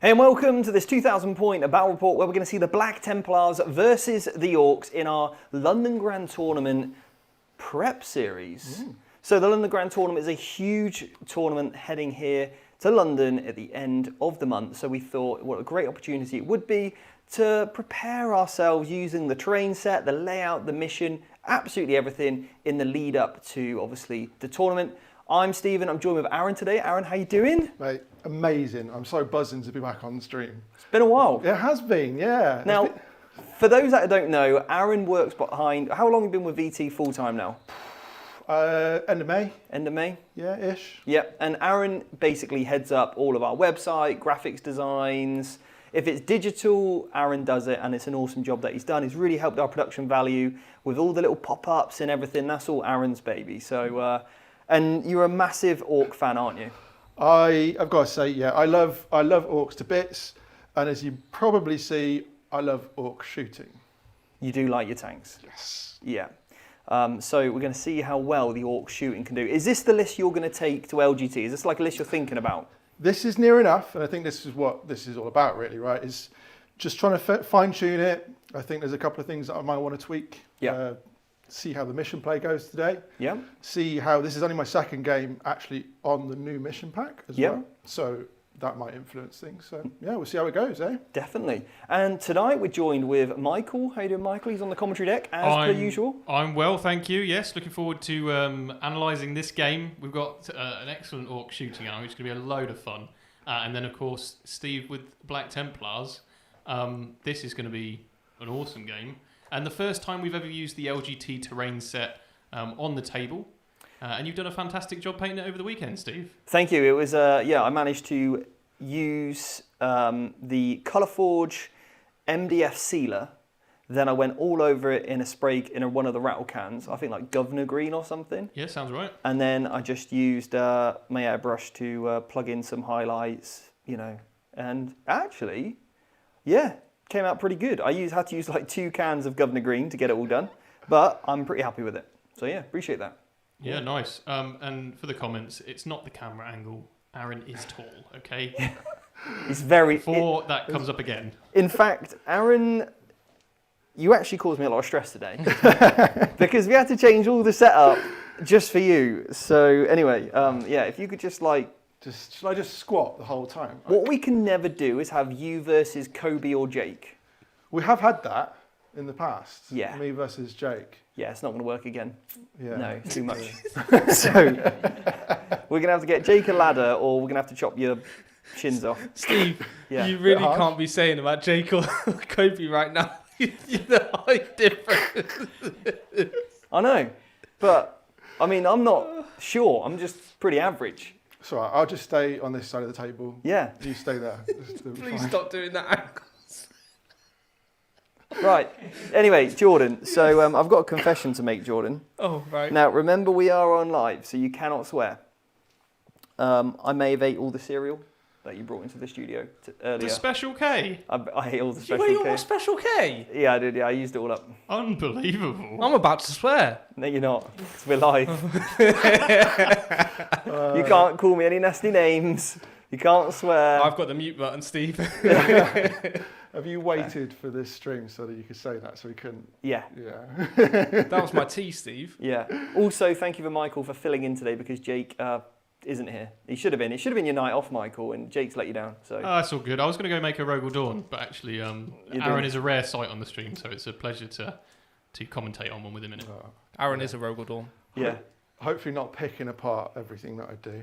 Hey and welcome to this 2,000 point battle report where we're going to see the Black Templars versus the Orks in our London Grand Tournament prep series. So the London Grand Tournament is a huge tournament heading here to London at the end of the month. So we thought what a great opportunity it would be to prepare ourselves using the terrain set, the layout, the mission, absolutely everything in the lead up to obviously the tournament. I'm Stephen, I'm joined with Aaron today. Aaron, how you doing? Mate, amazing. I'm so buzzing to be back on the stream. It's been a while. It has been, yeah. Now, for those that don't know, Aaron works behind, how long have you been with VT full time now? End of May. End of May? Yeah, ish. Yep, and Aaron basically heads up all of our website, graphics designs. If it's digital, Aaron does it, and it's an awesome job that he's done. He's really helped our production value with all the little pop-ups and everything. That's all Aaron's baby. So, and you're a massive Ork fan, aren't you? I've got to say, yeah, I love Orks to bits, and as you probably see, I love Ork shooting. You do like your tanks? Yes. Yeah. So we're going to see how well the Ork shooting can do. Is this the list you're going to take to LGT? Is this like a list you're thinking about? This is near enough, and I think this is what this is all about, really, right? Is just trying to fine-tune it. I think there's a couple of things that I might want to tweak. Yeah. See how the mission play goes today. Yeah. See how this is only my second game actually on the new mission pack as well. So that might influence things. So yeah, we'll see how it goes, eh? Definitely. And tonight we're joined with Michael. How you doing, Michael? He's on the commentary deck as per usual. I'm well, thank you. Yes, looking forward to analysing this game. We've got an excellent Ork shooting army, which is going to be a load of fun. And then, of course, Steve with Black Templars. This is going to be an awesome game. And the first time we've ever used the LGT terrain set on the table. And you've done a fantastic job painting it over the weekend, Steve. Thank you. It was, I managed to use the Colourforge MDF sealer. Then I went all over it in a spray, in one of the rattle cans. I think like Governor Green or something. Yeah, sounds right. And then I just used my airbrush to plug in some highlights, you know. And actually, yeah, came out pretty good. I had to use like 2 cans of Governor Green to get it all done. But I'm pretty happy with it. So yeah, appreciate that. Yeah, nice. And for the comments, it's not the camera angle. Aaron is tall, okay? He's very... Before that comes up again. In fact, Aaron, you actually caused me a lot of stress today. Because we had to change all the setup just for you. So anyway, yeah, if you could just like... Should I just squat the whole time? What we can never do is have you versus Kobe or Jake. We have had that in the past. Yeah. Me versus Jake. Yeah, it's not going to work again. Yeah. No, it's too much. So we're going to have to get Jake a ladder, or we're going to have to chop your shins off. Steve, Yeah. you really can't be saying about Jake or Kobe right now. The height difference. I know, but I mean, I'm not sure. I'm just pretty average. It's all right. I'll just stay on this side of the table. Yeah. You stay there. Please stop doing that. Right. Anyway, Jordan. So I've got a confession to make, Jordan. Oh, right. Now, remember, we are on live, so you cannot swear. I may have ate all the cereal that you brought into the studio earlier. The Special K? I ate all the You Special ate all K. my Special K? Yeah, I did. Yeah, I used it all up. Unbelievable. I'm about to swear. No, you're not. 'Cause we're live. You can't call me any nasty names. You can't swear. I've got the mute button, Steve. Have you waited for this stream so that you could say that so we couldn't? Yeah. Yeah. That was my tea, Steve. Yeah. Also, thank you for Michael for filling in today because Jake isn't here. He should have been. It should have been your night off, Michael, and Jake's let you down. So. That's all good. I was going to go make a Rogal Dawn, but actually Aaron is a rare sight on the stream, so it's a pleasure to commentate on one with him in it. Aaron is a Rogal Dawn. Yeah. Hopefully not picking apart everything that I do.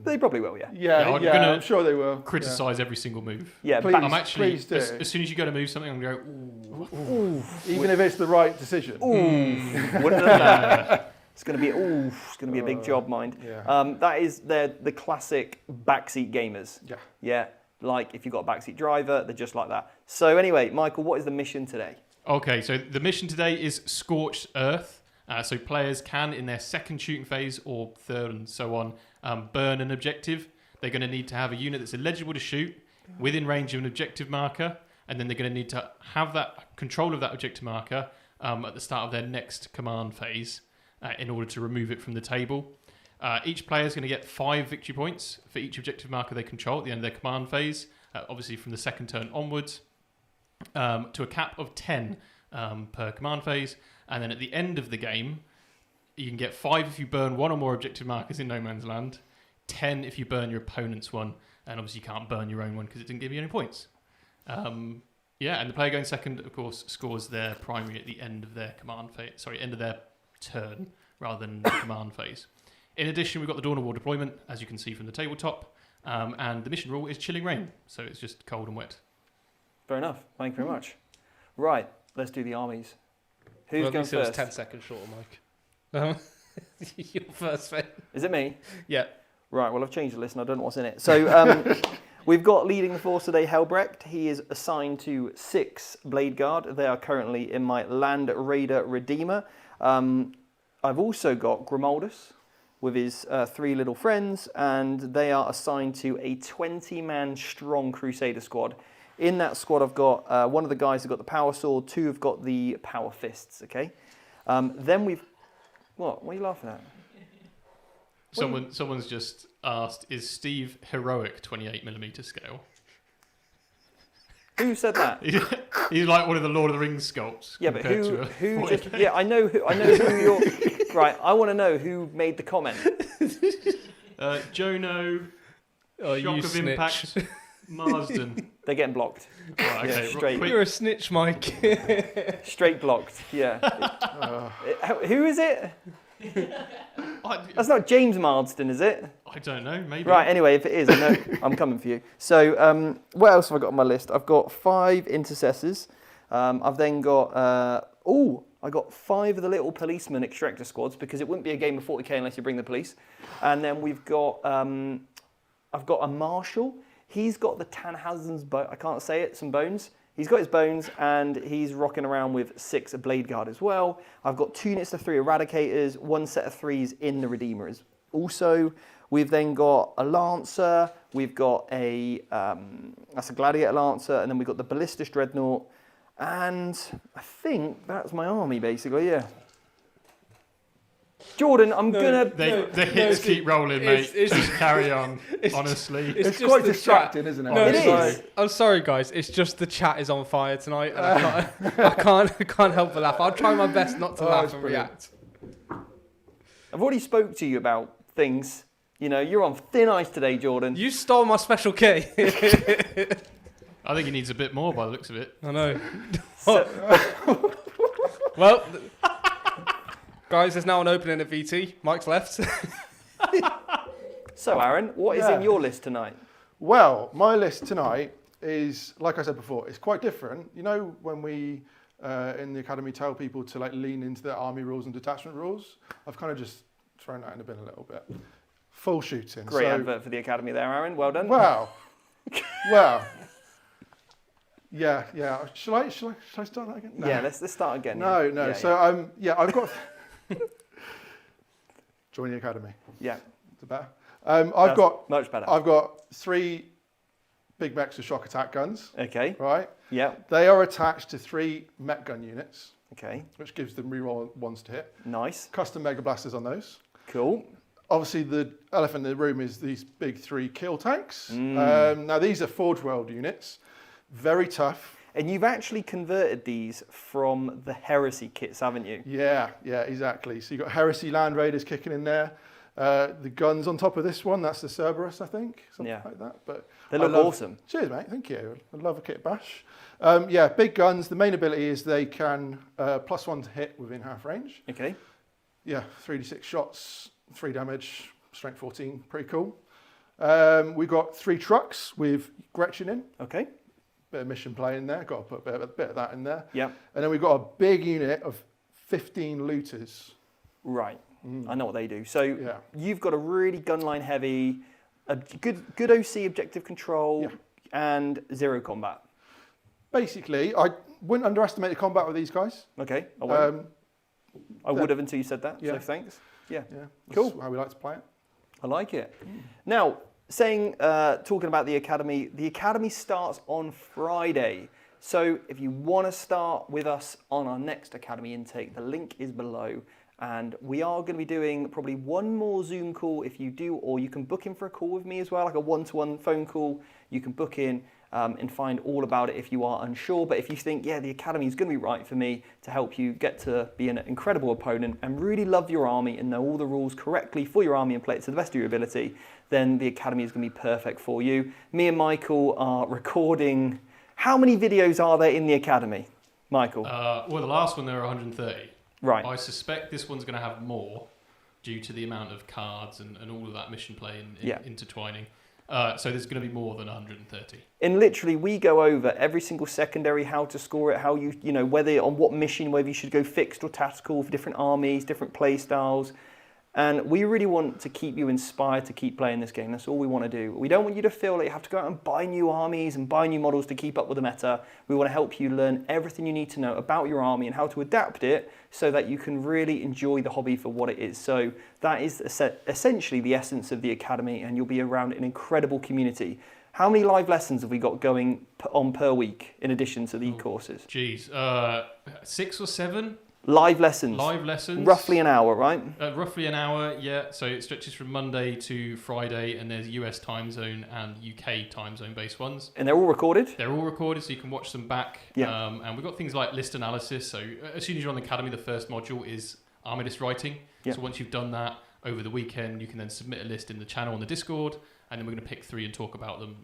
They probably will, yeah. I'm sure they will. Criticise every single move. Yeah, Please, I'm actually, please do. as soon as you go to move something, I'm going to go, ooh. Even if it's the right decision. Wouldn't have that. It's going to be a big job, mind. Yeah. That is the classic backseat gamers. Yeah. Yeah, like if you've got a backseat driver, they're just like that. So anyway, Michael, what is the mission today? Okay, so the mission today is Scorched Earth. So players can, in their second shooting phase or third and so on, burn an objective. They're going to need to have a unit that's eligible to shoot within range of an objective marker, and then they're going to need to have that control of that objective marker at the start of their next command phase in order to remove it from the table. Each player is going to get 5 victory points for each objective marker they control at the end of their command phase, obviously from the second turn onwards, to a cap of 10 per command phase. And then at the end of the game, you can get 5 if you burn 1 or more objective markers in no man's land, 10 if you burn your opponent's one, and obviously you can't burn your own one because it didn't give you any points. Yeah, and the player going second, of course, scores their primary at the end of their end of their turn rather than the command phase. In addition, we've got the Dawn of War deployment, as you can see from the tabletop, and the mission rule is Chilling Rain, so it's just cold and wet. Fair enough. Thank you very much. Right, let's do the armies. Who's going It was first? 10 seconds shorter, Mike. Your first thing. Is it me? Yeah. Right, well, I've changed the list and I don't know what's in it. So we've got leading the force today, Helbrecht. He is assigned to 6 Blade Guard. They are currently in my Land Raider Redeemer. I've also got Grimaldus with his 3 little friends, and they are assigned to a 20-man strong Crusader squad. In that squad, I've got one of the guys who's got the Power Sword, 2 have got the Power Fists, okay? Then we've... What are you laughing at? Someone's just asked, is Steve heroic 28mm scale? Who said that? He's like one of the Lord of the Rings sculpts. Yeah, but compared who to a just... 40K. Yeah, I know who you're... Right, I want to know who made the comment. Jono, Oh, Shock you of snitch. Impact, Marsden. They're getting blocked. Right, okay, straight. quick- You're a snitch, Mike. Straight blocked, yeah. Who is it? That's not James Marsden, is it? I don't know, maybe. Right, anyway, if it is, I know I'm coming for you. So, what else have I got on my list? I've got 5 intercessors. I've then got, I got 5 of the little policeman extractor squads, because it wouldn't be a game of 40k unless you bring the police. And then we've got, I've got a marshal. He's got the Tannhausen's, I can't say it, some bones. He's got his bones, and he's rocking around with 6 Blade Guard as well. I've got 2 units of 3 Eradicators, 1 set of 3s in the Redeemers. Also, we've then got a Lancer, we've got that's a Gladiator Lancer, and then we've got the Ballistus Dreadnought, and I think that's my army, basically, yeah. Jordan, The hits keep rolling, mate. Just carry on, honestly. It's just quite the distracting, chat. isn't it? No, It it's is. I'm sorry, guys. It's just the chat is on fire tonight, and I can't help but laugh. I'll try my best not to laugh it's and brilliant. react. I've already spoke to you about things. You know, you're on thin ice today, Jordan. You stole my special K. I think he needs a bit more by the looks of it. I know. Well, guys, there's now an opening at VT. Mike's left. So, Aaron, what is in your list tonight? Well, my list tonight is, like I said before, it's quite different. You know, when we in the academy tell people to like lean into their army rules and detachment rules, I've kind of just thrown that in the bin a little bit. Full shooting. Great so, advert for the academy there, Aaron. Well done. Wow. Yeah. Shall I start that again? No. Yeah, let's start again. No. Yeah, So I've got join the academy. yeah. Is it better? That's much better. I've got 3 big mechs with shock attack guns. Okay. Right. Yeah. They are attached to 3 mech gun units, Okay. which gives them reroll 1s to hit. Nice. Custom mega blasters on those. Cool. Obviously, the elephant in the room is these big 3 kill tanks. Now these are Forge World units, very tough. And you've actually converted these from the Heresy kits, haven't you? Yeah, exactly. So you've got Heresy Land Raiders kicking in there. The guns on top of this one, that's the Cerberus, I think, something like that. But They look awesome. Cheers, mate. Thank you. I love a kit bash. Big guns. The main ability is they can +1 to hit within half range. Okay. Yeah, 3d6 shots, 3 damage, strength 14. Pretty cool. We've got 3 trucks with Gretchen in. Okay. Bit of mission play in there. Got to put a bit of that in there. Yeah. And then we've got a big unit of 15 looters. Right. I know what they do. So Yeah. you've got a really gunline heavy, a good OC objective control, and 0 combat. Basically, I wouldn't underestimate the combat with these guys. Okay. I won't. I that- would have until you said that. Yeah. So thanks. Yeah. Yeah, Cool. that's how we like to play it. I like it. Now, talking about the academy starts on Friday. So if you want to start with us on our next academy intake, the link is below. And we are going to be doing probably one more Zoom call if you do, or you can book in for a call with me as well, like a one-to-one phone call. You can book in and find all about it if you are unsure. But if you think, yeah, the academy is going to be right for me to help you get to be an incredible opponent and really love your army and know all the rules correctly for your army and play it to the best of your ability, then the academy is going to be perfect for you. Me and Michael are recording. How many videos are there in the academy, Michael? Well, the last one there were 130. Right. I suspect this one's going to have more due to the amount of cards and all of that mission play and intertwining. So there's going to be more than 130. And literally, we go over every single secondary, how to score it, how you know, whether on what mission, whether you should go fixed or tactical for different armies, different play styles. And we really want to keep you inspired to keep playing this game. That's all we want to do. We don't want you to feel like you have to go out and buy new armies and buy new models to keep up with the meta. We want to help you learn everything you need to know about your army and how to adapt it so that you can really enjoy the hobby for what it is. So that is essentially the essence of the academy, and you'll be around an incredible community. How many live lessons have we got going on per week in addition to the courses? Geez, 6 or 7? Live lessons. Live lessons. Roughly an hour, right? Roughly an hour, yeah. So it stretches from Monday to Friday, and there's US time zone and UK time zone based ones. And they're all recorded? They're all recorded, so you can watch them back. Yeah. And we've got things like list analysis. So as soon as you're on the academy, the first module is army list writing. Yeah. So once you've done that over the weekend, you can then submit a list in the channel on the Discord, and then we're going to pick 3 and talk about them.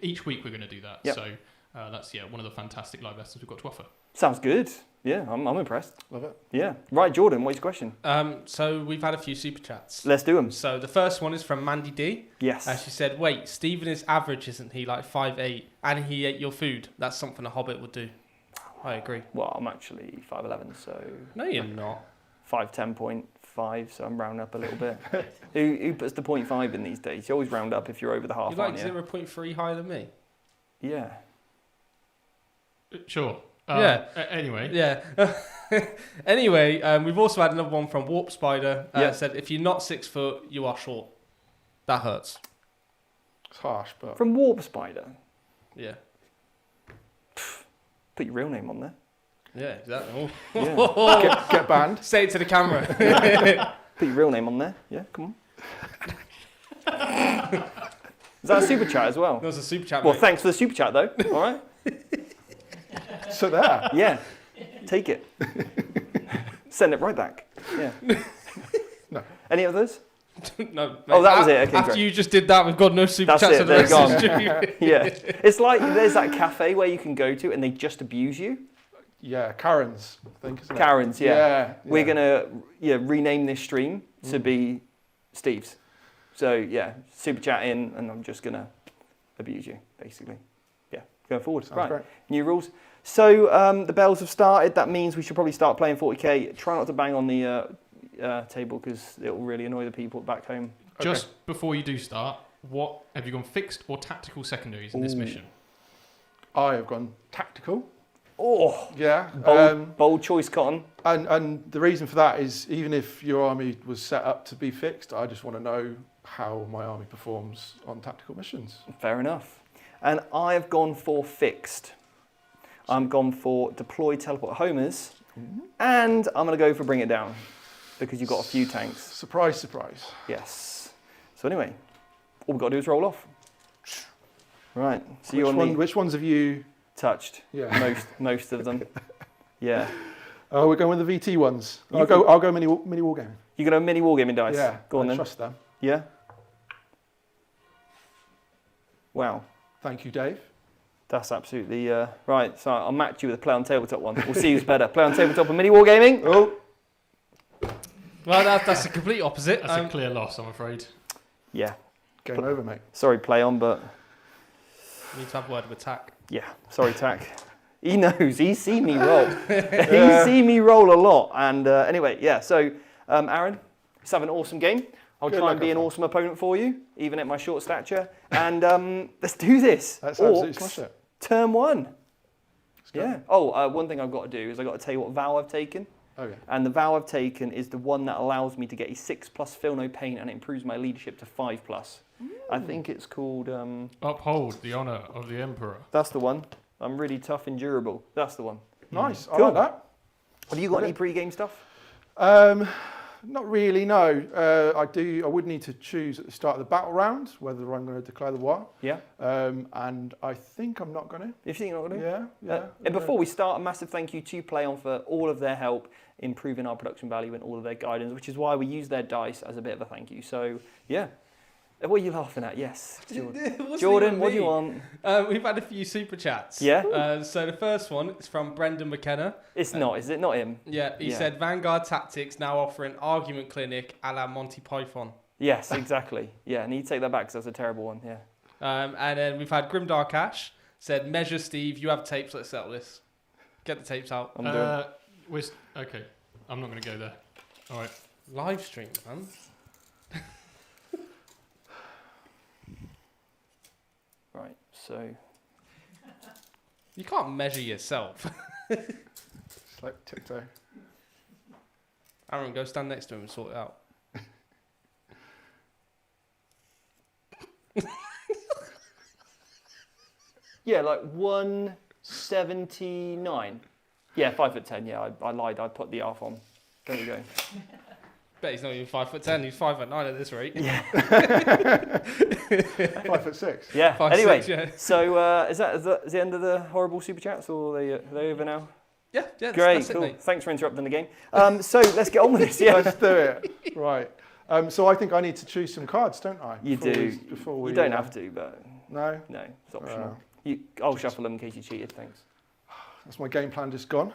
Each week we're going to do that. Yep. So that's one of the fantastic live lessons we've got to offer. Sounds good. Yeah, I'm impressed. Love it. Yeah. Right, Jordan, what's your question? So we've had a few super chats. Let's do them. So the first one is from Mandy D. Yes. She said, wait, Stephen is average, isn't he? Like 5'8", and he ate your food. That's something a hobbit would do. I agree. Well, I'm actually 5'11", so... No, you're not. 5'10.5", so I'm rounding up a little bit. Who puts the 0.5 in these days? You always round up if you're over the half, You're like aren't you? 0.3 higher than me. Yeah. Sure. Yeah. Anyway. Yeah. Anyway, we've also had another one from Warp Spider. Said, if you're not 6 foot, you are short. That hurts. It's harsh, but... From Warp Spider? Yeah. Put your real name on there. Yeah, exactly. Yeah. Get banned. Say it to the camera. Put your real name on there. Yeah, come on. Is that a super chat as well? That was a super chat. Well, mate. thanks for the super chat, though. All right. So there. Yeah. Take it. Send it right back. Yeah. No. Any others? No. Mate, Oh, that was it. Okay, after great. you just did that, we've got no super That's chats it, for the they're rest of the stream. Yeah. It's like there's that cafe where you can go to and they just abuse you. Yeah, Karen's, I think, isn't it? Karen's, yeah. Yeah. We're going to rename this stream to be Steve's. So, yeah, super chat in and I'm just going to abuse you, basically. Yeah, going forward. Sounds right, great. New rules. So, the bells have started. That means we should probably start playing 40k. Try not to bang on the table because it will really annoy the people back home. Just before you do start, what have you gone fixed or tactical secondaries in this mission? I have gone tactical. Oh, Yeah. bold choice, Cotton. And the reason for that is even if your army was set up to be fixed, I just want to know how my army performs on tactical missions. Fair enough. And I have gone for fixed. I'm gone for deploy teleport homers, and I'm going to go for bring it down because you've got a few tanks. Surprise, surprise. Yes. So anyway, all we've got to do is roll off. Right. See you on the Which ones have you... touched. Yeah. Most of them. Yeah. Oh, we're going with the VT ones. You I'll go mini wargaming. You're going to mini wargaming dice. Yeah. Go on I then. trust them. Yeah. Wow. Thank you, Dave. That's absolutely right. So I'll match you with a play on tabletop one. We'll see who's better. Play on tabletop and mini wargaming. Oh. Well, that's the complete opposite. That's a clear loss, I'm afraid. Yeah. Game over, mate. Sorry, play on, but We need to have a word of attack. yeah. Sorry, Tack. He knows. He's seen me roll. He's seen me roll a lot. And anyway, yeah. So, Aaron, let's have an awesome game. I'll Good try and luck, be an Alpha. awesome opponent for you, even at my short stature. And let's do this. Let's absolutely Orks, smash it. turn 1. go. Yeah. Oh, one thing I've got to do is I've got to tell you what vow I've taken. Okay. And the vow I've taken is the one that allows me to get a 6+ feel no pain and it improves my leadership to 5+. I think it's called... Uphold the honour of the Emperor. that's the one. I'm really tough and durable. That's the one. Nice. I Cool. like that. Have you got any pre-game stuff? Not really, no. I would need to choose at the start of the battle round whether I'm going to declare the war. Yeah. And I think I'm not going to. You think you're not going to? Yeah. And before we start, a massive thank you to Play On for all of their help improving our production value and all of their guidance, which is why we use their dice as a bit of a thank you. So, yeah. What are you laughing at? Yes, Jordan, what do you want? We've had a few super chats. Yeah. So the first one is from Brendan McKenna. It's not, is it? Not him. Yeah, he said Vanguard Tactics now offer an argument clinic a la Monty Python. Yes, exactly. Yeah, and you take that back because that's a terrible one. Yeah. And then we've had Grimdark Ash said, "Measure Steve, you have tapes. Let's settle this. Get the tapes out." I'm doing. Okay, I'm not going to go there. All right. Live stream, man. Right. So. You can't measure yourself. It's like tiptoe. Aaron, go stand next to him and sort it out. Yeah, like 179. Yeah, 5'10". Yeah, I lied. I put the half on. There we go. Bet he's not even 5'10". He's 5'9" at this rate. Yeah. 5'6". Yeah. 5'6", Anyway, yeah. So is that the end of the horrible super chats, or are they over now? Yeah. Great, that's cool. it, mate. Thanks for interrupting the game. So let's get on with this. Yeah. Let's do it. Right. So I think I need to choose some cards, don't I? You do. Before we, You don't have to, but No? no, it's optional. I'll shuffle them in case you cheated. Thanks. That's my game plan just gone.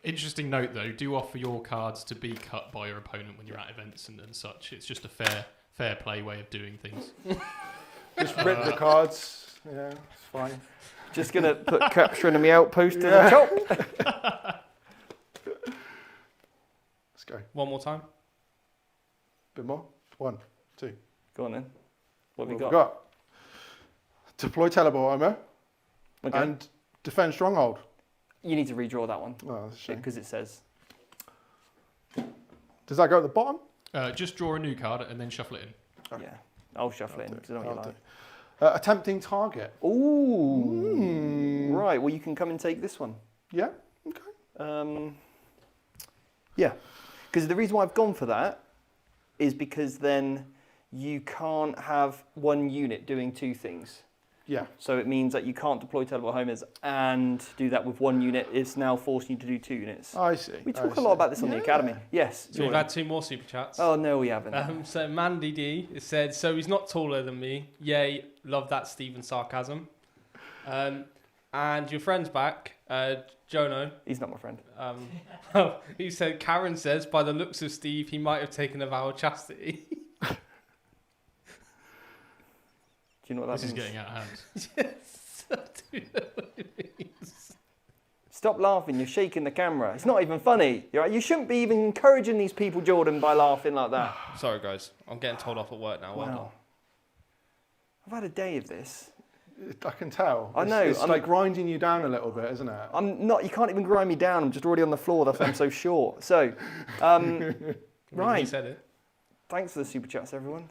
Interesting note though, do offer your cards to be cut by your opponent when you're at events and such. It's just a fair play way of doing things. Just rip the cards. Yeah, it's fine. Just gonna put capture enemy outpost to the top. Let's go. One more time. Bit more. 1, 2. Go on then. What have What we got? Deploy teleport armor Okay. and defend stronghold. You need to redraw that one Oh, that's a shame. because it says. Does that go at the bottom? Just draw a new card and then shuffle it in. Okay. Yeah, I'll shuffle it in because I don't I'll know do what it. Attempting target. you like. Ooh. Right. Well, you can come and take this one. Yeah. Okay. Yeah, because the reason why I've gone for that is because then you can't have one unit doing two things. Yeah. So it means that you can't deploy teleport homers and do that with one unit. It's now forcing you to do two units. I see. We talk a lot about this on the Academy. Yes. So we've had 2 more super chats. Oh, no, we haven't. So Mandy D said, "So he's not taller than me. Yay, love that Stephen sarcasm." And your friend's back, Jono. He's not my friend. He said, "Karen says, by the looks of Steve, he might have taken a vow of chastity." Do you know what that This means? is getting out of hand. Yes, I do know what it means. Stop laughing. You're shaking the camera. It's not even funny. You're right. You shouldn't be even encouraging these people, Jordan, by laughing like that. Sorry, guys. I'm getting told off at work now. Well done. Wow. I've had a day of this. I can tell. I know, It's I'm- like grinding you down a little bit, isn't it? I'm not. You can't even grind me down. I'm just already on the floor. That's why I'm so short. So, right. He said it. Thanks for the super chats, everyone.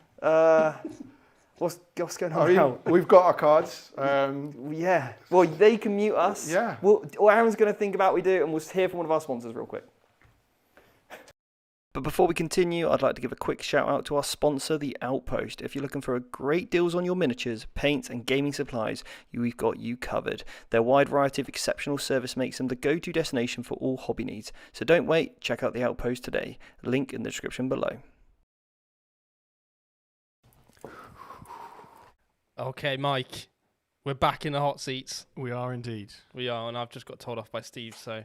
What's going on I mean, now? we've got our cards. Yeah. Well, they can mute us. Yeah. Well, Aaron's going to think about what we do, and we'll hear from one of our sponsors real quick. But before we continue, I'd like to give a quick shout out to our sponsor, The Outpost. If you're looking for great deals on your miniatures, paints and gaming supplies, we've got you covered. Their wide variety of exceptional service makes them the go-to destination for all hobby needs. So don't wait, check out The Outpost today. Link in the description below. Okay, Mike. We're back in the hot seats. We are indeed. We are, and I've just got told off by Steve, so...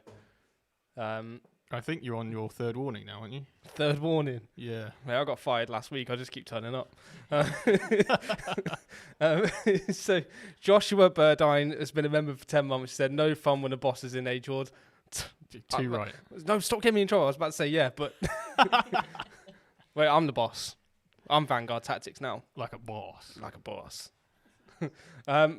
I think you're on your 3rd warning now, aren't you? 3rd warning. Yeah. Mate, I got fired last week. I just keep turning up. So Joshua Burdine has been a member for 10 months. He said, "No fun when the boss is in Age Ward." Too right. No, stop getting me in trouble. I was about to say yeah, but... Wait, I'm the boss. I'm Vanguard Tactics now. Like a boss. Like a boss.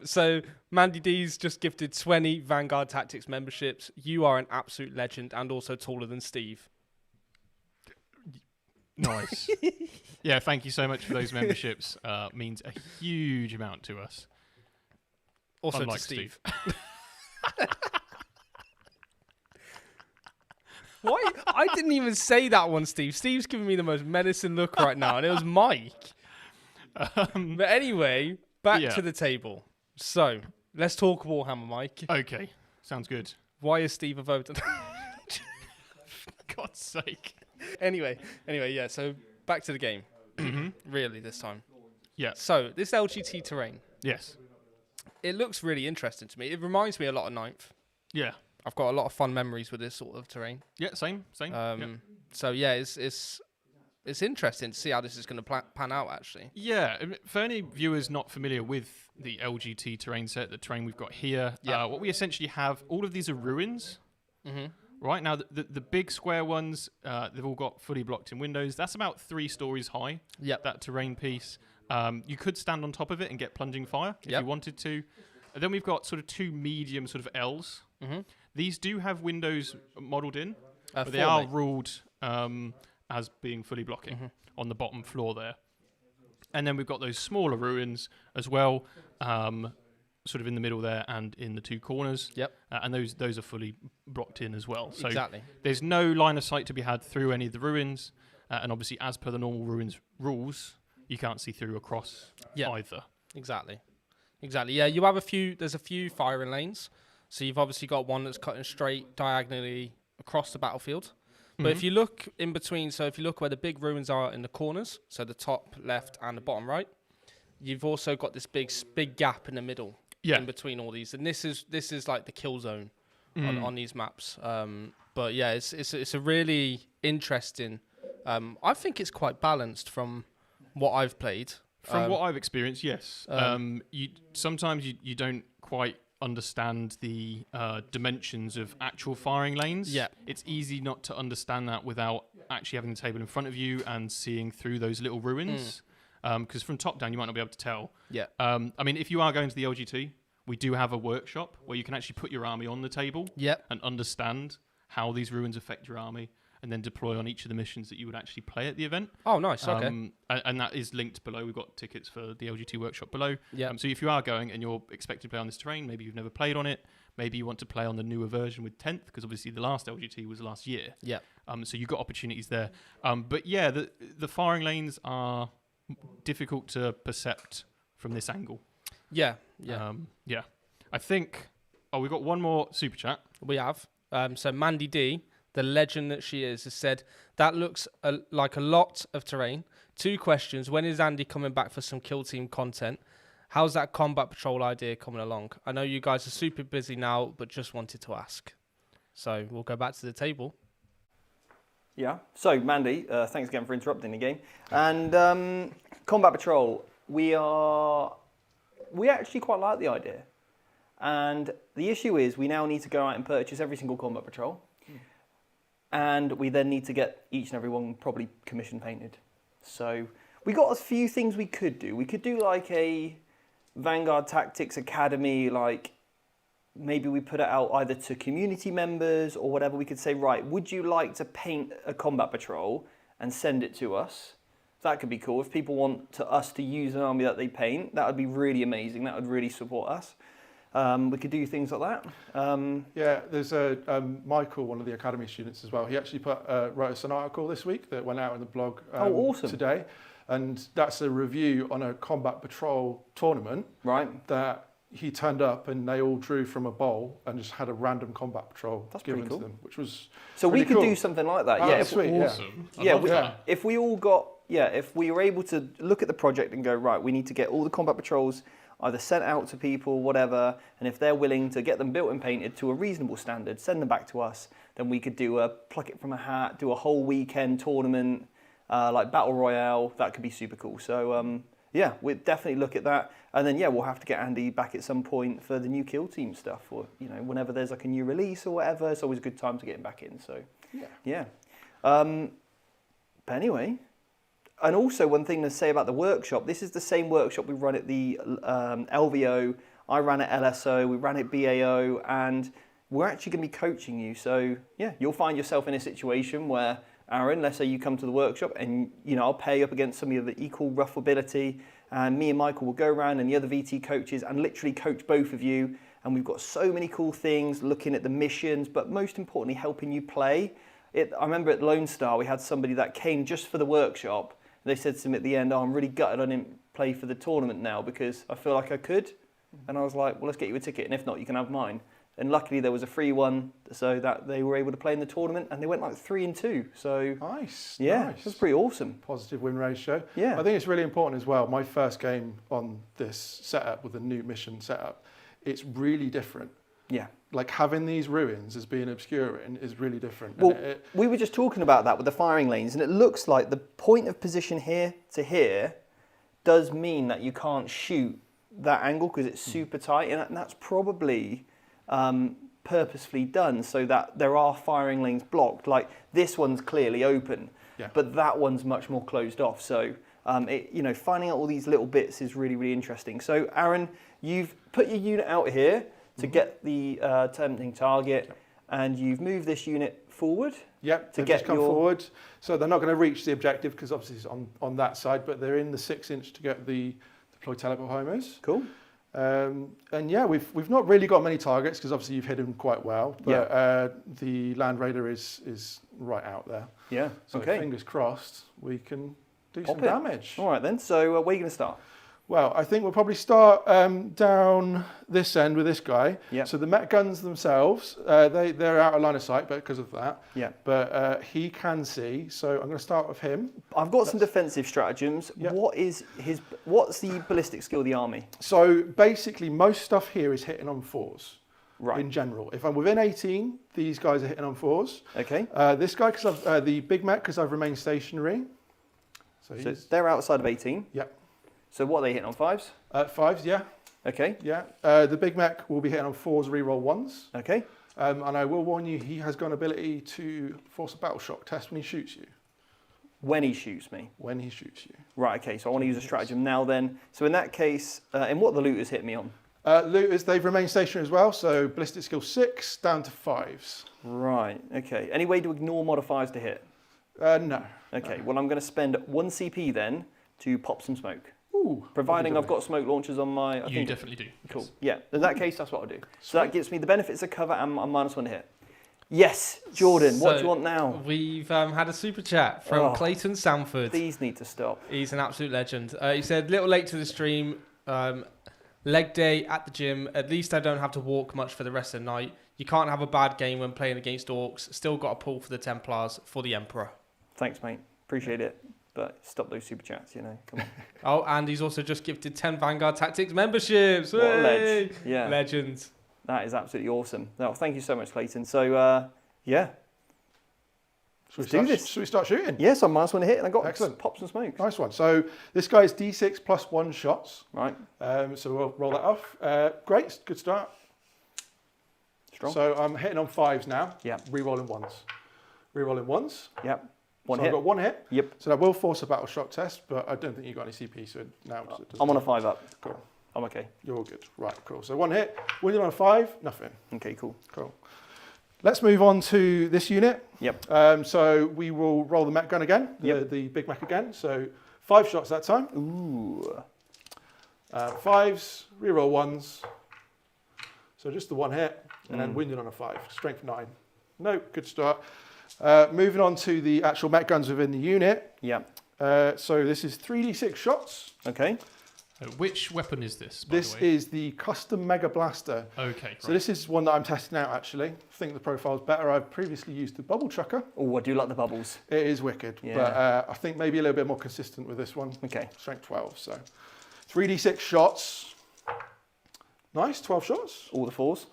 So Mandy D's just gifted 20 Vanguard Tactics memberships. You are an absolute legend and also taller than Steve. Nice. Yeah, thank you so much for those memberships. Means a huge amount to us. Also Unlike to Steve. Why? I didn't even say that one, Steve. Steve's giving me the most menacing look right now, and it was Mike. But anyway, back to the table. So, let's talk Warhammer, Mike. Okay, sounds good. Why is Steve a voter? For God's sake. Anyway, yeah, so back to the game. Really, this time. Yeah. So, this LGT terrain, Yes. it looks really interesting to me. It reminds me a lot of Ninth. Yeah. I've got a lot of fun memories with this sort of terrain. Yeah, same. Yeah. So, yeah, it's interesting to see how this is going to pan out, actually. Yeah, for any viewers not familiar with the LGT terrain set, the terrain we've got here, what we essentially have, all of these are ruins. Right now, the big square ones, they've all got fully blocked in windows. That's about 3 stories high, that terrain piece. You could stand on top of it and get plunging fire if you wanted to. And then we've got sort of 2 medium sort of Ls. These do have windows modelled in, but they are ruled as being fully blocking on the bottom floor there. And then we've got those smaller ruins as well, sort of in the middle there and in the 2 corners. And those are fully blocked in as well. So there's no line of sight to be had through any of the ruins. And obviously, as per the normal ruins rules, you can't see through across either. Exactly. Yeah, you have there's a few firing lanes. So you've obviously got one that's cutting straight diagonally across the battlefield. But if you look in between, so if you look where the big ruins are in the corners, so the top left and the bottom right, you've also got this big gap in the middle in between all these. And this is like the kill zone on these maps. But yeah, it's a really interesting. I think it's quite balanced from what I've played. From what I've experienced, yes. Sometimes you don't quite understand the dimensions of actual firing lanes. It's easy not to understand that without actually having the table in front of you and seeing through those little ruins. Because from top down, you might not be able to tell. I mean, if you are going to the LGT, we do have a workshop where you can actually put your army on the table and understand how these ruins affect your army, and then deploy on each of the missions that you would actually play at the event. Oh, nice. Okay. And that is linked below. We've got tickets for the LGT workshop below. So if you are going and you're expected to play on this terrain, maybe you've never played on it, maybe you want to play on the newer version with 10th, because obviously the last LGT was last year. So you've got opportunities there. But yeah, the firing lanes are difficult to percept from this angle. I think... Oh, we've got one more super chat. We have. So Mandy D, the legend that she is, has said, that looks like a lot of terrain. 2 questions. When is Andy coming back for some kill team content? How's that combat patrol idea coming along? I know you guys are super busy now, but just wanted to ask. So we'll go back to the table. Yeah. So Mandy, thanks again for interrupting the game. And combat patrol, we actually quite like the idea. And the issue is we now need to go out and purchase every single combat patrol. And we then need to get each and every one probably commission painted. So we got a few things we could do. We could do like a Vanguard Tactics Academy, like maybe we put it out either to community members or whatever. We could say, right, would you like to paint a combat patrol and send it to us? That could be cool. If people want us to use an army that they paint, that would be really amazing. That would really support us. We could do things like that. There's Michael, one of the Academy students as well. He actually wrote us an article this week that went out in the blog awesome. today. And that's a review on a combat patrol tournament. Right. That he turned up and they all drew from a bowl and just had a random combat patrol given to them, which was so really we could cool. do something like that. Oh, sweet. Awesome. If we all got, if we were able to look at the project and go, right, we need to get all the combat patrols either sent out to people, whatever, and if they're willing to get them built and painted to a reasonable standard, send them back to us, then we could do pluck it from a hat, do a whole weekend tournament, like Battle Royale. That could be super cool. So, we'd definitely look at that. And then, we'll have to get Andy back at some point for the new kill team stuff, or, whenever there's like a new release or whatever, it's always a good time to get him back in. So, but anyway... And also one thing to say about the workshop, this is the same workshop we run at the LVO, I ran at LSO, we ran at BAO, and we're actually going to be coaching you. So you'll find yourself in a situation where, Aaron, let's say you come to the workshop and I'll pair you up against somebody of the equal rough ability, and me and Michael will go around and the other VT coaches and literally coach both of you. And we've got so many cool things, looking at the missions, but most importantly, helping you play. I remember at Lone Star we had somebody that came just for the workshop. They said to me at the end, "Oh, I'm really gutted I didn't play for the tournament now because I feel like I could." And I was like, "Well, let's get you a ticket, and if not, you can have mine." And luckily there was a free one, so that they were able to play in the tournament, and they went like 3-2. So Nice. yeah, Nice. that's pretty awesome. Positive win ratio. Yeah. I think it's really important as well. My first game on this setup with the new mission setup, it's really different. Yeah. Like having these ruins as being obscuring is really different. Well, And we were just talking about that with the firing lanes, and it looks like the point of position here to here does mean that you can't shoot that angle because it's super tight, and that's probably purposefully done so that there are firing lanes blocked. Like this one's clearly open, but that one's much more closed off. So finding out all these little bits is really, really interesting. So Aaron, you've put your unit out here to get the tempting target, and you've moved this unit forward. Yep, to they've get just come forward. So they're not going to reach the objective because obviously it's on that side, but they're in the 6-inch to get the deploy teleport homers. Cool. And yeah, we've not really got many targets because obviously you've hit them quite well, but the Land Raider is right out there. Yeah. So okay. fingers crossed we can do Pop some it. damage. All right then. So where are you going to start? Well, I think we'll probably start down this end with this guy. Yeah. So the Met guns themselves, they're out of line of sight, but because of that. Yeah. But he can see, so I'm going to start with him. I've got some defensive stratagems. Yep. What's the ballistic skill of the army? So basically, most stuff here is hitting on 4s. Right. In general, if I'm within 18, these guys are hitting on 4s. Okay. This guy, because I've the big Met, because I've remained stationary. So they're outside of 18. Yep. So what are they hitting on 5s? 5s, yeah. Okay. Yeah. The big mech will be hitting on 4s, reroll 1s. Okay. And I will warn you, he has got an ability to force a battle shock test when he shoots you. When he shoots me. When he shoots you. Right. Okay. So I want to use a stratagem now. Then. So in that case, and what the looters hit me on? Looters, they've remained stationary as well. So ballistic skill 6 down to 5s. Right. Okay. Any way to ignore modifiers to hit? No. Okay. No. Well, I'm going to spend 1 CP then to pop some smoke. Ooh, providing I've got smoke launchers on my... You definitely do. Cool. Yes. Yeah, in that case, that's what I'll do. So that gives me the benefits of cover and a -1 to hit. Yes, Jordan, what do you want now? We've had a super chat from Clayton Sanford. These need to stop. He's an absolute legend. He said, little late to the stream, leg day at the gym. At least I don't have to walk much for the rest of the night. You can't have a bad game when playing against Orks. Still got a pull for the Templars for the Emperor. Thanks, mate. Appreciate it. But stop those super chats, you know. Come on. Oh, and he's also just gifted 10 Vanguard Tactics memberships. What a ledge. Yeah. Legends. That is absolutely awesome. No, thank you so much, Clayton. So, yeah. Should we start shooting? Yes, I'm -1 to hit, and I got Excellent. pops and smokes. Nice one. So this guy's D6 plus 1 shots. Right. So we'll roll that off. Great, good start. Strong. So I'm hitting on 5s now. Yeah. Rerolling 1s. Rerolling 1s. Yep. So I've got 1 hit. Yep. So that will force a battle shock test, but I don't think you got any CP, so now I'm on a 5 up. Cool. I'm okay. You're all good. Right, cool. So 1 hit, wounded on a 5, nothing. Okay, cool. Cool. Let's move on to this unit. Yep. So we will roll the mech gun again, the big mech again. So 5 shots that time. Ooh. 5s, reroll 1s. So just the 1 hit, and then wounded on a 5. Strength 9. No, good start. Moving on to the actual mech guns within the unit. Yep. So this is 3d6 shots. Okay. Which weapon is this, by This the way? is the custom Mega Blaster. Okay, So this is one that I'm testing out, actually. I think the profile's better. I've previously used the Bubble Chucker. Oh, I do like the bubbles. It is wicked, Yeah. but I think maybe a little bit more consistent with this one. Okay. Strength 12, so 3d6 shots. Nice, 12 shots. All the 4s.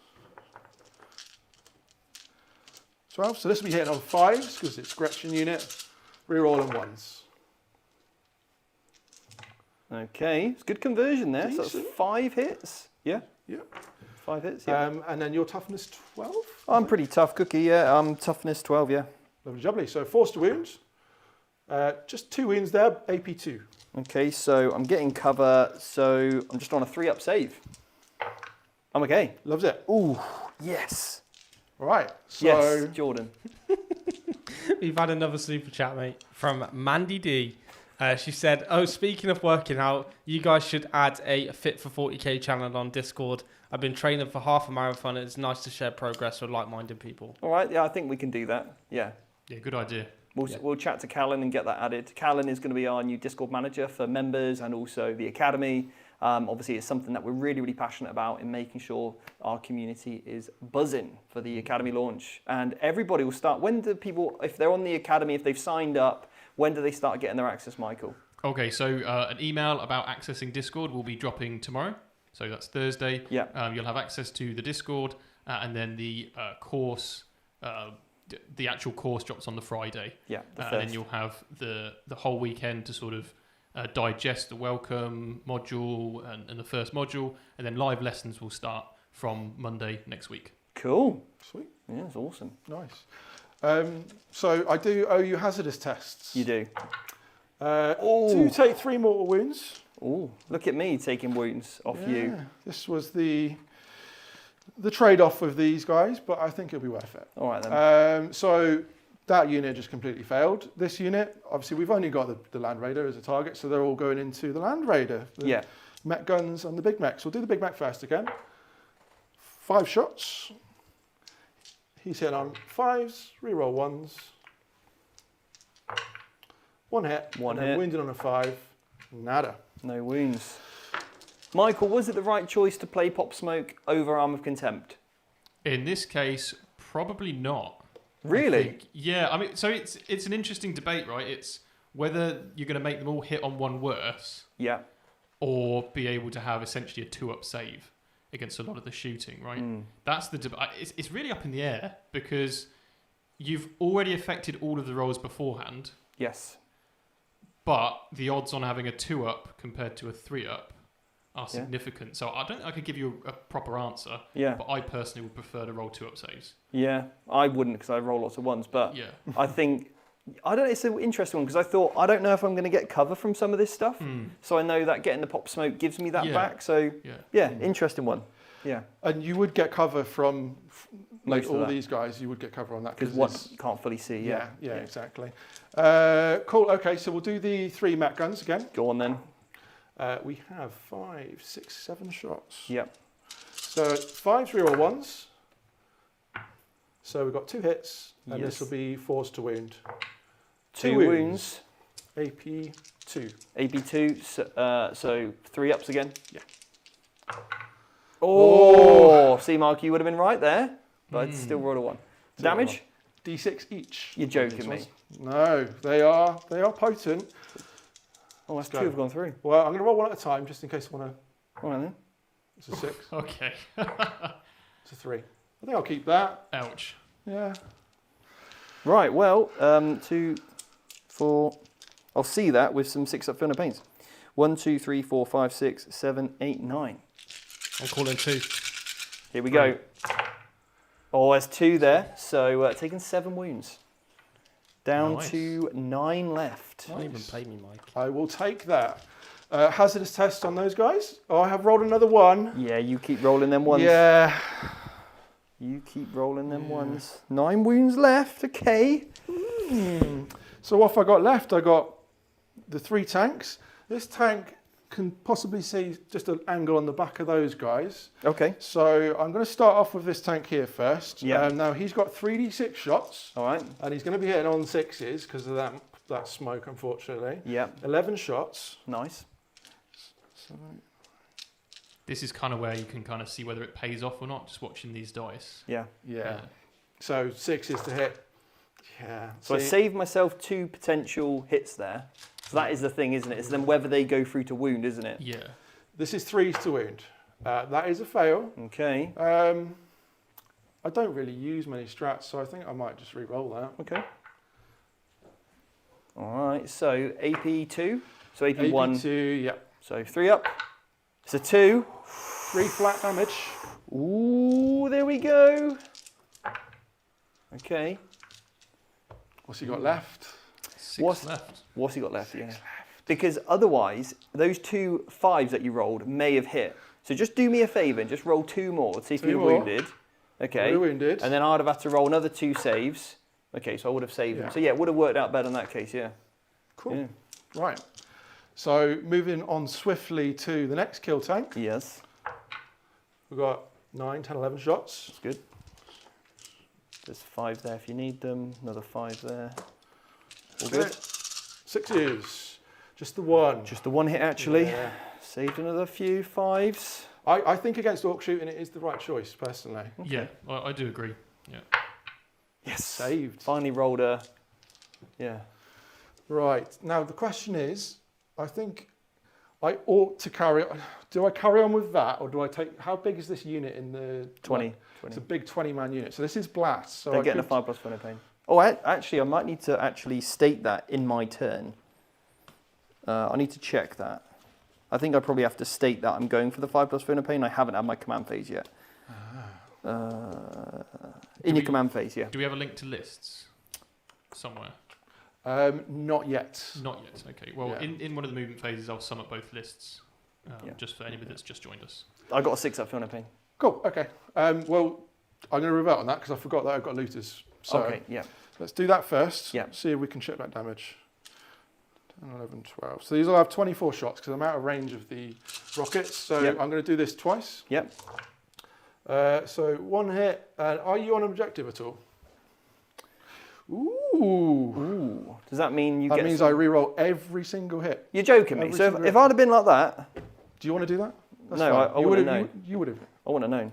12, so this will be hitting on 5s because it's Gretchen unit. Rerolling 1s. Okay, it's good conversion there. So Decent. that's 5 hits. Yeah, Yeah. 5 hits. Yeah. And then your toughness 12. I'm pretty tough cookie. Yeah, I'm toughness 12. Yeah. Lovely jubbly. So forced to wound. Just 2 wounds there, AP 2. Okay, so I'm getting cover. So I'm just on a 3-up save. I'm okay. Loves it. Ooh, yes. All right. So Yes, Jordan. We've had another super chat, mate, from Mandy D. She said, oh, speaking of working out, you guys should add a Fit for 40k channel on Discord. I've been training for half a marathon and it's nice to share progress with like-minded people. All right, yeah, I think we can do that. Yeah. Yeah, good idea. We'll chat to Callan and get that added. Callan is going to be our new Discord manager for members and also the Academy. Obviously, it's something that we're really, really passionate about in making sure our community is buzzing for the Academy launch. And everybody will start. When do people, if they're on the Academy, if they've signed up, when do they start getting their access, Michael? Okay, so an email about accessing Discord will be dropping tomorrow. So that's Thursday. Yeah. You'll have access to the Discord, and then the course, the actual course drops on the Friday. Yeah. And then you'll have the whole weekend to sort of digest the welcome module and the first module, and then live lessons will start from Monday next week. Cool. Sweet. Yeah, it's awesome. Nice. So I do owe you hazardous tests. You do. Do take 3 mortal wounds. Oh, look at me taking wounds off you. This was the trade-off of these guys, but I think it'll be worth it. All right then. So that unit just completely failed. This unit, obviously, we've only got the Land Raider as a target, so they're all going into the Land Raider. The mech guns and the big mechs. We'll do the big mech first again. 5 shots. He's hit on 5s, reroll 1s. 1 hit. One and hit. Wounded on a 5. Nada. No wounds. Michael, was it the right choice to play Pop Smoke over Arm of Contempt? In this case, probably not. Really? Yeah, I mean, so it's an interesting debate, right? It's whether you're going to make them all hit on 1 worse, Yeah. or be able to have essentially a 2-up save against a lot of the shooting, right? That's the debate. It's really up in the air because you've already affected all of the rolls beforehand, Yes. but the odds on having a 2-up compared to a 3-up are significant. So I don't think I could give you a proper answer, Yeah. but I personally would prefer to roll 2-up saves. Yeah. I wouldn't because I roll lots of ones, but Yeah. I think it's an interesting one because I thought I don't know if I'm going to get cover from some of this stuff. So I know that getting the Pop Smoke gives me that Yeah. back. So Yeah. interesting one. Yeah. And you would get cover from Most of all that. these guys. You would get cover on that Because one can't fully see. Yeah, exactly. Cool. Okay, so we'll do the 3 mech guns again. Go on then. We have 5, 6, 7 shots. Yep. So 5 reroll 1s. So we've got 2 hits, and Yes. this will be 4s to wound. 2 wounds. AP 2. AB2. So 3 ups again. Yeah. Oh, see, Mark, you would have been right there, but it's still rolled a 1. Still Damage? D6 each. You're joking me. No, they are potent. Oh, that's Go. 2 have gone through. Well, I'm going to roll 1 at a time just in case I want to. All right then. It's a 6. Okay. It's a 3. I think I'll keep that. Ouch. Yeah. Right, well, 2, 4. I'll see that with some 6-up Furnace Paints. 1, 2, 3, 4, 5, 6, 7, 8, 9. I'm calling 2. Here we go. Oh, there's 2 there. So taking 7 wounds. Down Nice. to 9 left. Don't even play me, Mike. I will take that. Hazardous test on those guys. Oh, I have rolled another 1. Yeah, you keep rolling them ones. Yeah. You keep rolling them ones. 9 wounds left, okay. So what have I got left? I got the 3 tanks. This tank can possibly see just an angle on the back of those guys. Okay. So I'm going to start off with this tank here first. Yeah. Now he's got 3d6 shots. All right. And he's going to be hitting on 6s because of that smoke, unfortunately. Yeah. 11 shots. Nice. So, This is kind of where you can kind of see whether it pays off or not, just watching these dice. Yeah. yeah. So 6s to hit. Yeah. So I saved myself 2 potential hits there. So that is the thing, isn't it? It's then whether they go through to wound, isn't it? Yeah. This is 3s to wound. That is a fail. Okay. I don't really use many strats, so I think I might just re-roll that. Okay. All right. So AP2. So AP1. AP2, yeah. So 3 up. It's a 2. 3 flat damage. Ooh, there we go. Okay. What's he got left? 6 left. What's he got left? Yeah. Because otherwise, those 2 5s that you rolled may have hit. So just do me a favour and just roll 2 more. See if 2 you're more. wounded. Okay. You're wounded. And then I'd have had to roll another 2 saves. Okay, so I would have saved them. So yeah, it would have worked out better in that case, yeah. Cool. Yeah. Right. So moving on swiftly to the next kill tank. Yes. We've got 9, 10, 11 shots. That's good. There's 5 there if you need them. Another 5 there. All Good. good. 6s. Just the one. Just the one hit actually. Yeah. Saved another few 5s. I think against Ork shooting it is the right choice, personally. Okay. Yeah, I do agree. Yeah. Yes. Saved. Finally rolled a. Yeah. Right. Now the question is, I think I ought to carry on. Do I carry on with that, or do I take? How big is this unit in the 20. It's a big 20-man unit. So this is blast. So They're I getting could, a 5+ fun of pain. Oh, actually, I might need to actually state that in my turn. I need to check that. I think I probably have to state that I'm going for the 5+ fun of pain. I haven't had my command phase yet. In your command phase, yeah. Do we have a link to lists somewhere? Not yet. Not yet. Okay. Well, Yeah. in one of the movement phases, I'll sum up both lists, Yeah. just for anybody that's just joined us. I got a 6-up fun of pain. Cool. Okay. Well, I'm going to revert on that because I forgot that I've got looters. So Okay, yeah. let's do that first. Yeah. See if we can check that damage. 10, 11, 12. So these will have 24 shots because I'm out of range of the rockets. So Yep. I'm going to do this twice. Yep. So one hit. Are you on objective at all? Ooh. Ooh. Does that mean you That get... means I re-roll every single hit. You're joking me. Every So single if hit. I'd have been like that, Do you want to do that? That's No, fine. I You wouldn't would've- know. You would have. I wouldn't have known.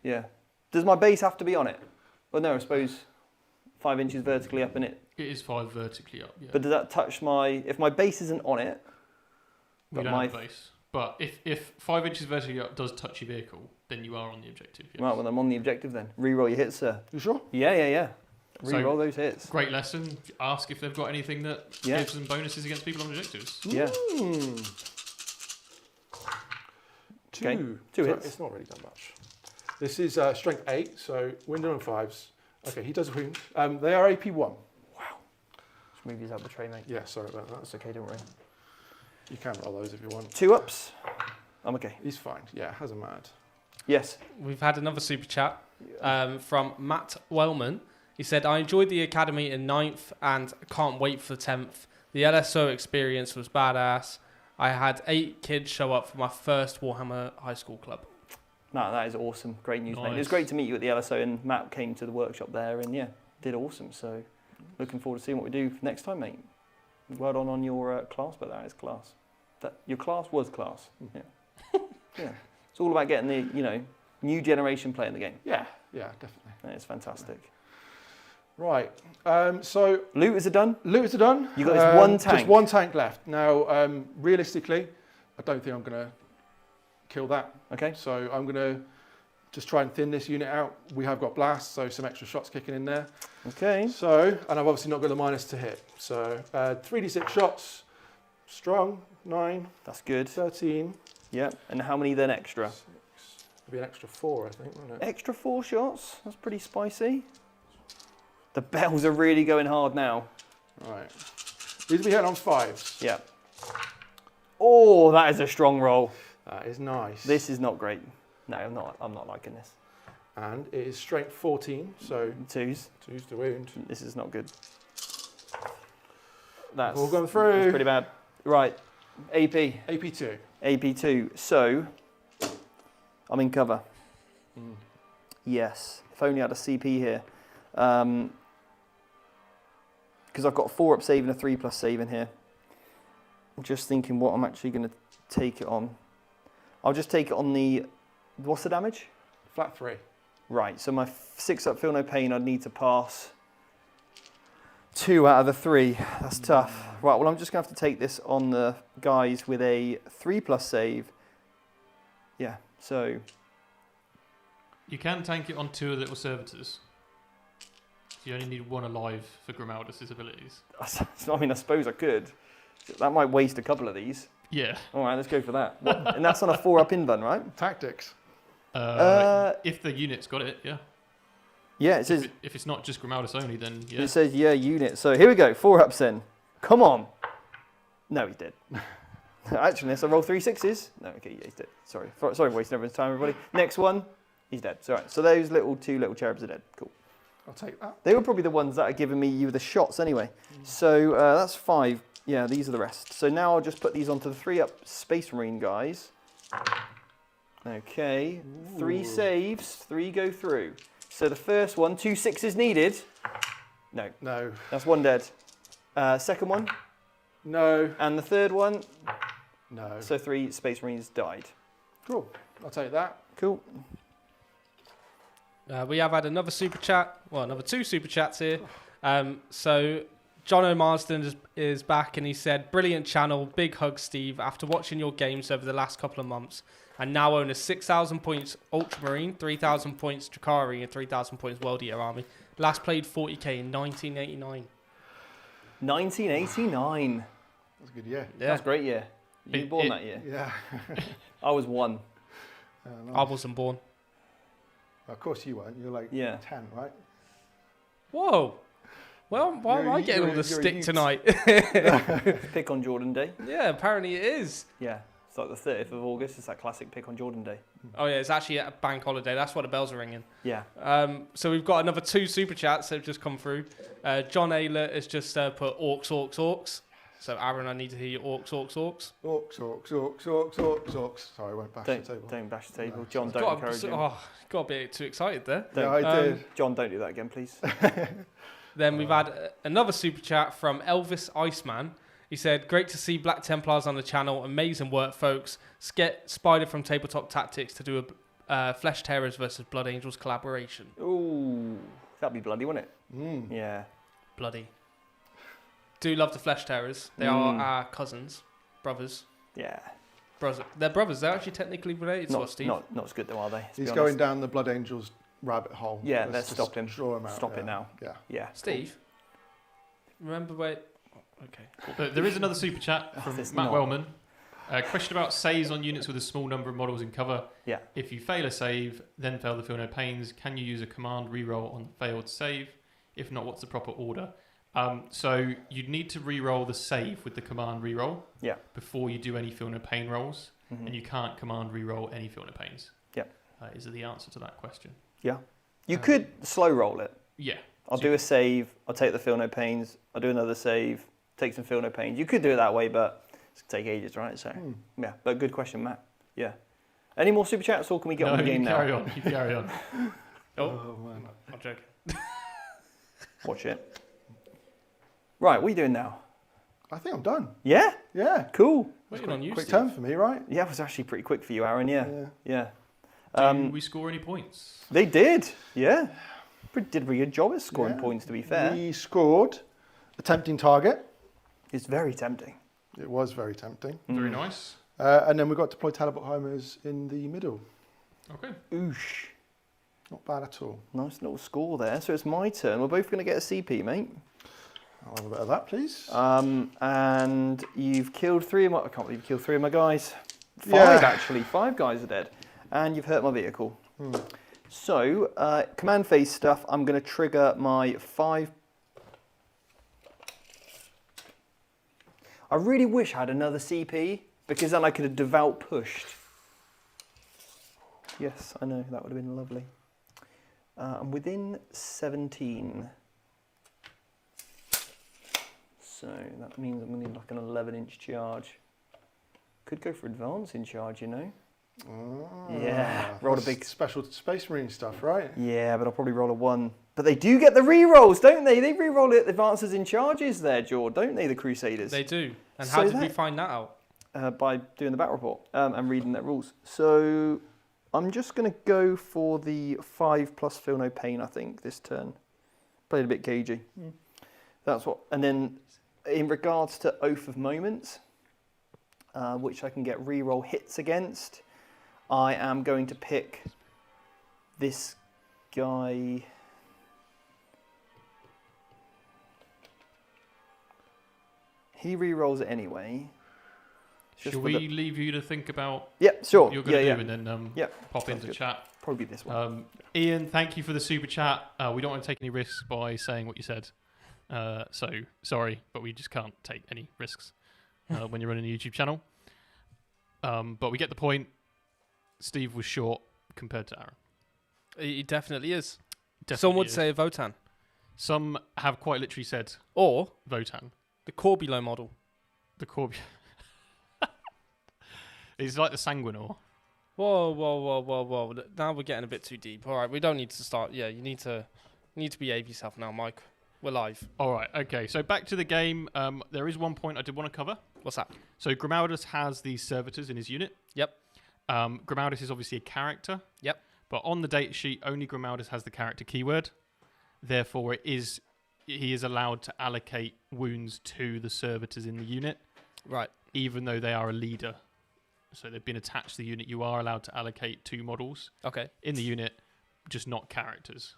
Yeah. Does my base have to be on it? Well, no, I suppose 5 inches vertically up in it. It is 5 vertically up. Yeah. But does that touch my... If my base isn't on it... we but don't my- have a base. But if 5 inches vertically up does touch your vehicle, then you are on the objective. Yes. Right, well, I'm on the objective then. Reroll your hits, sir. You sure? Yeah. So- Reroll those hits. Great lesson. Ask if they've got anything that Yeah. gives them bonuses against people on objectives. Yeah. Two. Okay, two So hits. It's not really done much. This is strength 8, so window and 5s. Okay, he does a wound. They are AP 1. Just move these out the tray, mate. Yeah, sorry about that. That's okay, don't worry. You can roll those if you want. 2-ups. I'm okay. He's fine. Yeah, hasn't mattered. Yes. We've had another super chat from Matt Wellman. He said, I enjoyed the academy in 9th and can't wait for the 10th. The LSO experience was badass. I had 8 kids show up for my first Warhammer High School club. No, that is awesome. Great news, mate. It was Nice. great to meet you at the LSO, and Matt came to the workshop there, and yeah, did awesome. So, looking forward to seeing what we do next time, mate. Well done on your class, but that is class. Your class was class. Yeah. Yeah. It's all about getting the new generation playing the game. Yeah, definitely. It's fantastic. Right. So Looters are done. looters are done. You got this one tank. Just one tank left. Now, realistically, I don't think I'm going to kill that. Okay. So I'm going to just try and thin this unit out. We have got blasts, so some extra shots kicking in there. Okay. So, and I've obviously not got the minus to hit. So 3d6 shots, strong, 9, That's good. 13. Yeah. And how many then extra? It'll be an extra 4, I think, won't it? Extra 4 shots. That's pretty spicy. The bells are really going hard now. Right. These will be hitting on 5s. Yeah. Oh, that is a strong roll. That is nice. This is not great. No, I'm not liking this. And it is strength 14, so 2s. 2's the wound. This is not good. That's All gone through. That's pretty bad. Right. AP. AP2. AP2. So, I'm in cover. Yes. If only I had a CP here. Because I've got a 4-up save and a 3+ save in here. I'm just thinking what I'm actually going to take it on. I'll just take it on the... What's the damage? Flat 3. Right, so my 6-up feel no pain, I'd need to pass 2 out of the 3. That's tough. Right, well, I'm just going to have to take this on the guys with a 3+ save. Yeah, so... You can tank it on 2 of the little servitors. You only need 1 alive for Grimaldus' abilities. I mean, I suppose I could. That might waste a couple of these. Yeah. All right, let's go for that. And that's on a 4-up invuln, right? Tactics. If the unit's got it, yeah. Yeah, it says... If it's not just Grimaldus only, then yeah. It says, yeah, unit. So here we go, 4-ups then. Come on. No, he's dead. Actually, unless I roll 3 6s. No, okay, yeah, he's dead. Sorry for wasting everyone's time, everybody. Next one, he's dead. So, all right, so those two little cherubs are dead. Cool. I'll take that. They were probably the ones that are giving you the shots anyway. So that's 5. Yeah, these are the rest. So now I'll just put these onto the 3-up Space Marine guys. Okay, 3 saves, 3 go through. So the first one, 2 6s needed. No, No. that's 1 dead. Second one, No. and the third one, No. so 3 Space Marines died. Cool. I'll take that. Cool. We have had another super chat. Well, another 2 super chats here. So John O'Marsden is back, and he said, "Brilliant channel. Big hug, Steve. After watching your games over the last couple of months, and now own a 6,000 points Ultramarine, 3,000 points Drakari, and 3,000 points World Eater army. Last played 40k in 1989. 1989. That's a good year. Yeah, That's a great year. You were born that year? Yeah. I was 1. Nice. I wasn't born. Of course you weren't. You're like Yeah. 10, right? Whoa. Well, why am You're a- I getting all you're a- the you're a stick youth. tonight? Pick on Jordan Day. Yeah, apparently it is. Yeah. It's like the 30th of August. It's that classic Pick on Jordan Day. Oh yeah, it's actually a bank holiday. That's why the bells are ringing. Yeah. So we've got another 2 super chats that have just come through. John Ayler has just put Orks, Orks, Orks. So Aaron, I need to hear your Orks, Orks, Orks. Orks, orks, orks, orks, orks, orks. Sorry, I won't bash the table. Don't bash the table. No. John, don't Got encourage him. got a bit too excited there. Don't- Yeah, I did. John, don't do that again, please. Then we've had another super chat from Elvis Iceman. He said, "Great to see Black Templars on the channel. Amazing work, folks. Get Spider from Tabletop Tactics to do a Flesh Terrors versus Blood Angels collaboration." Ooh, that'd be bloody, wouldn't it? Mm. Yeah. Bloody. Do love the Flesh Terrors. They are our cousins, brothers. Yeah. Brothers. They're brothers. They're actually technically related to us, Not, Steve. not as good though, are they? Let's be He's honest. going down the Blood Angels rabbit hole. Yeah, let's just stop him. Draw him out. Stop yeah. it now. Yeah. Yeah. Steve, remember where... Okay. But there is another super chat from There's Matt not. Wellman. Question about saves on units with a small number of models in cover. Yeah. If you fail a save, then fail the Feel No Pains, can you use a command reroll on the failed save? If not, what's the proper order? So you'd need to reroll the save with the command reroll Yeah. before you do any Feel No Pain rolls, Mhm. and you can't command reroll any Feel No Pains. Yeah. Is the answer to that question? Yeah. You could slow roll it. Yeah. I'll So do a save. I'll take the Feel No Pains. I'll do another save. Take some Feel No Pains. You could do it that way, but it's going to take ages, right? So, yeah. But good question, Matt. Yeah. Any more super chats, or can we get no, on the game you now? carry on. You carry on. Oh, man. I'm joking. Watch it. Right, what are you doing now? I think I'm done. Yeah? Yeah. Cool. Waiting on you, Quick Steve. turn for me, right? Yeah, it was actually pretty quick for you, Aaron. Yeah. Yeah. Yeah. Do we score any points? They did. Yeah. Did a pretty good job at scoring Yeah. points, to be fair. We scored a tempting target. It's very tempting. It was very tempting. Very nice. And then we got deployed Talbot homers in the middle. Okay. Oosh. Not bad at all. Nice little score there. So it's my turn. We're both going to get a CP, mate. I'll have a bit of that, please. And you've killed 3 of my... I can't believe you killed 3 of my guys. 5, Yeah. actually. 5 guys are dead. And you've hurt my vehicle. So, command phase stuff, I'm going to trigger my 5... I really wish I had another CP, because then I could have devout pushed. Yes, I know, that would have been lovely. I'm within 17. So that means I'm going to need like an 11-inch charge. Could go for advancing charge, you know. Yeah, roll a that's big... special Space Marine stuff, right? Yeah, but I'll probably roll a 1. But they do get the re-rolls, don't they? They re-roll it, advances in charges there, George, don't they, the Crusaders? They do. And So how did we that- find that out? By doing the battle report and reading their rules. So I'm just going to go for the 5 plus Feel No Pain, I think, this turn. Played a bit cagey. That's what... And then in regards to Oath of Moments, which I can get re-roll hits against, I am going to pick this guy... He re-rolls it anyway. Just Shall with we leave you to think about Yeah, sure. what you're going to yeah, do yeah. and then Yeah, pop sounds into good. chat? Probably this one. Ian, thank you for the super chat. We don't want to take any risks by saying what you said. So sorry, but we just can't take any risks when you're running a YouTube channel. But we get the point. Steve was short compared to Aaron. He definitely is. Definitely Some would is. say Votan. Some have quite literally said Or Votan. the Corbulo model. The Corby. He's like the Sanguinor. Whoa. Now we're getting a bit too deep. All right, we don't need to start. Yeah, you need to behave yourself now, Mike. We're live. All right, okay. So back to the game. There is one point I did want to cover. What's that? So Grimaldus has these servitors in his unit. Yep. Grimaldus is obviously a character. Yep. But on the data sheet, only Grimaldus has the character keyword. Therefore, he is allowed to allocate wounds to the servitors in the unit. Right. Even though they are a leader. So they've been attached to the unit. You are allowed to allocate 2 models in the unit, just not characters.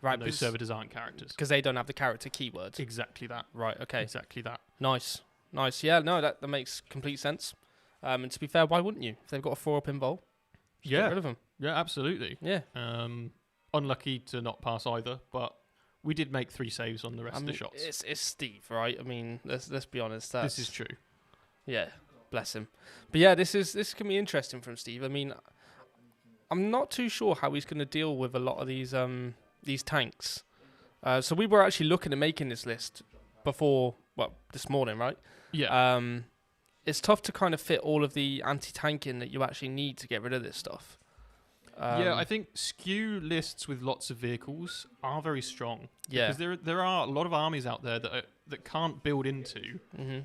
Right. And those servitors aren't characters. Because they don't have the character keywords. Exactly that. Right, okay. Exactly that. Nice. Yeah, no, that makes complete sense. And to be fair, why wouldn't you? If they've got a 4-up invul, get rid of them. Yeah, absolutely. Yeah. Unlucky to not pass either, but we did make 3 saves on the rest of the shots. It's Steve, right? I mean, let's be honest. This is true. Yeah, bless him. But yeah, this can be interesting from Steve. I mean, I'm not too sure how he's going to deal with a lot of these tanks. So we were actually looking at making this list before, this morning, right? Yeah. It's tough to kind of fit all of the anti-tank in that you actually need to get rid of this stuff. I think skew lists with lots of vehicles are very strong. Yeah. Because there are a lot of armies out there that can't build into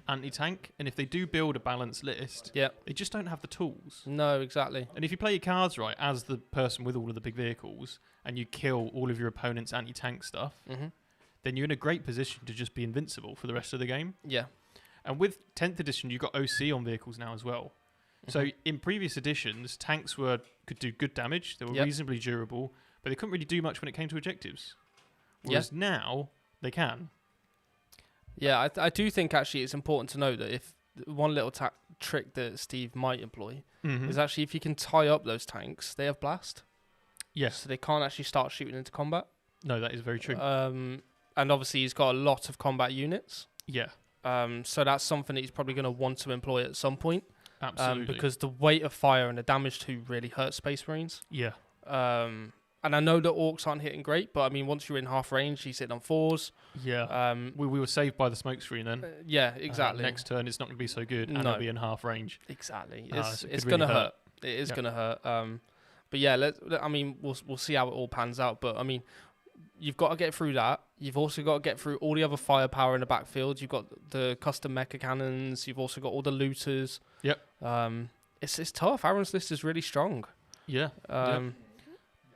anti-tank, and if they do build a balanced list, they just don't have the tools. No, exactly. And if you play your cards right as the person with all of the big vehicles, and you kill all of your opponent's anti-tank stuff, then you're in a great position to just be invincible for the rest of the game. Yeah. And with 10th edition, you've got OC on vehicles now as well. So in previous editions, tanks could do good damage. They were reasonably durable, but they couldn't really do much when it came to objectives. Whereas now, they can. Yeah, I do think actually it's important to know that if one little trick that Steve might employ is actually if you can tie up those tanks, they have blast. Yes. So they can't actually start shooting into combat. No, that is very true. And obviously he's got a lot of combat units. Yeah. So that's something that he's probably going to want to employ at some point. Absolutely. Because the weight of fire and the damage to really hurt Space Marines. Yeah. And I know that Orks aren't hitting great, but I mean, once you're in half range, he's hitting on 4s. Yeah. We were saved by the smoke screen then. Yeah, exactly. Next turn, it's not going to be so good, and it'll be in half range. Exactly. So it's really going to hurt. It is going to hurt. But yeah, we'll see how it all pans out. But I mean, you've got to get through that. You've also got to get through all the other firepower in the backfield. You've got the custom mecha cannons. You've also got all the looters. Yep. It's tough. Aaron's list is really strong. Yeah.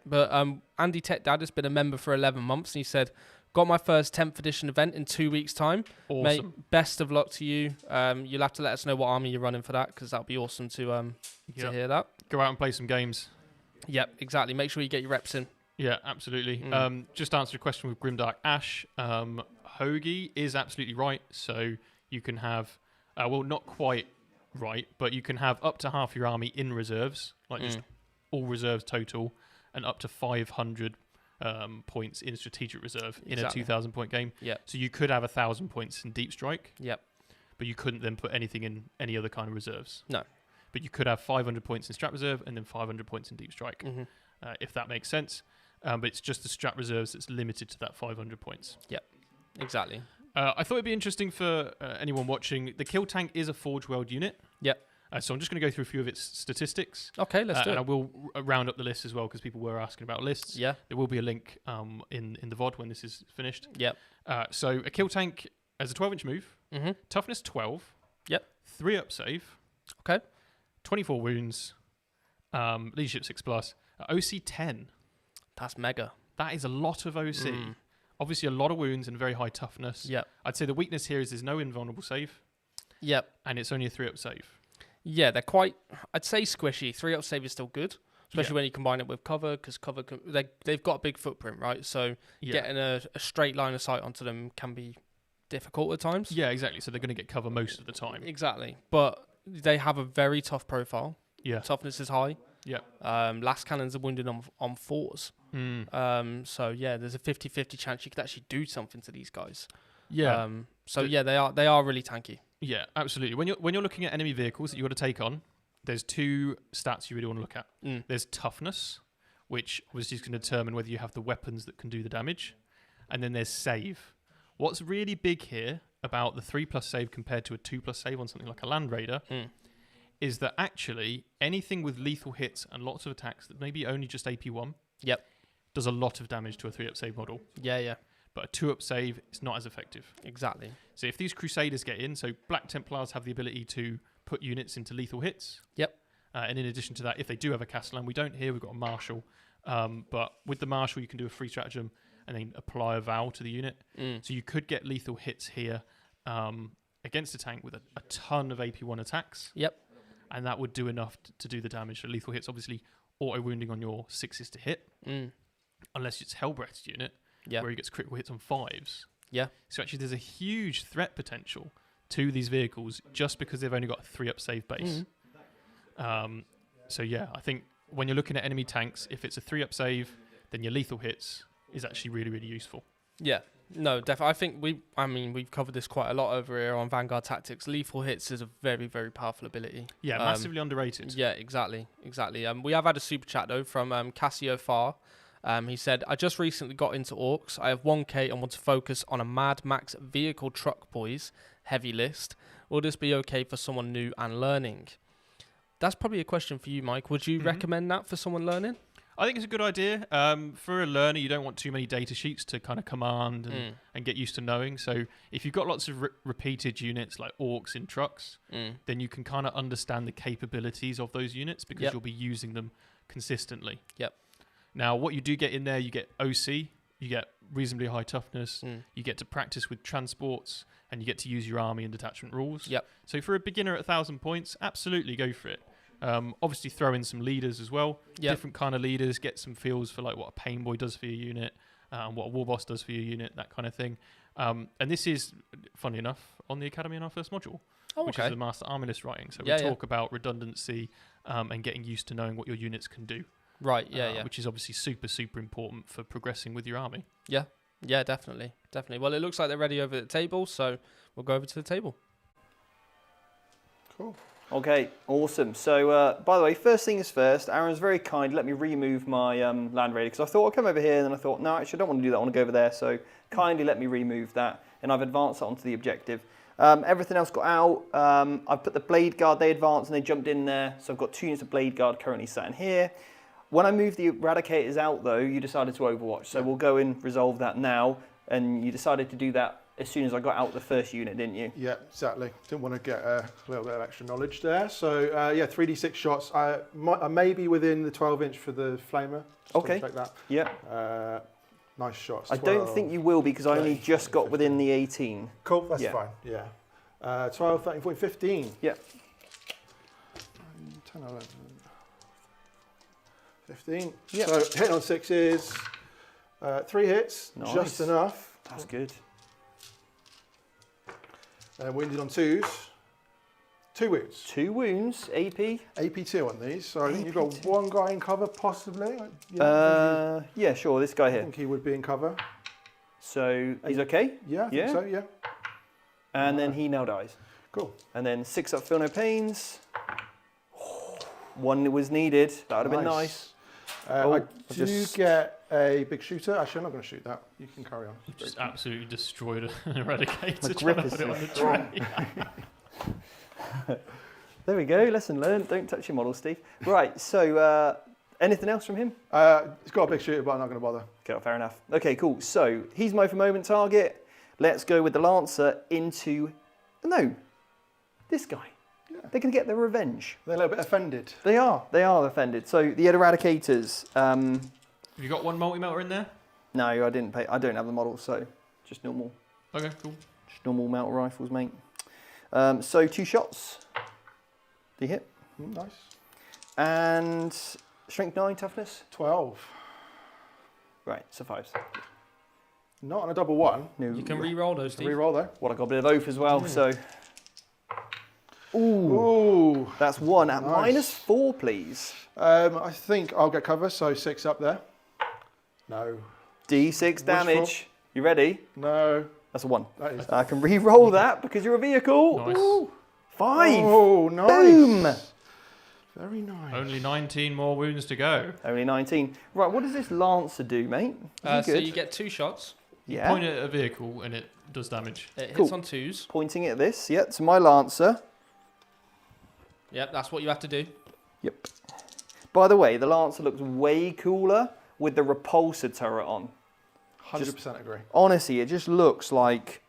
But Andy Tech Dad has been a member for 11 months, and he said, got my first 10th edition event in 2 weeks' time. Awesome. Mate, best of luck to you. You'll have to let us know what army you're running for that, because that'll be awesome to hear that. Go out and play some games. Yep, exactly. Make sure you get your reps in. Yeah, absolutely. Just to answer your question with Grimdark Ash, Hoagie is absolutely right. So you can have, not quite right, but you can have up to half your army in reserves, like just all reserves total, and up to 500 points in strategic reserve in a 2,000 point game. Yep. So you could have 1,000 points in deep strike. Yep. But you couldn't then put anything in any other kind of reserves. No. But you could have 500 points in strat reserve and then 500 points in deep strike, if that makes sense. But it's just the strat reserves that's limited to that 500 points. Yep, exactly. I thought it'd be interesting for anyone watching. The kill tank is a Forge World unit. Yep. So I'm just going to go through a few of its statistics. Okay, let's do it. And I will round up the list as well because people were asking about lists. Yeah. There will be a link in the VOD when this is finished. Yep. So a kill tank has a 12-inch move, toughness 12, 3-up save, 24 wounds, leadership 6+, OC 10. That's mega. That is a lot of OC. Obviously, a lot of wounds and very high toughness. Yep. I'd say the weakness here is there's no invulnerable save. Yep. And it's only a 3-up save. Yeah, they're quite, I'd say squishy. 3-up save is still good, especially when you combine it with cover, because cover, they've got a big footprint, right? So getting a straight line of sight onto them can be difficult at times. Yeah, exactly. So they're going to get cover most of the time. Exactly. But they have a very tough profile. Yeah. Toughness is high. Yeah. Last cannons are wounded on 4s. So yeah, there's a 50-50 chance you could actually do something to these guys. Yeah. They are really tanky. Yeah, absolutely. When you're looking at enemy vehicles that you want to take on, there's 2 stats you really want to look at. There's toughness, which obviously is going to determine whether you have the weapons that can do the damage, and then there's save. What's really big here about the 3+ save compared to a 2+ save on something like a Land Raider is that actually anything with lethal hits and lots of attacks that maybe only just AP1 Yep. does a lot of damage to a 3-up save model. Yeah. But a 2-up save is not as effective. Exactly. So if these Crusaders get in, so Black Templars have the ability to put units into lethal hits. Yep. And in addition to that, if they do have a Castellan, we don't here, we've got a Marshal. But with the Marshal, you can do a free stratagem and then apply a vow to the unit. So you could get lethal hits here against a tank with a ton of AP1 attacks. Yep. And that would do enough to do the damage. So lethal hits, obviously, auto-wounding on your 6s to hit. Unless it's Hellbreath's unit, where he gets critical hits on 5s. Yeah. So actually there's a huge threat potential to these vehicles just because they've only got a 3-up save base. So yeah, I think when you're looking at enemy tanks, if it's a 3-up save, then your lethal hits is actually really, really useful. Yeah. No, definitely. I think we've covered this quite a lot over here on Vanguard Tactics. Lethal hits is a very, very powerful ability. Yeah, massively underrated. Yeah, exactly. We have had a super chat though from Cassio Farr. He said, I just recently got into Orks. I have 1k and want to focus on a Mad Max vehicle truck boys heavy list. Will this be okay for someone new and learning? That's probably a question for you, Mike. Would you recommend that for someone learning? I think it's a good idea. For a learner, you don't want too many data sheets to kind of command and get used to knowing. So if you've got lots of repeated units like Orks in trucks, then you can kind of understand the capabilities of those units because you'll be using them consistently. Yep. Now, what you do get in there, you get OC, you get reasonably high toughness, you get to practice with transports, and you get to use your army and detachment rules. Yep. So for a beginner at 1,000 points, absolutely go for it. Obviously throw in some leaders as well. Different kind of leaders, get some feels for like what a pain boy does for your unit, what a warboss does for your unit, that kind of thing. And this is, funny enough, on the Academy in our first module, which is the Master Army List writing. So we talk about redundancy and getting used to knowing what your units can do. Right, which is obviously super, super important for progressing with your army. Yeah, definitely. Well, it looks like they're ready over at the table, so we'll go over to the table. Cool. Okay, awesome. So, by the way, first thing is first, Aaron's very kind, let me remove my land raider, because I thought I'd come over here, and then I thought, no, actually I don't want to do that, I want to go over there, so kindly let me remove that, and I've advanced that onto the objective. Everything else got out. I've put the Blade Guard, they advanced and they jumped in there, so I've got 2 units of Blade Guard currently sat in here. When I moved the Eradicators out, though, you decided to Overwatch. So we'll go and resolve that now. And you decided to do that as soon as I got out the first unit, didn't you? Yeah, exactly. Didn't want to get a little bit of extra knowledge there. So, 3d6 shots. I may be within the 12-inch for the Flamer. Okay. Check that. Yeah. Nice shots. I don't think you will because I only just got within the 18. Cool, that's fine. Yeah. 12, 13, 14, 15. Yeah. 10, 11. 15. Yep. So hit on 6s, 3 hits, just enough. That's good. Wounded on 2s, 2 wounds. 2 wounds, AP. AP2 on these, so I think you've got 1 guy in cover possibly. Yeah, sure, this guy I here. think he would be in cover. So he's okay? Yeah, I think so, yeah. And then he now dies. Cool. And then 6 up, feel no pains. 1 was needed, that would have been nice. I do get a big shooter. Actually, I'm not going to shoot that. You can carry on. Just absolutely destroyed an Eradicator. My grip is on the tree. There we go, lesson learned. Don't touch your model, Steve. Right, so anything else from him? He's got a big shooter, but I'm not going to bother. Okay, fair enough. Okay, cool. So he's my for moment target. Let's go with the Lancer into... No, this guy. Yeah. They're going to get their revenge. They're a little bit offended. They are offended. So the Eradicators. Have you got 1 multi-melter in there? No, I didn't pay. I don't have the model, so just normal. Okay, cool. Just normal melter rifles, mate. So 2 shots. Do you hit? Nice. And strength 9, toughness? 12. Right, survives. Not on a double 1. No. You can re-roll those, Steve. Re-roll though. What, I got a bit of oath as well, so... Ooh. That's 1 at Nice. -4, please. I think I'll get cover, so 6 up there. No. D6 damage. You ready? No. That's a 1. That is... I can re-roll that because you're a vehicle. Nice. Ooh. 5. Oh, nice. Boom. Very nice. Only 19 more wounds to go. Only 19. Right, what does this Lancer do, mate? Is he So good? you get 2 shots. Yeah. Point it at a vehicle and it does damage. It Cool. hits on 2s. Pointing at this. Yeah, to my Lancer. Yep, that's what you have to do. Yep. By the way, the Lancer looks way cooler with the repulsor turret on. 100% agree. Honestly, it just looks like...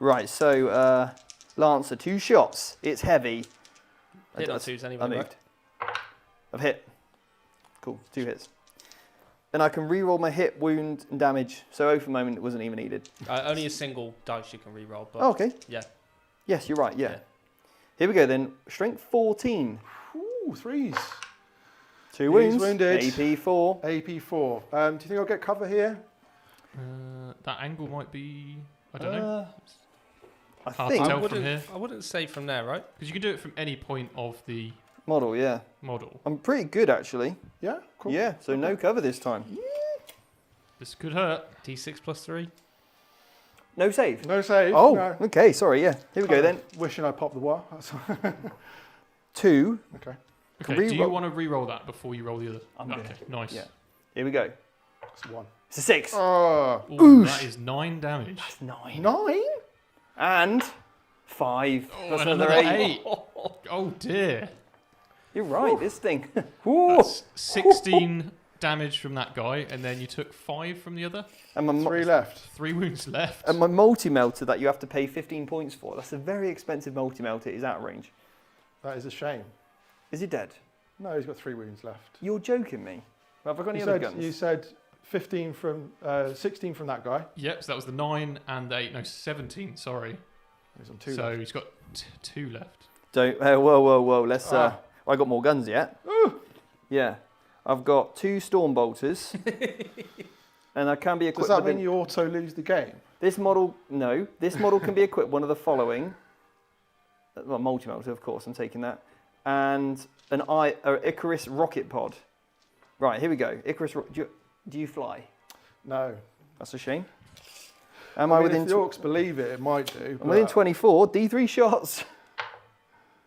Right, so Lancer, 2 shots. It's heavy. Hit on 2s anyway, I moved. I've hit. Cool, 2 hits. And I can reroll my hit, wound, and damage. So for the moment, it wasn't even needed. Only a single dice you can reroll. But Oh, okay. Yeah. Yes, you're right, yeah. Here we go then. Strength 14. Ooh, 3s. 2 wounds. wounded. AP 4. AP 4. Do you think I'll get cover here? That angle might be... I don't know. I Hard think. to tell from here. I wouldn't say from there, right? Because you can do it from any point of the Model, yeah. model. I'm pretty good, actually. Yeah, cool. Yeah, so no cover this time. This could hurt. D6 plus 3. No save. No save. Oh, no. okay, sorry, yeah. Here we go then. Wishing I popped the wah. 2. Okay. Okay, do you Reroll- want to re-roll that before you roll the other? I'm okay, gonna. nice. Yeah. Here we go. That's 1. It's a 6. Oh. Ooh, that is 9 damage. That's 9. 9? And 5. Oh, That's and another another 8. 8. Oh dear. You're right, this thing. Ooh. That's 16 damage from that guy, and then you took 5 from the other. And my, 3 left. 3 wounds left. and my multi-melter that you have to pay 15 points for. That's a very expensive multi-melter. Is out of range. That is a shame. Is he dead? No, he's got 3 wounds left. You're joking me. Have I got any other guns? You said 15 from, 16 from that guy. Yep, so that was the 9 and the 8. No, 17, sorry. He's on 2 So left. he's got 2 left. Don't. Whoa. Let's. Ah. I got more guns yet. Yeah. I've got 2 storm bolters. And I can be equipped Does that with mean you auto lose the game? this model. No. This model can be equipped one of the following. Well, multi-melter, of course. I'm taking that. And an Icarus rocket pod. Right, here we go. Icarus. Do you fly? No. That's a shame. Am I, mean, within? if the Orks believe it, it might do. I'm within but- 24. D3 shots.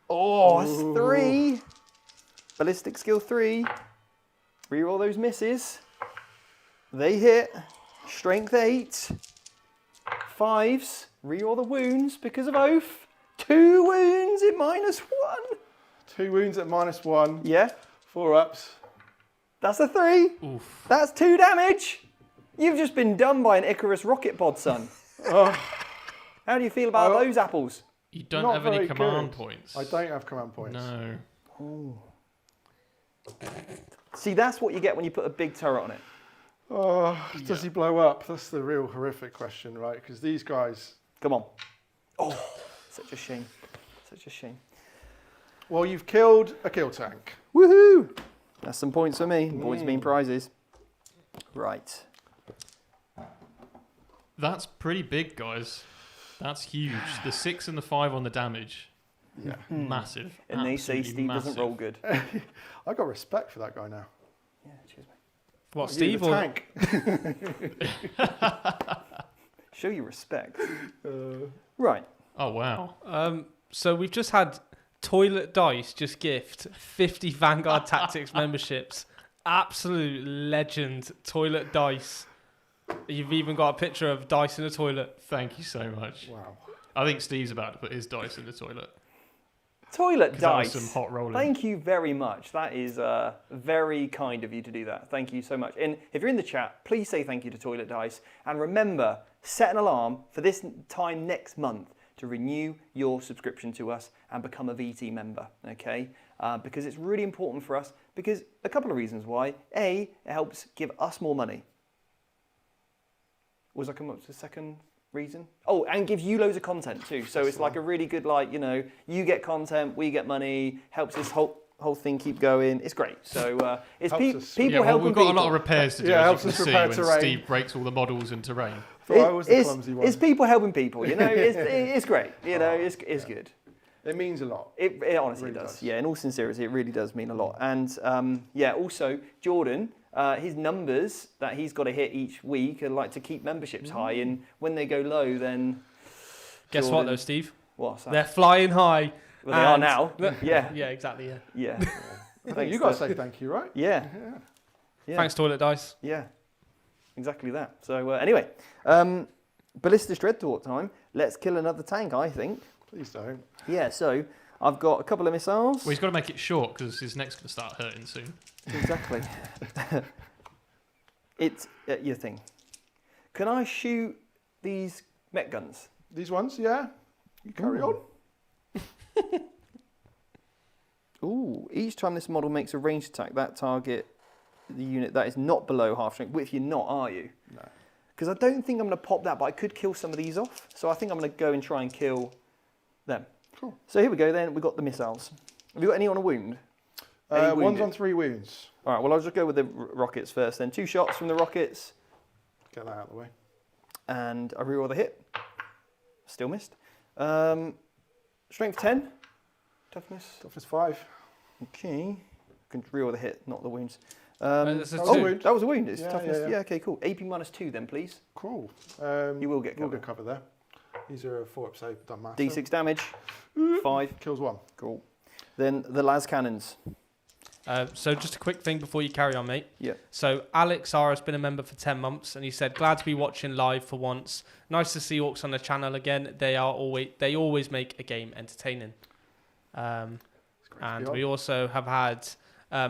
Oh, that's Ooh. 3. Ballistic skill 3. Reroll those misses. They hit. Strength 8. 5s. Reroll the wounds because of oath. 2 wounds at -1. 2 wounds at -1. Yeah, 4 ups. that's a 3. Oof. That's 2 damage. You've just been done by an Icarus rocket pod, son. Oh, How do you feel about Oh. those apples? You don't Not have any very command good. points. I don't have command points. No. See, that's what you get when you put a big turret on it. Oh, does he blow up? That's the real horrific question, right? Because these guys... Come on. Oh, such a shame. Such a shame. Well, you've killed a kill tank. Woohoo! That's some points for me. Points mean prizes. Right. That's pretty big, guys. That's huge. The 6 and the 5 on the damage. Yeah. Massive. And they say Absolutely Steve doesn't massive. roll good. I got respect for that guy now. Yeah, cheers, mate. What, You, Steve? the Or tank. Show you respect. Uh, Right. Oh, wow. So we've just had Toilet Dice just gift 50 Vanguard Tactics memberships. Absolute legend, Toilet Dice. You've even got a picture of dice in a toilet. Thank you so much. wow. I think Steve's about to put his dice in the toilet. Toilet 'Cause that was dice. some hot rolling. Thank you very much. That is very kind of you to do that. Thank you so much. And if you're in the chat, please say thank you to Toilet Dice. And remember, set an alarm for this time next month to renew your subscription to us and become a VT member, okay? Because it's really important for us because a couple of reasons why. A, it helps give us more money. Was I come up to the second reason? Oh, and gives you loads of content too. So it's like a really good, like, you know, you get content, we get money, helps this whole thing keep going. It's great. So it's Helps us. people Yeah, well, helping we've got people. a lot of repairs to do, Yeah, as helps you us can see, repair when terrain. Steve breaks all the models and terrain. Thought I was the clumsy one. It's people helping people, you know. It's great, you know. It's good. It means a lot. It honestly really does. does. Yeah, in all sincerity, it really does mean a lot. And yeah, also Jordan, his numbers that he's got to hit each week are like to keep memberships high, and when they go low, then Guess what, Jordan- though, Steve? What's that? They're flying high. Well, they are and- now. Yeah, Yeah, exactly. Yeah. yeah, I think Thanks you got to to- say thank you, right? yeah, Yeah. yeah. Thanks, Toilet Dice. Yeah, exactly that. So anyway, Ballistic Dread Talk time. Let's kill another tank, I think. Please don't. Yeah, so I've got a couple of missiles. Well, he's got to make it short because his neck's going to start hurting soon. Exactly. It's your thing. Can I shoot these mech guns? These ones, yeah. You carry on. Ooh, each time this model makes a ranged attack, that target the unit that is not below half strength. Which you're not, are you? No. Because I don't think I'm going to pop that, but I could kill some of these off. So I think I'm going to go and try and kill them. Cool. So here we go then. We've got the missiles. Have you got any on a wound? One's on 3 wounds. All right, well, I'll just go with the rockets first then. 2 shots from the rockets. Get that out of the way. And I reroll the hit. Still missed. Strength 10. Toughness. Toughness 5. Okay. Can reroll the hit, not the wounds. That's a that was a two. wound. That was a wound. It's Yeah, toughness. yeah. Yeah, okay, cool. AP -2 then, please. Cool. You will get We'll cover. get cover there. These are a 4-up save, done math. D6 damage. 5. Kills 1. Cool. Then the las cannons. So just a quick thing before you carry on, mate. Yeah. So Alex R has been a member for 10 months, and he said, "Glad to be watching live for once. Nice to see Orks on the channel again. They always make a game entertaining." And we also have had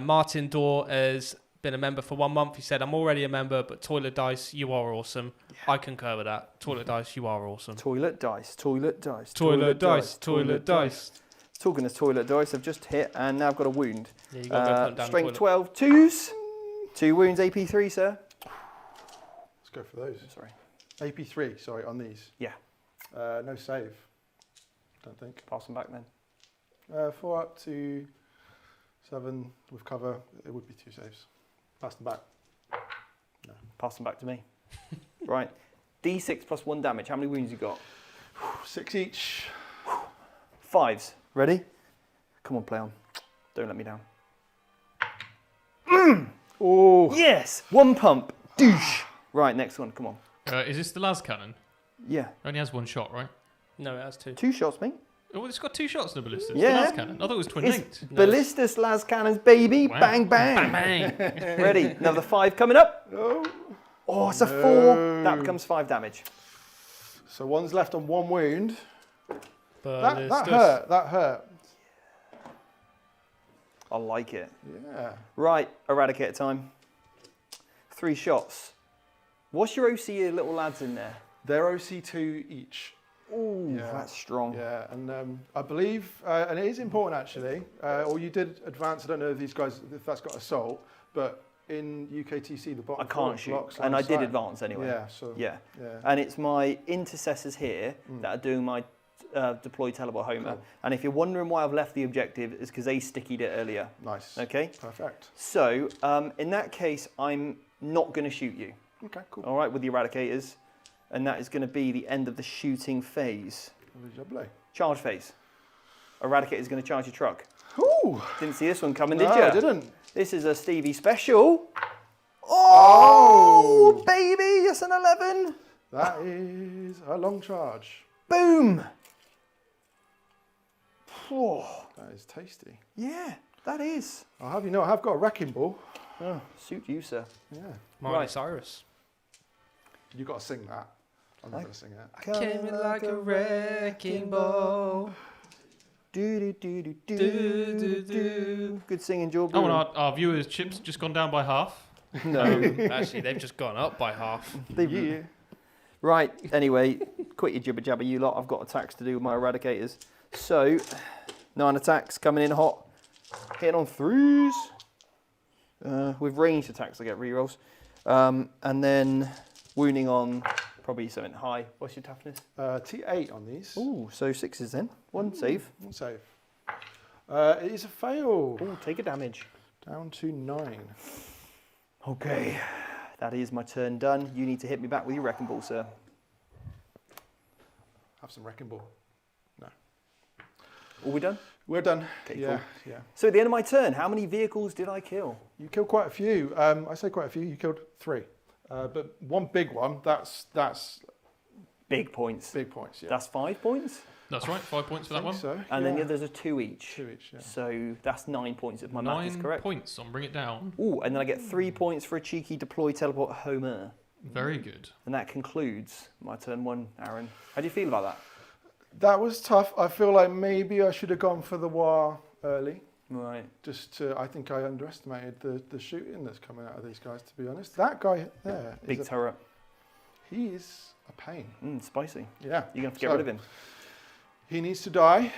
Martin Dorr has been a member for 1 month. He said, "I'm already a member, but Toilet Dice, you are awesome." Yeah. I concur with that. Toilet Dice, you are awesome. Toilet dice. Toilet dice. Toilet dice. Toilet dice. Talking of toilet dice, I've just hit and now I've got a wound. Yeah, you got to go put down Strength the 12, 2s. 2 wounds, AP3, sir. Let's go for those. Sorry. AP3, sorry, on these. Yeah. No save. Don't think. Pass them back then. 4 up to 7 with cover. It would be 2 saves. Pass them back. No. Pass them back to me. Right. D6 plus 1 damage. How many wounds you got? 6 each. 5s. Ready? Come on, play on. Don't let me down. Oh. Yes! 1 pump. Douche. Right, next one. Come on. Is this the las cannon? Yeah. It only has 1 shot, right? No, it has 2. 2 shots, mate. Oh, it's got 2 shots in the ballistas. Yeah. The las cannon. I thought it was twin linked. It's ballistas las cannons, baby. Wow. Bang, bang. Bang, bang. Ready? Another 5 coming up. Oh. Oh, it's a 4. That becomes 5 damage. So 1's left on 1 wound. That Ballistas. hurt. That hurt. I like it. Yeah. Right, eradicator time. 3 shots. What's your OC little lads in there? They're OC2 each. Ooh, Yeah. that's strong. Yeah, and I believe, and it is important actually, or you did advance, I don't know if these guys, if that's got assault, but in UKTC the bottom I can't shoot, and I did advance anyway. Yeah, so. Yeah. Yeah. And it's my intercessors here that are doing my deploy teleport homer. Cool. And if you're wondering why I've left the objective, it's because they stickied it earlier. Nice. Okay? Perfect. So, in that case, I'm not going to shoot you. Okay, cool. All right, with the eradicators. And that is going to be the end of the shooting phase. Lovely. Charge phase. Eradicator is going to charge your truck. Ooh. Didn't see this one coming, did No, you? I didn't. This is a Stevie special. Oh, baby, it's an 11. That is a long charge. Boom. Oh, That is tasty. yeah, that is. I'll have you know, I have got a wrecking ball. Oh, suit you, sir. Yeah. Miley Right. Cyrus. You got to sing that. I'm not going to sing it. Came in like a wrecking ball. Do do do do do Do, do do, do. Good singing, Joe. Oh, and our viewers' chips just gone down by half. No. Actually, they've just gone up by half. Yeah. Right. Anyway, quit your jibber jabber, you lot. I've got attacks to do with my eradicators. So, 9 attacks coming in hot, hitting on 3s. With ranged attacks, I get rerolls, and then wounding on probably something high. What's your toughness? T8 on these. Ooh, so 6s then. 1 save. One save. It is a fail. Ooh, take a damage. Down to 9. Okay, that is my turn done. You need to hit me back with your wrecking ball, sir. Have some wrecking ball. No. All we done? We're done. Okay, yeah, cool. yeah. So at the end of my turn, how many vehicles did I kill? You killed quite a few. I say quite a few. You killed 3. But one big one, that's Big points. big points. Yeah. That's 5 points. That's right, 5 points for I that one. think so. And then the yeah. others are 2 each. 2 each, yeah. So that's 9 points if my math is 9 correct. points on Bring It Down. Ooh, and then I get 3 points for a cheeky deploy teleport homer. Very good. And that concludes my turn 1, Aaron. How do you feel about that? That was tough. I feel like maybe I should have gone for the WAAAAGH early. Right. I think I underestimated the shooting that's coming out of these guys, to be honest. That guy there, Big turret. he is a pain. Spicy. Yeah. You're going to have to get rid of him. He needs to die,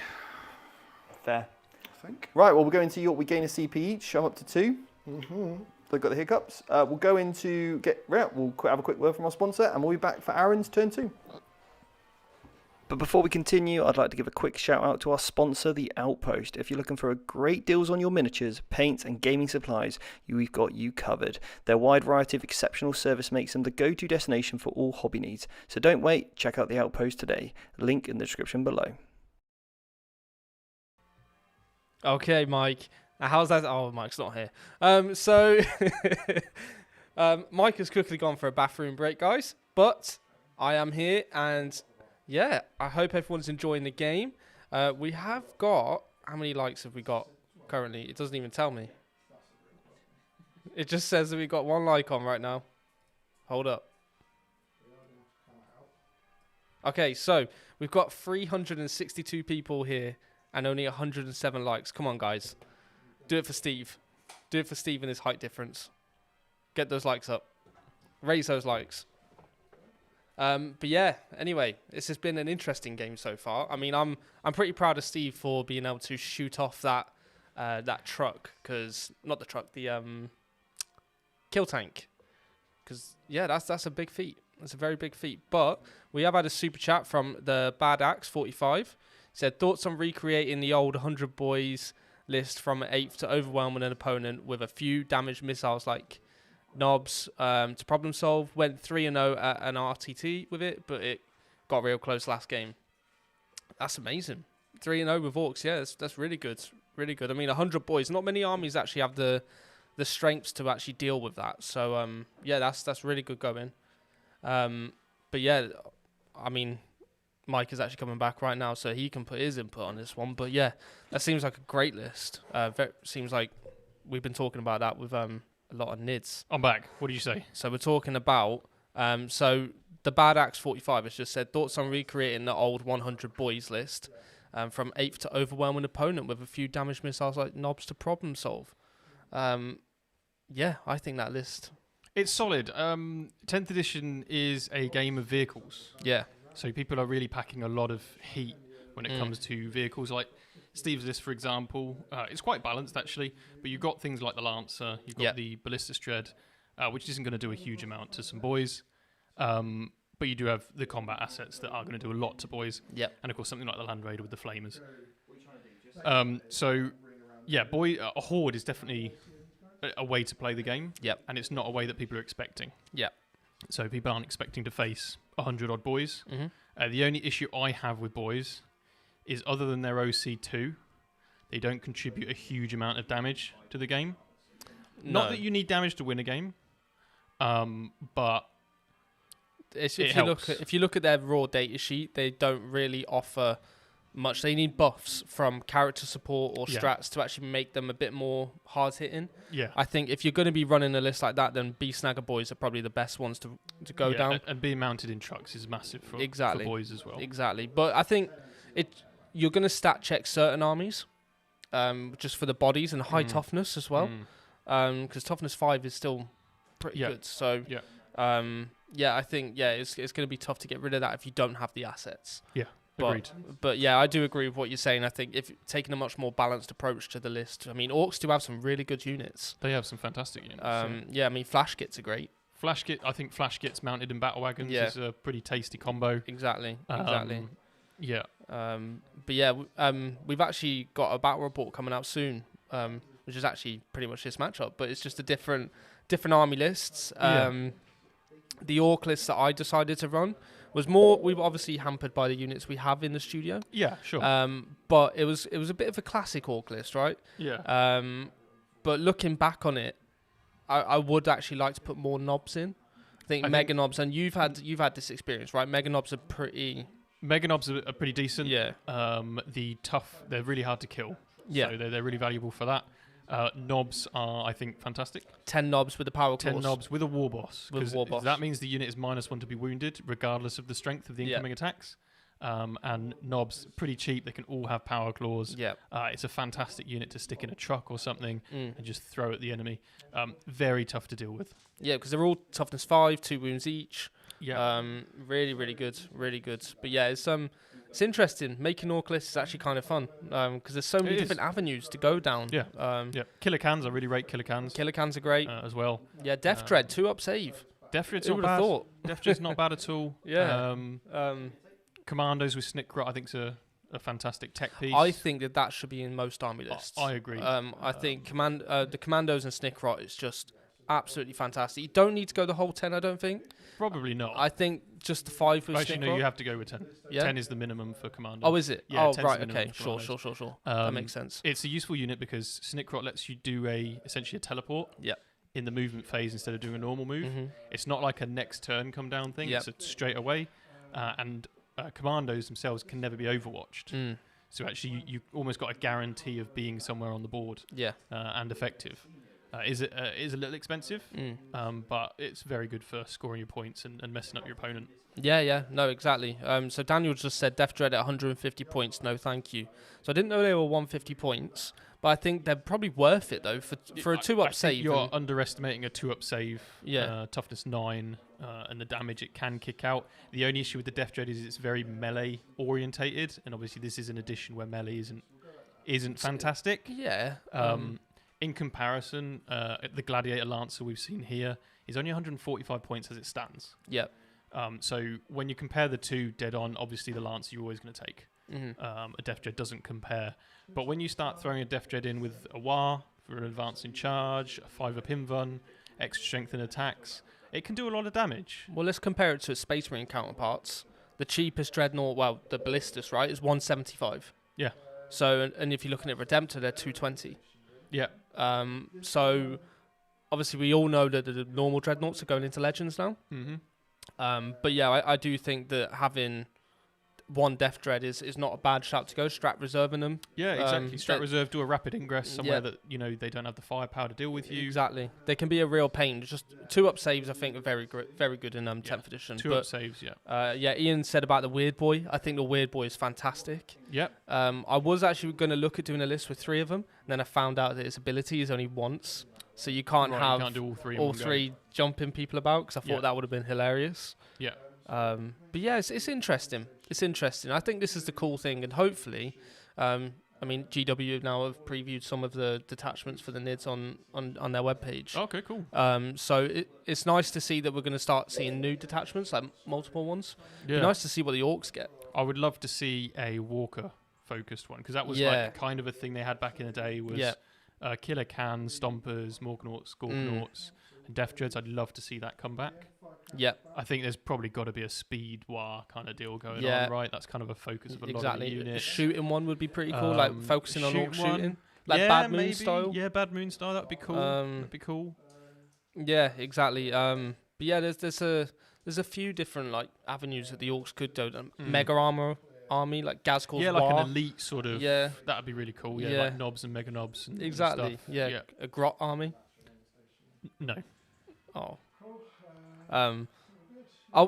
Fair. I think. Right, well, we're going to York. We gain a CP each. I'm up to 2. Mm-hmm. They've got the hiccups. We'll go into we'll have a quick word from our sponsor, and we'll be back for Aaron's turn 2. But before we continue, I'd like to give a quick shout out to our sponsor, The Outpost. If you're looking for great deals on your miniatures, paints and gaming supplies, we've got you covered. Their wide variety of exceptional service makes them the go-to destination for all hobby needs. So don't wait, check out The Outpost today. Link in the description below. Okay, Mike. How's that? Oh, Mike's not here. Mike has quickly gone for a bathroom break, guys. But I am here, and yeah, I hope everyone's enjoying the game. We have got... How many likes have we got currently? It doesn't even tell me. It just says that we've got 1 like on right now. Hold up. Okay, so we've got 362 people here and only 107 likes. Come on, guys. Do it for Steve. Do it for Steve and his height difference. Get those likes up. Raise those likes. But yeah, anyway, this has been an interesting game so far. I mean, I'm pretty proud of Steve for being able to shoot off that truck, the kill tank. Because yeah, that's a big feat. That's a very big feat. But we have had a super chat from the Bad Axe 45. He said, thoughts on recreating the old 100 boys list from 8th to overwhelming an opponent with a few damaged missiles like knobs to problem solve. Went 3-0 at an RTT with it, but it got real close last game. That's amazing. 3-0 with Orks, yeah, that's really good. Really good. I mean, 100 boys. Not many armies actually have the strengths to actually deal with that. So yeah, that's really good going. But yeah, I mean, Mike is actually coming back right now, so he can put his input on this one. But yeah, that seems like a great list. Seems like we've been talking about that with a lot of NIDs. I'm back. What do you say? So we're talking about so the Bad Axe 45 has just said thoughts on recreating the old 100 boys list from 8th to overwhelming opponent with a few damaged missiles like knobs to problem solve. Yeah, I think that list. It's solid. 10th edition is a game of vehicles. Yeah. So people are really packing a lot of heat when it comes to vehicles. Like Steve's list, for example, it's quite balanced actually. But you've got things like the Lancer, you've got the Ballistic Dread, which isn't going to do a huge amount to some boys. But you do have the combat assets that are going to do a lot to boys. Yep. And of course something like the Land Raider with the Flamers. So yeah, a Horde is definitely a way to play the game. Yep. And it's not a way that people are expecting. Yep. So people aren't expecting to face 100 odd boys. Mm-hmm. The only issue I have with boys is other than their OC2, they don't contribute a huge amount of damage to the game. No. Not that you need damage to win a game, but if you look at their raw data sheet, they don't really offer much. They need buffs from character support or strats to actually make them a bit more hard hitting. Yeah, I think if you're going to be running a list like that, then Snagger boys are probably the best ones to go down. And being mounted in trucks is massive for boys as well. Exactly, but I think you're going to stat check certain armies, just for the bodies and high toughness as well, because toughness 5 is still pretty good. So I think it's going to be tough to get rid of that if you don't have the assets. Yeah. Agreed. But yeah, I do agree with what you're saying. I think if taking a much more balanced approach to the list, I mean, Orks do have some really good units. They have some fantastic units. Yeah, I mean, Flash Kits are great. I think Flash Kits mounted in battle wagons is a pretty tasty combo. Exactly. Yeah. But yeah, we've actually got a battle report coming out soon, which is actually pretty much this matchup, but it's just a different army lists. The Ork list that I decided to run was more. We were obviously hampered by the units we have in the studio. Yeah, sure. But it was a bit of a classic Ork list, right? Yeah. But looking back on it, I would actually like to put more knobs in. I think Mega Knobs, and you've had this experience, right? Mega Knobs are pretty decent. Yeah. They're really hard to kill. Yeah. So they're really valuable for that. Knobs are, I think, fantastic. 10 knobs with the power claws. 10 knobs with a warboss. With a warboss. That means the unit is -1 to be wounded, regardless of the strength of the incoming attacks. and knobs, pretty cheap. They can all have power claws. Yeah. It's a fantastic unit to stick in a truck or something and just throw at the enemy. Very tough to deal with. Yeah, because they're all toughness 5, 2 wounds each. Yeah. Really, really good. Really good. But yeah, it's interesting. Making Ork lists is actually kind of fun because there's so many different avenues to go down. Yeah. Killer cans, I really rate killer cans. Killer cans are great. As well. Yeah, Death Dread, 2-up save. Death Dread's Who not would have bad. thought? Death Dread's not bad at all. Yeah. Commandos with Snickrot, I think, is a fantastic tech piece. I think that should be in most army lists. I agree. I think the Commandos and Snickrot is just absolutely fantastic. You don't need to go the whole 10, I don't think. Probably not. I think just the 5 with Actually, Snickrot. no, you have to go with 10. Yeah? 10 is the minimum for Commandos. Oh, is it? Yeah, oh, 10's right, the minimum okay. for Sure. Commandos. That makes sense. It's a useful unit because Snickrot lets you do essentially a teleport. Yeah. In the movement phase instead of doing a normal move. Mm-hmm. It's not like a next turn come down thing. Yep. It's a straight away. And Commandos themselves can never be overwatched. Mm. So actually, you almost got a guarantee of being somewhere on the board. Yeah. And effective. Is a little expensive, but it's very good for scoring your points and messing up your opponent. Yeah, no, exactly. So Daniel just said Death Dread at 150 points, no thank you. So I didn't know they were 150 points, but I think they're probably worth it though for a 2-up save. You're underestimating a 2-up save. Yeah. Toughness 9 and the damage it can kick out. The only issue with the Death Dread is it's very melee orientated, and obviously this is an edition where melee isn't fantastic. Yeah. In comparison, the Gladiator Lancer we've seen here is only 145 points as it stands. Yep. So when you compare the two dead on, obviously the Lancer you're always going to take. Mm-hmm. A Death Dread doesn't compare. But when you start throwing a Death Dread in with a WAAAAGH for an advancing charge, a 5-up Invuln, extra strength in attacks, it can do a lot of damage. Well, let's compare it to its Space Marine counterparts. The cheapest Dreadnought, well, the Ballistus, right, is 175. Yeah. So, and if you're looking at Redemptor, they're 220. Yeah. So, obviously, we all know that the normal Dreadnoughts are going into Legends now. Mm-hmm. But yeah, I do think that having one Death Dread is not a bad shout to go. Strat reserving them. Yeah, exactly. Strat reserve, do a rapid ingress somewhere that they don't have the firepower to deal with you. Exactly. They can be a real pain. Just 2-up saves, I think, are very good in 10th edition. 2-up saves, yeah. Ian said about the Weird Boy. I think the Weird Boy is fantastic. Yep. I was actually going to look at doing a list with 3 of them, and then I found out that its ability is only once. So you can't have you can't do all three jumping people about, because I thought that would have been hilarious. Yeah. But yeah, it's interesting. It's interesting. I think this is the cool thing, and hopefully, GW now have previewed some of the detachments for the NIDs on their webpage. Okay, cool. So it's nice to see that we're going to start seeing new detachments, like multiple ones. Yeah. Be nice to see what the Orks get. I would love to see a Walker-focused one, because that was like kind of a thing they had back in the day, was Killer Cans, Stompers, Morgnauts, Gorgnauts, and Death Dreads. I'd love to see that come back. Yeah. I think there's probably got to be a speed war kind of deal going on, right? That's kind of a focus of a lot of the units. The shooting one would be pretty cool, like focusing on Ork shooting. Like Bad Moon style. Yeah, Bad Moon style, that'd be cool. That'd be cool. Yeah, exactly. But yeah, there's a few different like avenues that the Orks could do. Mega army, like Gazkul's like an elite sort of. Yeah. That'd be really cool. Yeah, like knobs and mega knobs and exactly. stuff. Yeah. A Grot army. No. Oh.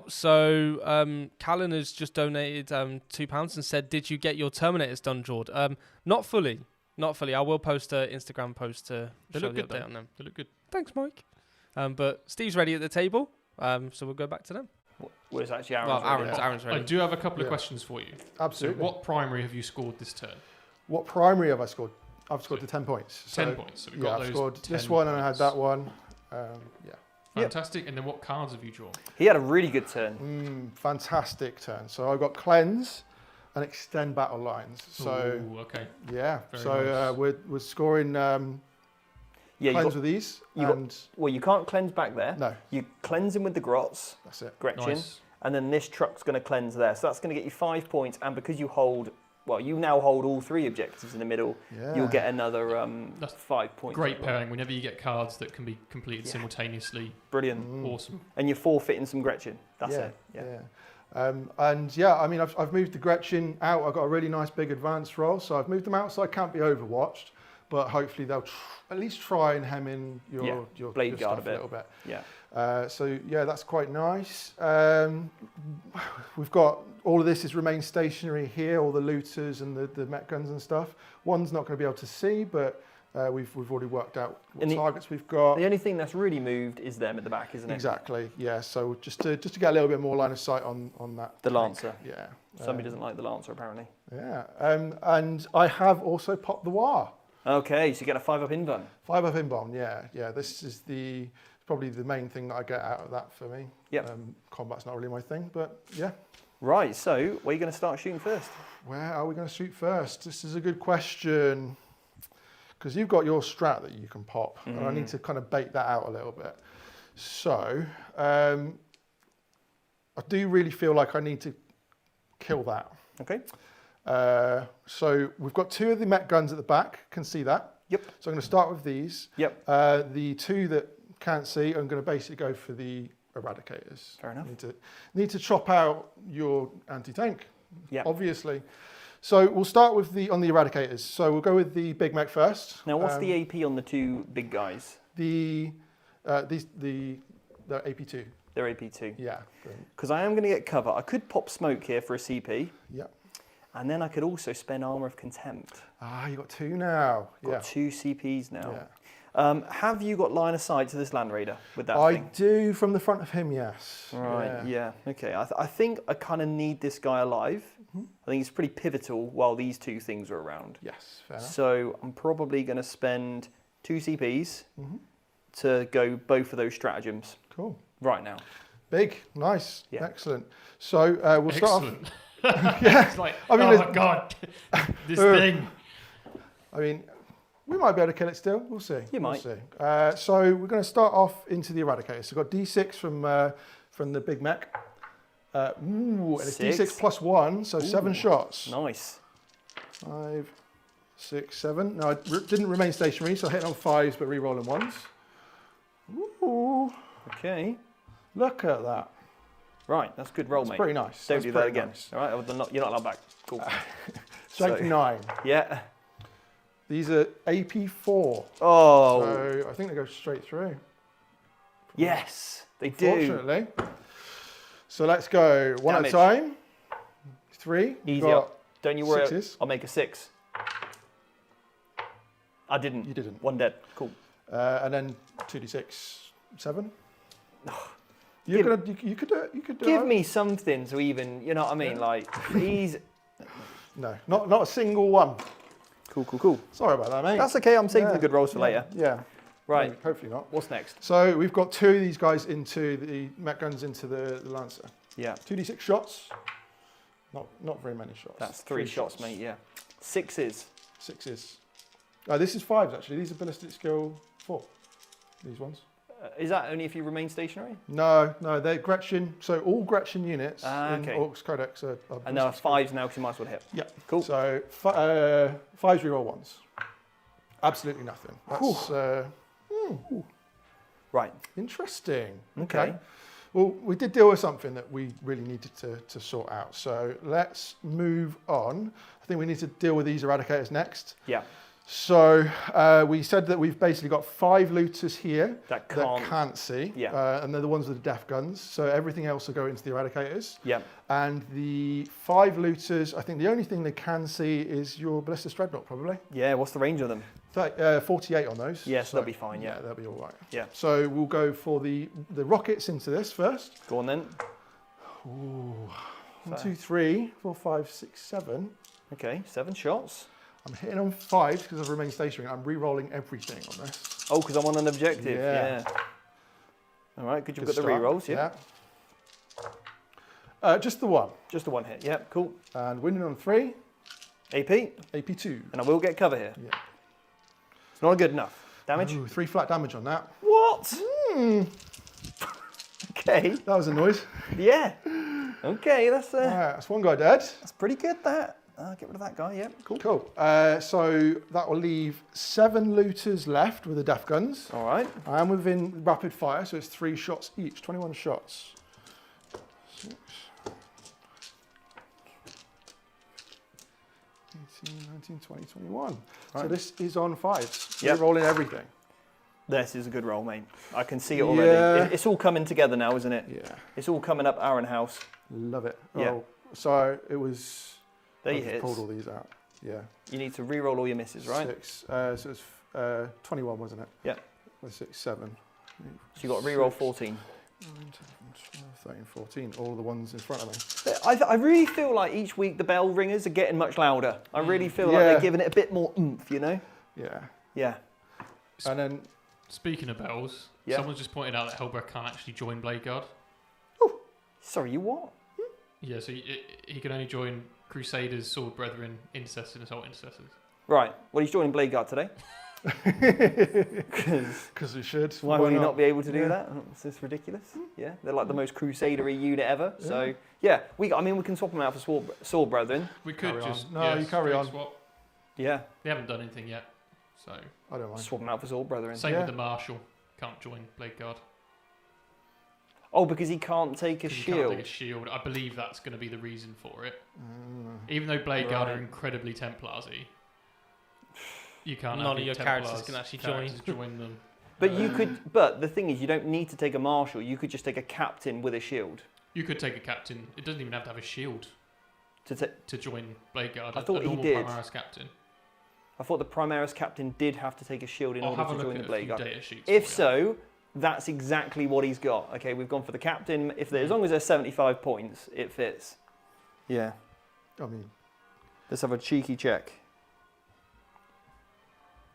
So Callan has just donated £2 and said, "Did you get your Terminators done, Jord?" Not fully. I will post an Instagram post to show the update on them. They look good. Thanks, Mike. But Steve's ready at the table, so we'll go back to them. Well, it's actually Aaron's. Aaron's ready. I do have a couple of questions for you. Absolutely. So what primary have you scored this turn? What primary have I scored? I've scored the 10 points. 10 points. So we've got I've those scored 10 this one and I had points. that one. Fantastic. And then what cards have you drawn? He had a really good turn. Fantastic turn. So I got Cleanse and Extend Battle Lines. So ooh, okay. yeah. Very So nice. we're scoring Cleanse with these. You can't cleanse back there. No. You cleanse him with the Grots, That's it. Gretchen, Nice. and then this truck's going to cleanse there. So that's going to get you 5 points, and because you you now hold all 3 objectives in the middle, you'll get another 5 points. Great pairing. Whenever you get cards that can be completed simultaneously. Brilliant. Awesome. And you're forfeiting some Gretchen. That's it. I've moved the Gretchen out. I've got a really nice big advanced roll, so I've moved them out so I can't be overwatched, but hopefully they'll at least try and hem in your Blade your Guard stuff a little bit. Yeah. So yeah, that's quite nice. We've got all of this is remain stationary here, all the looters and the mech guns and stuff. One's not going to be able to see, but we've already worked out what targets we've got. The only thing that's really moved is them at the back, isn't it? Exactly. Yeah. So just to get a little bit more line of sight on that. The Lancer. Yeah. Somebody doesn't like the Lancer apparently. Yeah. And I have also popped the WAAAAGH. Okay, so you get a 5-up invuln. 5-up invuln. Yeah. Yeah. This is probably the main thing that I get out of that for me. Yep. Combat's not really my thing, but yeah. Right, so where are you going to start shooting first? Where are we going to shoot first? This is a good question. Because you've got your strat that you can pop, and I need to kind of bait that out a little bit. So I do really feel like I need to kill that. Okay. So we've got 2 of the mech guns at the back, can see that. Yep. So I'm going to start with these. Yep. The 2 that can't see, I'm going to basically go for the eradicators. Fair enough. Need to chop out your anti-tank, Yeah. obviously. So we'll start with on the eradicators. So we'll go with the big mech first. Now, what's the AP on the 2 big guys? The AP2. They're AP2. Yeah. Because I am going to get cover. I could pop smoke here for a CP. Yeah. And then I could also spend Armour of Contempt. Ah, you got 2 now. Got 2 CPs now. Yeah. Have you got line of sight to this Land Raider with that I thing? do from the front of him, yes. Right, yeah. Okay, I think I kind of need this guy alive. I think he's pretty pivotal while these 2 things are around. Yes, fair enough. So I'm probably going to spend 2 CPs to go both of those stratagems. Cool. Right now. Big, nice, Yeah. excellent. So we'll start off. Yeah. It's like, I mean, oh my God, this thing. I mean, we might be able to kill it still. We'll see. You might. We'll see. So we're going to start off into the eradicator. So we've got D6 from the big mech. And it's 6. D6 plus 1, so 7 shots. Nice. 5, 6, 7. No, I didn't remain stationary, so I hit on 5s but re-rolling 1s. Ooh, Okay. look at that. Right, that's good roll, It's mate. pretty nice. Don't That's do that pretty again. nice. All right, you're not allowed back. Cool. Strength So- 9. Yeah. These are AP4. Oh, So I think they go straight through. yes, they do. Fortunately. So let's go one Damage. at a time. 3. Easy Got up. Don't you worry. 6s. I'll make a 6. I didn't. You didn't. 1 dead. Cool. And then 2d6, 7. You could do it. You could do Give it. me something to even, you know what I mean? Like, he's... No, not a single one. Cool. Sorry about that, mate. That's okay, I'm saving Yeah. the good rolls for later. Yeah. Right, No, hopefully not. what's next? So we've got 2 of these guys into the mech guns into the Lancer. Yeah, 2d6 shots. Not very many shots. that's 3 shots, mate, yeah. 6s. 6s. This is 5s actually. These are ballistic skill 4. These ones. Is that only if you remain stationary? No, they're Gretchen. So all Gretchen units in okay. Orks Codex are And there are ballistic skill. 5s now because you might as well hit. Yeah. Cool. So 5s reroll 1s. Absolutely nothing. That's Right, interesting. Okay. Well, we did deal with something that we really needed to sort out. So let's move on. I think we need to deal with these eradicators next. yeah. So we said that we've basically got 5 looters here That can't. see. Yeah. And they're the ones with the death guns. So everything else will go into the eradicators. Yeah. And the 5 looters, I think the only thing they can see is your Ballistic Dreadnought, probably. Yeah, what's the range of them? 48 on those. Yes, they'll be fine, yeah. they'll be all right. Yeah. So we'll go for the rockets into this first. Go on then. Ooh. 1, So- 2, 3, 4, 5, 6, 7. Okay, 7 shots. I'm hitting on 5 because I've remained stationary. I'm re-rolling everything on this. Oh, because I'm on an objective, Yeah. yeah. All right, good, you've Good got the start. rerolls, yeah. Just the 1. Just the 1 hit, yeah, cool. And winning on 3, AP, AP2. and I will get cover here. Yeah. It's not good enough. Damage? Ooh, 3 flat damage on that. What? Okay, That was a noise. yeah. Okay, that's That's 1 guy dead. pretty good, that. Get rid of that guy, yeah, cool. Cool. So that will leave 7 looters left with the death guns. All right. I am within rapid fire, so it's 3 shots each, 21 shots. 6, 18, 19, 20, 21. So Right. this is on 5s. Yep. We're rolling everything. This is a good roll, mate. I can see it already. Yeah. It's all coming together now, isn't it? Yeah. It's all coming up Aaron House. Love it. Yeah. Oh, so it was. There I you just hit. pulled all these out. Yeah. You need to re-roll all your misses, right? 6. So it's 21, wasn't it? Yeah. 6, 7. So you got to re-roll 14. 9, 10, 12, 13, 14. All the ones in front of me. I really feel like each week the bell ringers are getting much louder. I really feel like they're giving it a bit more oomph, you know? Yeah. Yeah. And then. Speaking of bells, someone's just pointed out that Hellbreath can't actually join Blackguard. Oh, sorry, you what? Yeah, so he can only join Crusaders, Sword Brethren, Intercessors, and Assault Intercessors. Right. Well, he's joining Blackguard today. Because we should. Why would he not be able to do that? Is this ridiculous? Yeah, they're like the most Crusadery unit ever. Yeah. So yeah, we can swap them out for Sword Brethren. We could Carry just on. No, you carry on. swap. Yeah, They haven't done anything yet, so I don't mind. swap them out for Sword Brethren. same Yeah. with the Marshal. Can't join Blackguard. Oh, because he can't take a 'Cause you can't shield. take a shield. I believe that's going to be the reason for it. Even though Blackguard are incredibly Templarsy, you can't. None have of your Templars characters can actually join them. But you could. But the thing is, you don't need to take a marshal. You could just take a captain with a shield You could take a captain. It doesn't even have to have a shield to join Blackguard. I thought a he normal did. Primaris captain. I thought the Primaris captain did have to take a shield in I'll order have a to look join the at a few Blackguard. data sheets. If for you. so, that's exactly what he's got. Okay, we've gone for the captain. As long as there's 75 points, it fits. Yeah. I mean, Let's have a cheeky check.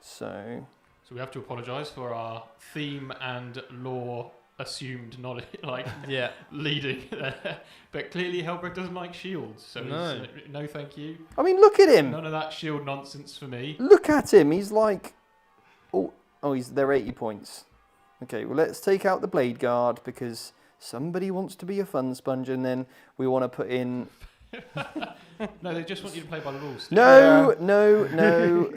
So we have to apologise for our theme and lore assumed knowledge, like Yeah. leading. But clearly Hellbreath doesn't like shields, so No. no thank you. I mean, look at him. None of that shield nonsense for me. Look at him. He's like, they're 80 points. Okay, well let's take out the blade guard because somebody wants to be a fun sponge, and then we want to put in. No, they just want you to play by the rules. No.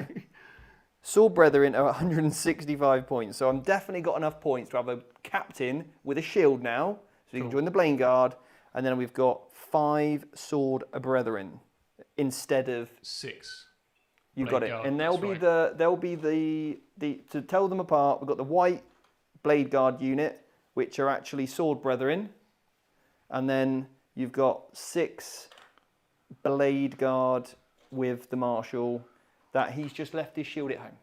Sword Brethren are 165 points, so I'm definitely got enough points to have a captain with a shield now, so you can join the Blade Guard, and then we've got 5 Sword Brethren instead of 6. You Blade got it, Guard, and that's they'll be the to tell them apart. We've got the white Blade Guard unit, which are actually Sword Brethren, and then you've got 6 Blade Guard with the Marshal. That he's just left his shield at home.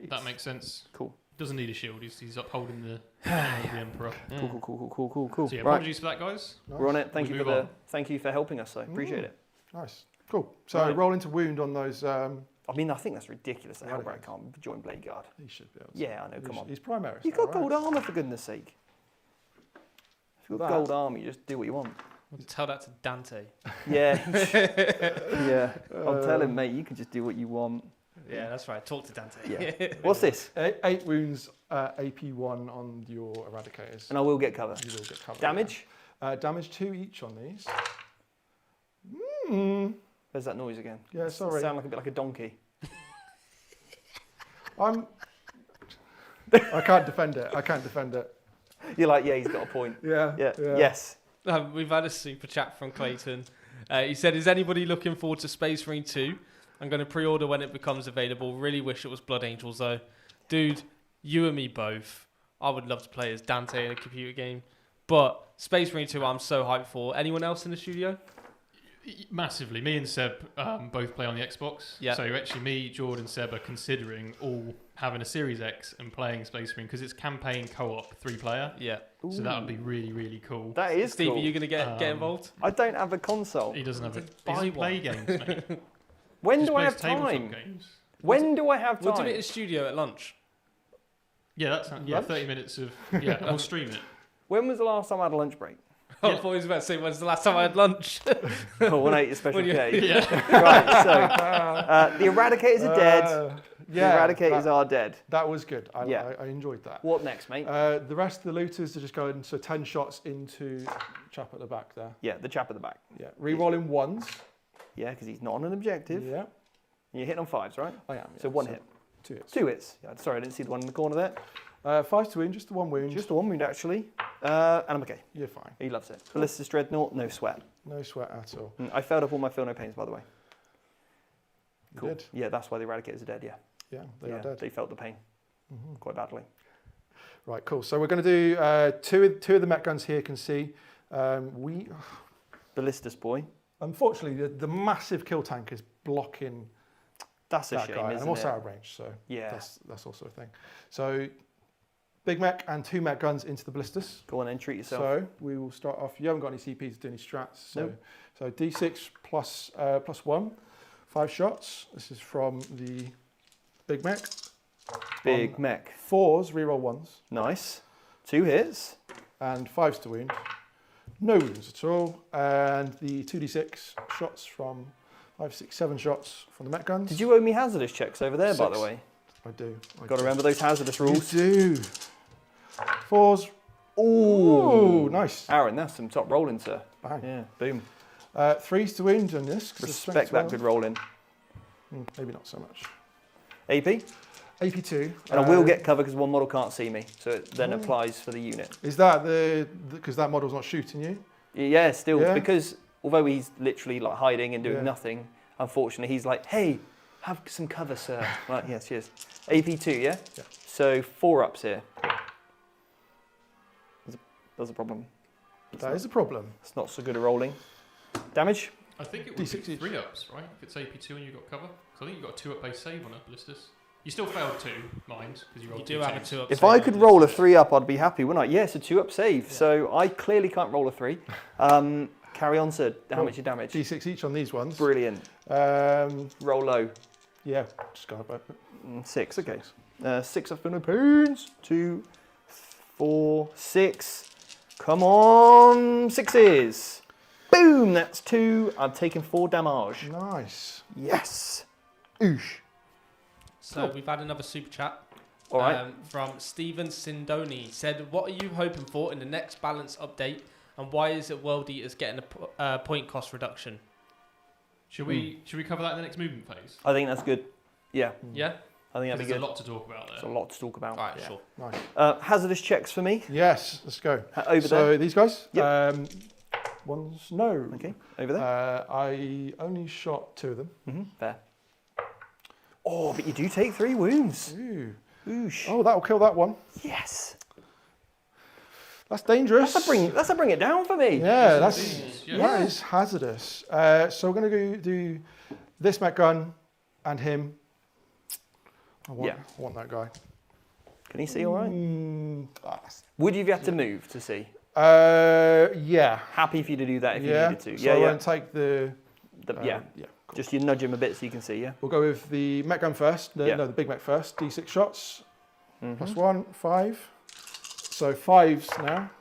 That makes sense. Cool. Doesn't need a shield. He's upholding the honor of the Emperor. Cool. So yeah, Right, apologies for that, guys. nice. we're on it. Thank We you move for helping us. though. Appreciate it. Nice. Cool. So Right. roll into wound on those. I mean, I think that's ridiculous that Right, Hellbreath okay. can't join Blade Guard. He should be able to. Yeah, I know. Come on. He's Primaris. You've now, got gold right? armor for goodness sake. If you've got That- gold armor, you just do what you want. Tell that to Dante. Yeah. Yeah. I'll tell him, mate. You can just do what you want. Yeah, that's right. Talk to Dante. Yeah. What's this? 8 wounds, AP1 on your eradicators. And I will get cover. You will get covered. Damage? Damage 2 each on these. There's that noise again. Yeah, sorry. Sound like a bit like a donkey. I can't defend it. You're like, yeah, he's got a point. Yeah. Yeah. Yes. We've had a super chat from Clayton. He said, is anybody looking forward to Space Marine 2? I'm going to pre-order when it becomes available. Really wish it was Blood Angels, though. Dude, you and me both. I would love to play as Dante in a computer game. But Space Marine 2, I'm so hyped for. Anyone else in the studio? Massively. Me and Seb both play on the Xbox. Yeah. So actually me, Jordan, Seb are considering all having a Series X and playing Space Marine because it's campaign co-op 3-player. Yeah. So that would be really, really cool. That is Steve, cool. are you going to get involved? I don't have a console. He doesn't have it. He buy doesn't play one. games, mate. When Just do I plays have tabletop time? games. When do I have We'll do it time? in the studio at lunch. Yeah, that's 30 minutes of and we'll stream it. When was the last time I had a lunch break? I thought he was about to say, when's the last time I had lunch? Oh, when I ate a special When you- K. Yeah. Right, so the Eradicators are dead. The Yeah. Eradicators are dead. That was good. I enjoyed that. What next, mate? The rest of the looters are just going, so 10 shots into chap at the back there. Yeah, the chap at the back. Yeah. Rerolling ones. Yeah, because he's not on an objective. Yeah. And you're hitting on 5s, right? I am. So 1 hit. 2 hits. 2 hits. Yeah, sorry, I didn't see the one in the corner there. 5 to wound, just the 1 wound. Just the 1 wound, actually. And I'm okay. You're fine. He loves it. Ballistus Dreadnought, no sweat. No sweat at all. I failed up all my feel no pains, by the way. You Cool. did. Yeah, that's why the Eradicators are dead, yeah. Yeah, they are dead. They felt the pain. quite badly. Right, cool. So we're going to do two of the mech guns here. Can see Ballistus boy. unfortunately the massive kill tank is blocking That's a that shame, guy, and isn't I'm also it? out of range. So Yeah. that's also a thing. So big mech and 2 mech guns into the ballistas. Go on then, treat yourself. So we will start off. You haven't got any CPs to do any strats. So, Nope. so D6 plus 1, 5 shots. This is from the big mech. Big mech. 4s, reroll 1s, Nice. 2 hits. and 5s to wound. No wounds at all. And the 2D6 shots from 5, 6, 7 shots from the mech guns. Did you owe me hazardous checks over there, by the 6. way? I do. Got to remember those hazardous You rules. do. 4s. Ooh, nice. Aaron, that's some top rolling, sir. Bang. Yeah, boom. 3s to wound on this. 'cause it's Respect strength that 12. good rolling. Maybe not so much. AP, AP2. and I will get cover because one model can't see me, so it then applies for the unit. Is that because that model's not shooting you? Yeah, still, Yeah. because although he's literally like hiding and doing Yeah. nothing, unfortunately he's like, hey, have some cover, sir. Right, yes, cheers. AP2, yeah? Yeah. So 4 ups here. There's a problem. That is a problem. It's not so good at rolling. Damage? I think it would D6 be each. 3 ups, right? If it's AP2 and you've got cover. So I think you've got a 2-up base save on a ballistas. You still failed 2, mind, because you rolled You 2 do have a twos. 2-up. If I could roll a 3 up, I'd be happy, wouldn't I? Yes, a 2 up save. Yeah. So I clearly can't roll a 3. Carry on, sir. How Roll much your damage? D6 each on these ones. Brilliant. Roll low. Yeah, just go about 6, okay. 6 of Philippines. 2, 4, 6. Come on, 6s. Boom, that's 2. I'm taking 4 damage. Nice. Yes. Oosh. So we've had another super chat. All right. From Stephen Sindoni. Said, what are you hoping for in the next balance update, and why is it World Eaters getting a point cost reduction? Should we cover that in the next movement phase? I think that's good. Yeah, Yeah? I think that'd There's be good. a lot to talk about There's there. a lot to talk about. All right, Yeah. sure. Nice. Hazardous checks for me. Yes, let's go. Over So there. these guys. Yep. One's no. Okay, over there. I only shot 2 of them. Fair. Oh, but you do take 3 wounds. Ooh. Oosh. Oh, that'll kill that one. Yes. That's dangerous. That's a bring it down for me. Yeah, Yeah. that is hazardous. So we're going to do this mech gun and him. I want that guy. Can he see all right? That's- Would you have had to move to see? yeah. Happy for you to do that if you Yeah. needed to. So Yeah, I yeah. won't take the. Yeah. Yeah. Cool. Just you nudge him a bit so you can see, yeah? We'll go with the mech gun first. Yeah. No, the big mech first. D6 shots. Plus 1, 5. So 5s now.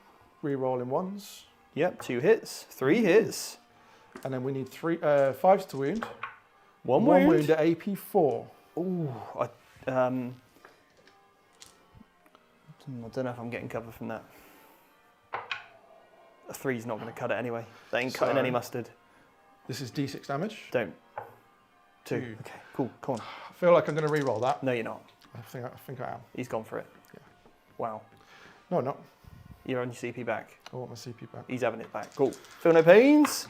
Re-rolling 1s. Yep, 2 hits, 3 hits. And then we need 5s to wound. 1 One wound. wound at AP4. Ooh, I don't know if I'm getting cover from that. A 3's not going to cut it anyway. They ain't cutting So- any mustard. This is D6 damage. Don't. 2. 2. Okay, cool, come on. I feel like I'm going to re-roll that. No, you're not. I think I am. He's gone for it. Yeah. Wow. No, I'm not. You're on your CP back. I want my CP back. He's having it back. Cool. Feel no pains.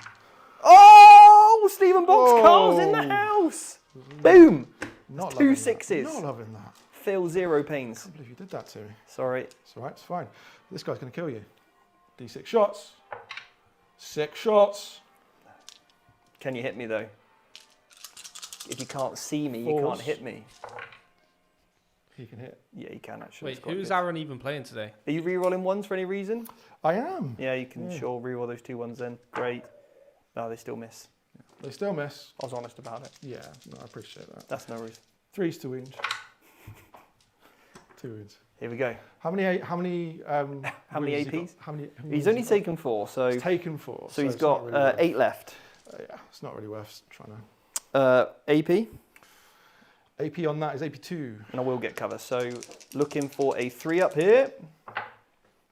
Oh, Stephen Boxcar's in the Whoa. house. Boom. Not Two loving that. sixes. Not loving that. Feel 0 I pains. can't believe you did that to me. Sorry. It's all right. It's fine. This guy's going to kill you. D6 shots. 6 shots. Can you hit me though? If you can't see me, you Fours. can't hit me. He can hit. Yeah, you can actually. Wait, It's quite who's good. Aaron even playing today? Are you re-rolling 1s for any reason? I am. Yeah, you can Yeah. sure re-roll those 2 1s then. Great. No, they still miss. They still miss. I was honest about it. Yeah, no, I appreciate that. That's no reason. 3s to wound. 2 wounds. Here we go. How many? How many? How many wounds has he got? APs? How many He's wounds only has he taken 4, so got? He's taken 4. so he's it's not got really worth- 8 left. yeah, it's not really worth trying to. AP, AP on that is AP2. and I will get cover. So looking for a 3 up here.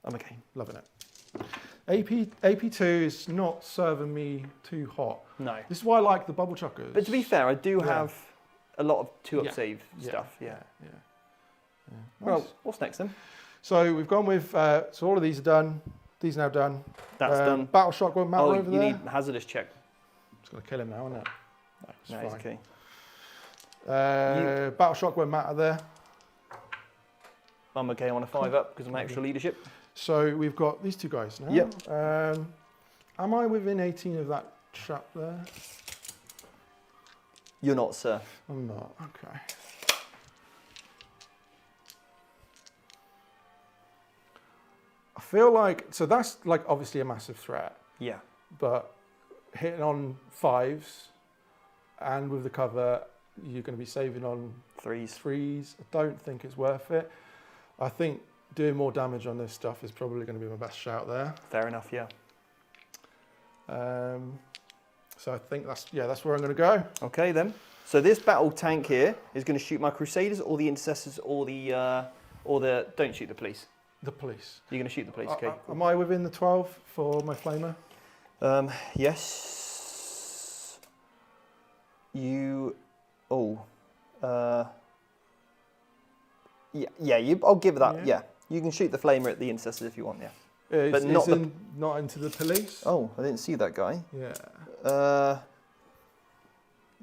I'm okay. Loving it. AP2 is not serving me too hot. No. This is why I like the bubble chuckers. But to be fair, I do Yeah. have a lot of 2 up Yeah. save stuff. Yeah. Yeah. Well, Nice. what's next then? So we've gone with. So all of these are done. These are now done. That's done. Battle shock won't matter Oh, over you there. need hazardous check. It's going to kill him now, isn't it? No, it's No, it's fine. okay. Battle shock won't matter there. I'm okay on a 5 up because of my extra leadership. So we've got these two guys now. Yep. Am I within 18 of that chap there? You're not, sir. I'm not. Okay. I feel like, so that's like obviously a massive threat, Yeah. but hitting on 5s and with the cover, you're going to be saving on 3s. 3s. I don't think it's worth it. I think doing more damage on this stuff is probably going to be my best shout there. Fair enough, yeah. So I think that's where I'm going to go. Okay then. So this battle tank here is going to shoot my Crusaders or the Intercessors or the don't shoot the police. The police. You're going to shoot the police, okay? Am I within the 12 for my flamer? Yes. You. Oh. Yeah. I'll give that. Yeah. You can shoot the flamer at the Intercessors if you want. Yeah. But not not into the police. Oh, I didn't see that guy. Yeah.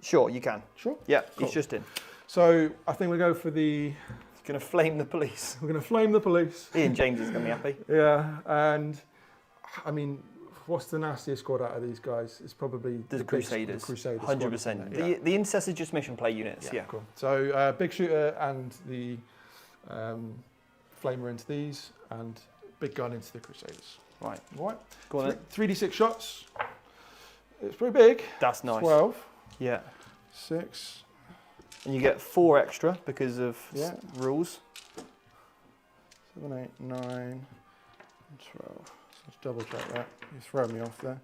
Sure, you can. Sure. Yeah, Cool. he's just in. So I think we go for the. He's going to flame the police. We're going to flame the police. Ian James is going to be happy. Yeah, and I mean, what's the nastiest squad out of these guys? It's probably The Crusaders. The Crusaders. 100%. Yeah. The Intercessors just mission play units. Yeah. Cool. So big shooter and the flamer into these, and big gun into the Crusaders. Right. Right. Go on then. 3d6 shots. It's pretty big. That's nice. 12. Yeah. 6. And you get 4 extra because of Yeah. rules. 7, 8, 9, 12. So let's double check that. You throw me off there.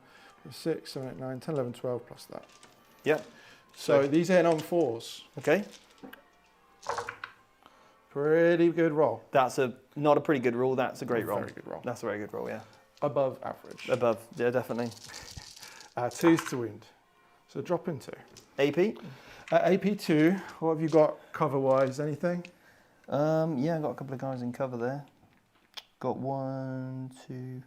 6, 7, 8, 9, 10, 11, 12 plus that. Yeah. So these hit on 4s. Okay. Pretty good roll. That's not a pretty good roll. That's a great roll. Very good roll. That's a very good roll. Yeah. Above average. Above. Yeah, definitely. 2s to wound. So drop into. AP. AP2, what have you got cover-wise? Anything? Yeah, I got a couple of guys in cover there. Got 1, 2.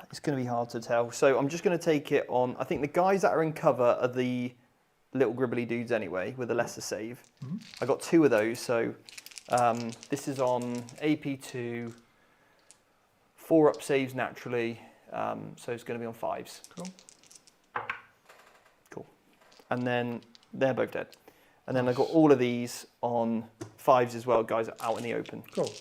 It's going to be hard to tell. So I'm just going to take it on. I think the guys that are in cover are the little gribbly dudes anyway, with a lesser save. Mm-hmm. I got 2 of those. So this is on AP2. 4 up saves naturally. So it's going to be on 5s. Cool. Cool. And then they're both dead. And then I've got all of these on 5s as well, guys out in the open. Cool.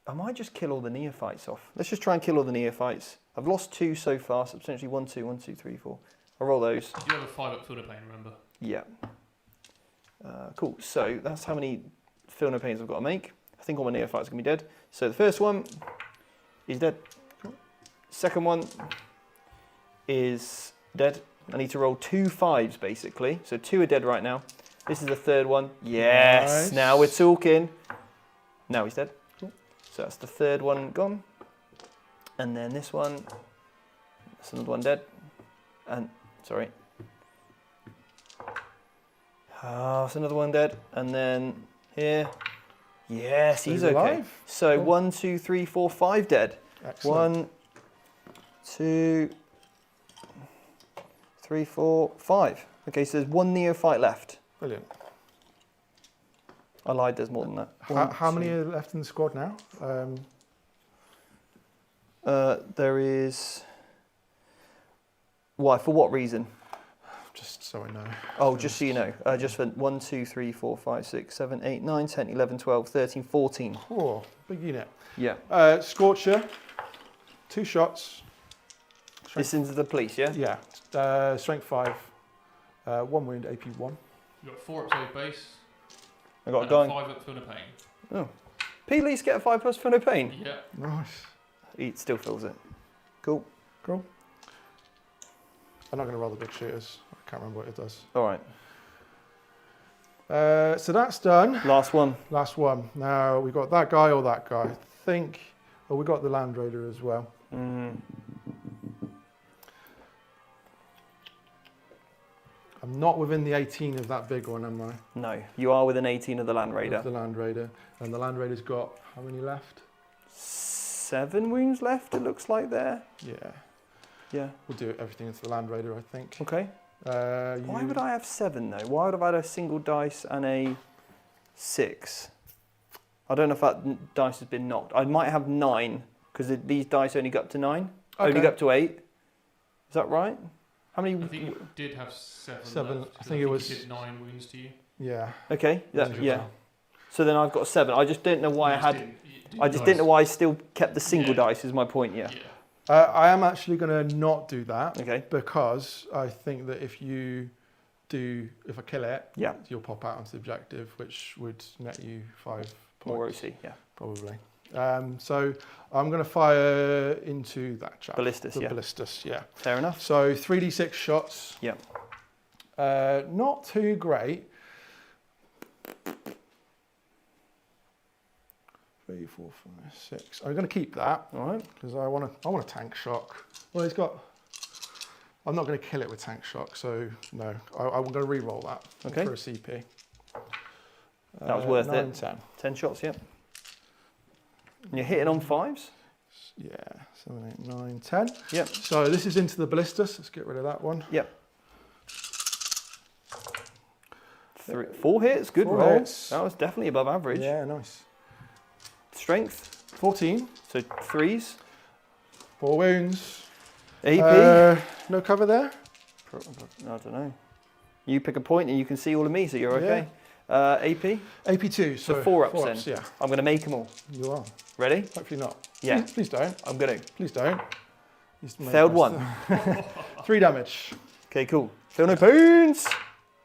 I might just kill all the neophytes off. Let's just try and kill all the neophytes. I've lost 2 so far, so potentially 1, 2, 1, 2, 3, 4. I'll roll those. You have a 5 up field of pain, remember? Yeah. Cool. So that's how many field no pains I've got to make. I think all my neophytes are going to be dead. So the first one is dead. Cool. Second one is dead. I need to roll 2 5s basically. So 2 are dead right now. This is the third one. Yes. Nice. Now we're talking. Now he's dead. Cool. So that's the third one gone. And then this one. That's another one dead. And sorry. That's another one dead. And then here. Yes, he's okay. alive. So Cool. 1, 2, 3, 4, 5 dead. Excellent. 1, 2, 3, 4, 5. Okay, so there's 1 neophyte left. Brilliant. I lied, there's more than that. How many are left in the squad now? There is. Why? For what reason? Just so I know. Oh, just so you know. Just for 1, 2, 3, 4, 5, 6, 7, 8, 9, 10, 11, 12, 13, 14. Oh, big unit. Yeah. Scorcher, 2 shots. This into the police, yeah? Yeah. Strength 5, 1 wound, AP 1. You've got 4 up save base. I got a and guy. 5 up field of pain. Oh. P-Lease get a 5+ for no pain. Yeah. Nice. He still fills it. Cool. Cool. I'm not going to roll the big shooters. I can't remember what it does. All right. So that's done. Last one. Last one. Now we've got that guy or that guy. I think. Oh, we got the Land Raider as well. Mm. I'm not within the 18 of that big one, am I? No, you are within 18 of the Land Raider. Of the Land Raider. And the Land Raider's got how many left? 7 wounds left, it looks like there. Yeah. Yeah. We'll do everything into the Land Raider, I think. Okay. Why would I have 7 though? Why would I have had a single dice and a 6. I don't know if that dice has been knocked. I might have 9 because these dice only go up to 9. Only Okay. go up to 8. Is that right? How many? I think you did have 7. 7. Left, I 'cause think it was. you did 9 wounds to you. Yeah. Okay. Wasn't Yeah. sure. So then I've got 7. I just didn't know why I had. I just didn't know why I still kept the single dice. Is my point? Yeah. I am actually going to not do that. Okay. Because I think that if I kill it, Yeah. you'll pop out onto the objective, which would net you 5 More points. OC. Yeah. Probably. So I'm going to fire into that chap. Ballistus. The Yeah. ballistus, yeah. Fair enough. So 3d6 shots. Yeah. Not too great. 3, 4, 5, 6. I'm going to keep that, All right. because I want a tank shock. Well, he's got. I'm not going to kill it with tank shock, so no. I'm going to re-roll that Okay. for a CP. That was worth 9, it. 10. 10 shots. Yep. And you're hitting on 5s. Yeah, 7, 8, 9, 10. Yep. So this is into the ballistus. Let's get rid of that one. Yep. 4 hits. Good 4 roll. hits. That was definitely above average. Yeah, nice. Strength. 14. So 3s. 4 wounds. AP. No cover there. I don't know. You pick a point and you can see all of me, so you're okay. AP. AP2. So 4 ups 4 then. ups, yeah. I'm going to make them all. You are. Ready? Hopefully not. Yeah. Please don't. I'm going to. Please don't. Failed 1. 3 damage. Okay, cool. Feel no pains.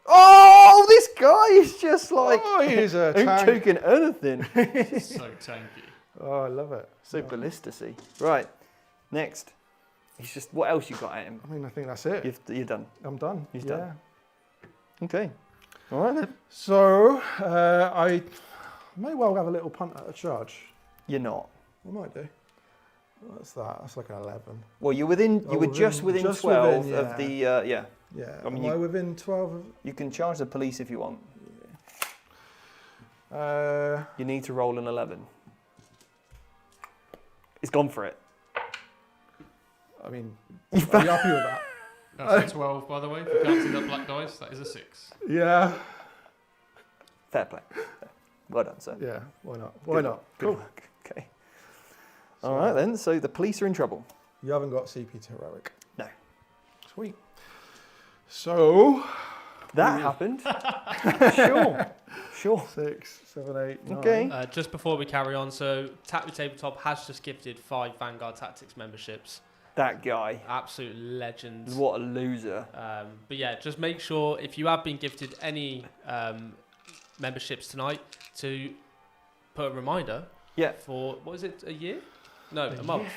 Oh, this guy is just like. Oh, he is a ain't tank. taking anything. So tanky. Oh, I love it. So ballistic-y. Right. Next. He's just. What else you got at him? I mean, I think that's it. You're done. I'm done. He's yeah. done. Okay. All right then. So, I may well have a little punt at a charge. You're not. I might do. What's that? That's like an 11. Well, you're within. You Oh, were just within 12 within, of the. Yeah. Yeah. I mean, Am I within 12 of... You can charge the police if you want. Yeah. You need to roll an 11. He's gone for it. I mean, are you happy with that? That's a 12, by the way. If you can't see that black dice, that is a 6. Yeah. Fair play. Well done, sir. Yeah, why not? Why Good- not? Good Cool. work. Okay. All right then. So the police are in trouble. You haven't got CP to heroic. No. Sweet. So, That happened. Sure. Sure. 6, 7, 8, 9. Okay. Just before we carry on, so Tap Your Tabletop has just gifted 5 Vanguard Tactics memberships. That guy. Absolute legends. What a loser. But yeah, just make sure if you have been gifted any memberships tonight to put a reminder Yeah. for, what is it, a year? No, a month.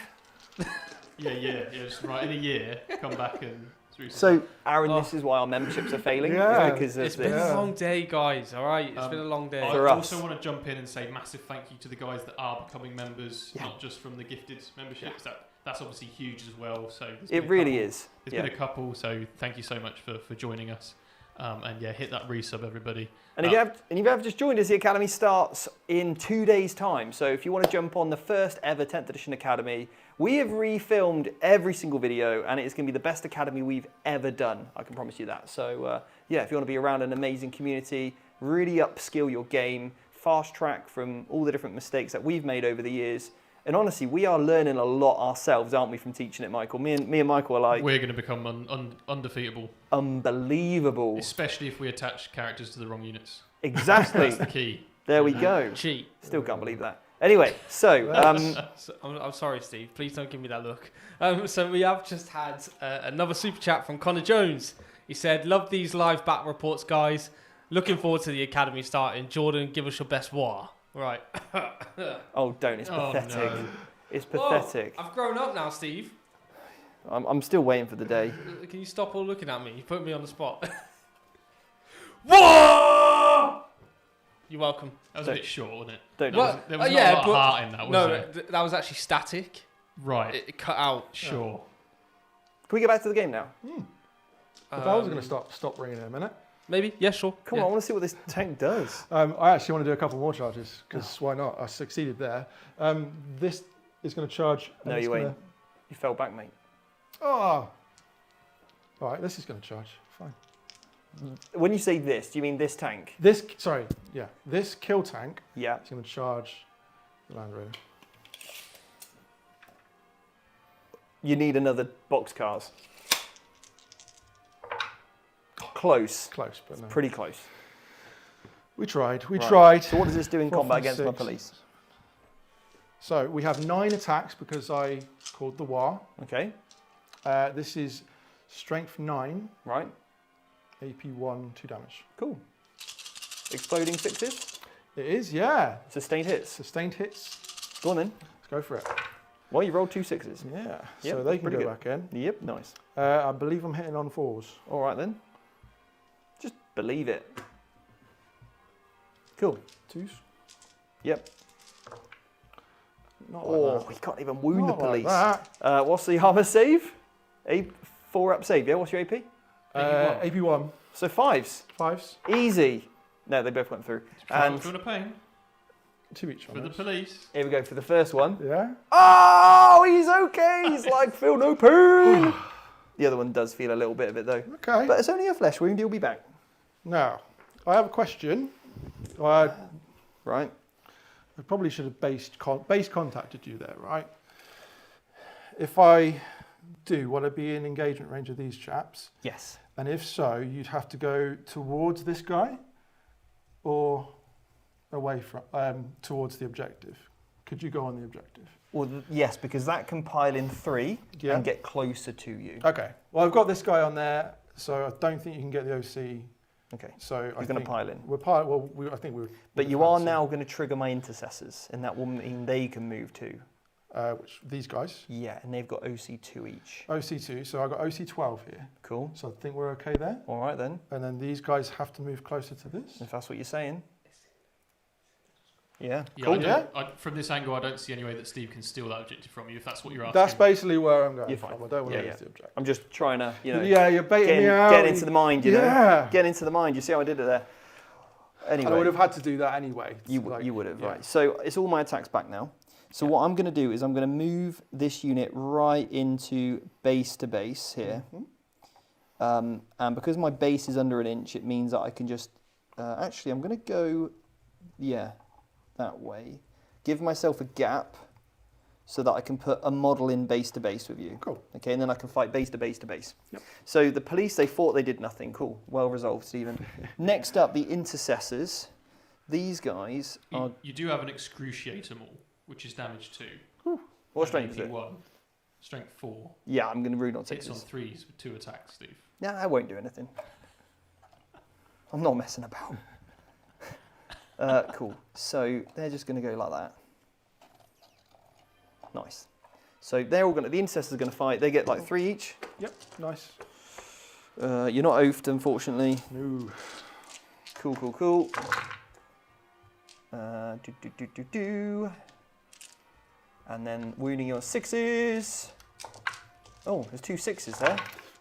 Yeah. Just right in a year, come back and. So, Aaron, Oh. this is why our memberships are failing. Yeah. Because of It's been this. a long day, guys, all right? It's been a long day. I For us. also want to jump in and say massive thank you to the guys that are becoming members, Yeah. not just from the gifted memberships. That's obviously huge as well. So there's It been a really couple- is. There's Yeah. been a couple, so thank you so much for joining us. And yeah, hit that resub, everybody. And if you have just joined us, the Academy starts in 2 days' time. So if you want to jump on the first ever 10th edition Academy, we have refilmed every single video, and it's going to be the best Academy we've ever done. I can promise you that. So yeah, if you want to be around an amazing community, really upskill your game, fast track from all the different mistakes that we've made over the years. And honestly, we are learning a lot ourselves, aren't we, from teaching it, Michael? Me and Michael are like We're going to become undefeatable, unbelievable. especially if we attach characters to the wrong units. Exactly. That's the key. There we go. Cheat. Still can't believe that. Anyway, so So, I'm sorry, Steve. Please don't give me that look. So we have just had another super chat from Connor Jones. He said, "Love these live battle reports, guys. Looking forward to the Academy starting. Jordan, give us your best war." Right. oh, don't. It's Oh, pathetic. no. It's Whoa, pathetic. I've grown up now, Steve. I'm still waiting for the day. Can you stop all looking at me? You put me on the spot. Whoa! You're welcome. That was a bit short, wasn't it? Don't. Well, There was not yeah, a lot but- of heart in that, was No, there? that was actually static. Right. It cut out. Sure. Can we get back to the game now? The bells are going to stop ringing in a minute. Maybe. Yeah, sure. Come Yeah. on, I want to see what this tank does. I actually want to do a couple more charges, because why not? I succeeded there. This is going to charge. and No, it's you gonna- ain't. You fell back, mate. Oh! All right, this is going to charge. Fine. When you say this, do you mean this tank? This kill tank Yeah. is going to charge the Land Rover. You need another boxcars. Close. Close, but no. Pretty close. We tried. We Right. tried. So what does this do in 4, combat 5, against my 6. police? So we have 9 attacks because I called the WAAAAGH. Okay. This is strength 9, Right. AP 1, 2 damage. Cool. Exploding 6s. It is, yeah. Sustained hits. Sustained hits. Go on then. Let's go for it. Well, you rolled 2 6s. Yeah. Yep, So they can pretty go good. back in. Yep. Nice. I believe I'm hitting on 4s. All right then. Just believe it. Cool. 2s. Yep. Not Oh, like we that. can't even wound Not the police. Like that. What's the armor save? 4 up save. Yeah. What's your AP? AP 1. So 5s. 5s. Easy. No, they both went through. And Do you want to pay 2 each for on the those. police? here we go for the first one. Yeah. Oh, he's okay. He's like, feel no pain. The other one does feel a little bit of it though. Okay. But it's only a flesh wound. He'll be back. Now, I have a question. Right. I probably should have base contacted you there, right? If I do, will I be in engagement range of these chaps? Yes. And if so, you'd have to go towards this guy or away from, towards the objective. Could you go on the objective? Well, yes, because that can pile in 3 Yeah. and get closer to you. Okay. Well, I've got this guy on there, so I don't think you can get the OC. Okay. So You're going to pile in. I think we're. But you are now going to trigger my intercessors, and that will mean they can move too. Which these guys? Yeah, and they've got OC2 each. OC2. So I've got OC12 here. Cool. So I think we're okay there. All right then, And then these guys have to move closer to this. if that's what you're saying. Yeah. Yeah, Cool. from this angle, I don't see any way that Steve can steal that objective from you, if that's what you're asking. That's basically where I'm going You're from. fine. I don't want to Yeah, lose the objective. I'm just trying to, Yeah, you're baiting me out. get into the mind, you know. Yeah. Get into the mind. You see how I did it there? And I Anyway, would have had to do that anyway. you would have, right. So it's all my attacks back now. So what I'm going to do is I'm going to move this unit right into base to base here. Mm-hmm. And because my base is under an inch, it means that I can just... actually, I'm going to go, that way. Give myself a gap so that I can put a model in base to base with you. Cool. Okay, and then I can fight base to base to base. Yep. So the police, they thought they did nothing. Cool. Well resolved, Stephen. Next up, the intercessors. These guys are... You do have an excruciator maul, which is damage 2. What strength is it? 1. Strength 4. Yeah, I'm going to rude on Hits on 6s. 3s with 2 attacks, Steve. Nah, I won't do anything. I'm not messing about. Cool. So they're just going to go like that. Nice. So they're all going to... The intercessors are going to fight. They get like 3 each. Yep, nice. You're not oafed, unfortunately. No. Cool, cool, cool. And then wounding you on 6s. Oh, there's 2 6s there.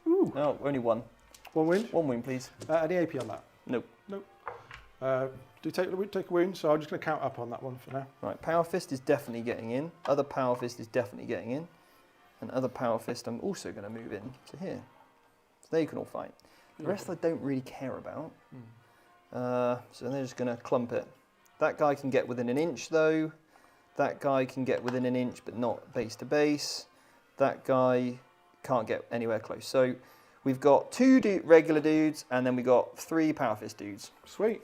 Ooh. No, only 1. 1 wound. 1 wound, please. Any AP on that? Nope. Do take a wound, so I'm just going to count up on that one for now. Right, Power Fist is definitely getting in. Other Power Fist is definitely getting in. And other Power Fist I'm also going to move in to here. So they can all fight. The rest I don't really care about. So they're just going to clump it. That guy can get within an inch though. That guy can get within an inch but not base to base. That guy can't get anywhere close. So we've got 2 regular dudes and then we got 3 Power Fist dudes. Sweet.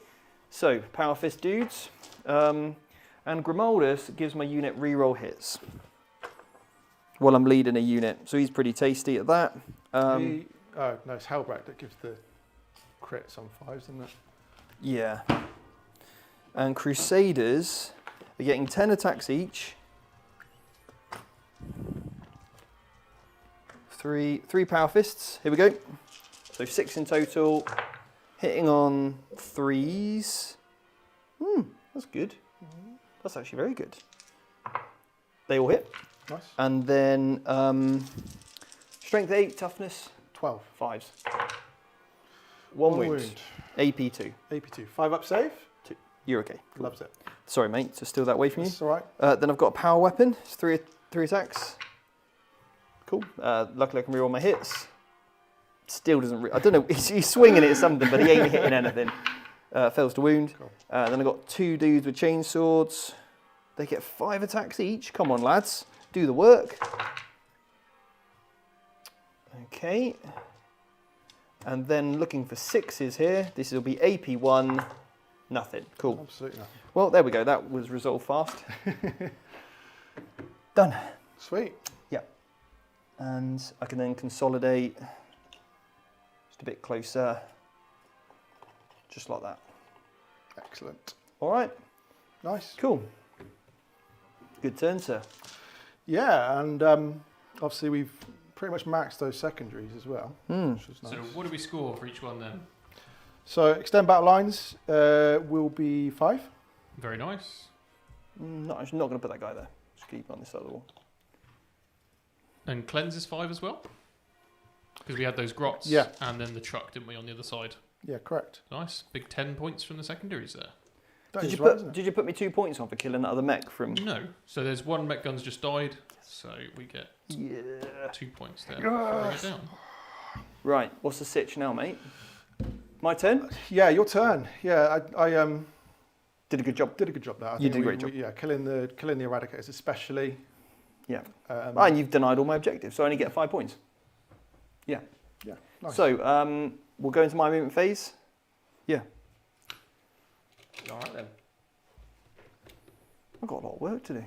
So, Power Fist dudes, and Grimaldus gives my unit reroll hits while I'm leading a unit, so he's pretty tasty at that. No, it's Hellbrack that gives the crits on 5s, isn't it? Yeah. And Crusaders are getting 10 attacks each. 3 Power Fists, here we go. So 6 in total. Hitting on 3s. That's good. That's actually very good. They all hit. Nice. And then strength 8, toughness 12. 5s. 1 wound. AP 2. AP 2. 5 up save. 2. You're okay. Cool. Loves it. Sorry, mate, to steal that away from you. That's all right. Then I've got a power weapon. It's 3 attacks. Cool. Luckily I can reroll my hits. Still doesn't. I don't know. He's swinging it at something, but he ain't hitting anything. Fails to wound. Cool. Then I got 2 dudes with chainswords. They get 5 attacks each. Come on, lads, do the work. Okay. And then looking for 6s here. This will be AP1. Nothing. Cool. Absolutely nothing. Well, there we go. That was resolved fast. Done. Sweet. Yep. And I can then consolidate just a bit closer. Just like that. Excellent. All right. Nice. Cool. Good turn, sir. Yeah, and obviously we've pretty much maxed those secondaries as well, which was nice. So what do we score for each one then? So extend battle lines will be 5. Very nice. I'm not going to put that guy there. Just keep it on this side of the wall. And cleanse is 5 as well? Because we had those grots Yeah. and then the truck, didn't we, on the other side? Yeah, correct. Nice. Big 10 points from the secondaries there. That Did is you, right, put, isn't it? did you put me 2 points on for killing that other mech from... No. So there's 1 mech gun's just died, so we get Yeah. 2 points there. Bring it down. Right, what's the sitch now, mate? My turn? Yeah, your turn. Yeah, I Did a good job. did a good job there. I You think did a great job. yeah, killing the eradicators especially. Yeah. Um, And you've denied all my objectives, so I only get 5 points. Yeah. yeah, nice. So, we'll go into my movement phase. Yeah. All right then. I've got a lot of work to do.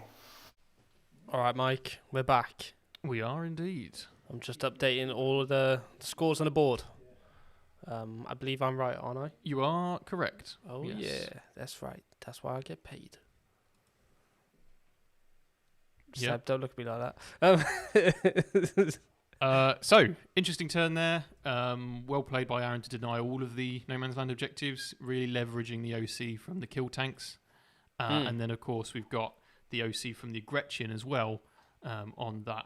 All right, Mike, we're back. We are indeed. I'm just updating all of the scores on the board. I believe I'm right, aren't I? You are correct. Oh Yes. yeah, that's right. That's why I get paid. Yeah. Seb, don't look at me like that. So, interesting turn there. Well played by Aaron to deny all of the No Man's Land objectives, really leveraging the OC from the kill tanks. And then, of course, we've got the OC from the Gretchen as well on that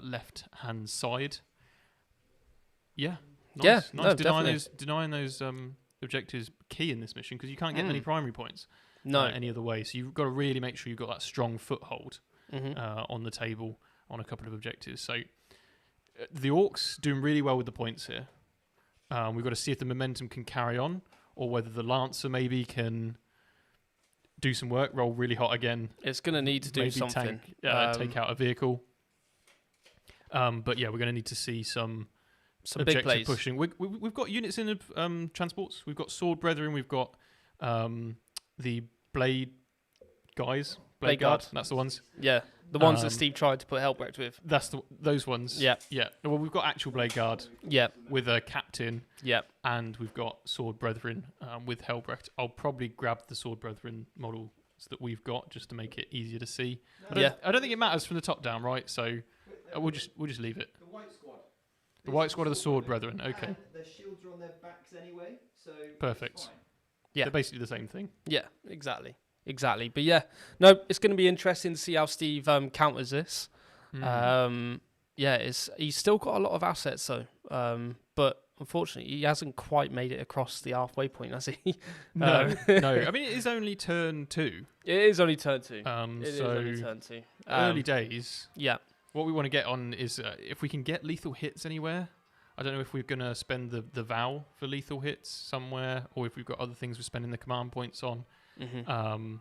left-hand side. Yeah. Nice. Yeah, Nice. no, Denying those objectives key in this mission because you can't get many primary points No. any other way. So you've got to really make sure you've got that strong foothold Mm-hmm. on the table on a couple of objectives. So the Orks doing really well with the points here. We've got to see if the momentum can carry on or whether the Lancer maybe can do some work, roll really hot again. It's going to need to do maybe something. take out a vehicle. But yeah, we're going to need to see some Some big objective plays. pushing. We've got units in transports. We've got Sword Brethren. We've got the Blade guys. Blade Guard. That's the ones. Yeah, the ones that Steve tried to put Helbrecht with. That's those ones. Yeah. Yeah. Well, we've got actual Blade Guard Yeah, with a captain, yeah. and we've got Sword Brethren with Helbrecht. I'll probably grab the Sword Brethren models that we've got just to make it easier to see. I don't think it matters from the top down, right? So we'll just leave it. The white squad. The white squad are the Sword Brethren. Okay. And their shields are on their backs anyway, so... Perfect. Yeah. They're basically the same thing. Yeah, exactly. But yeah, no, it's going to be interesting to see how Steve counters this. Mm. He's still got a lot of assets though, but unfortunately he hasn't quite made it across the halfway point, has he? No. I mean, it is only turn 2. It is only turn 2. So It is only turn 2. early days. Yeah. What we want to get on is if we can get lethal hits anywhere. I don't know if we're going to spend the vow for lethal hits somewhere, or if we've got other things we're spending the command points on. Mm-hmm.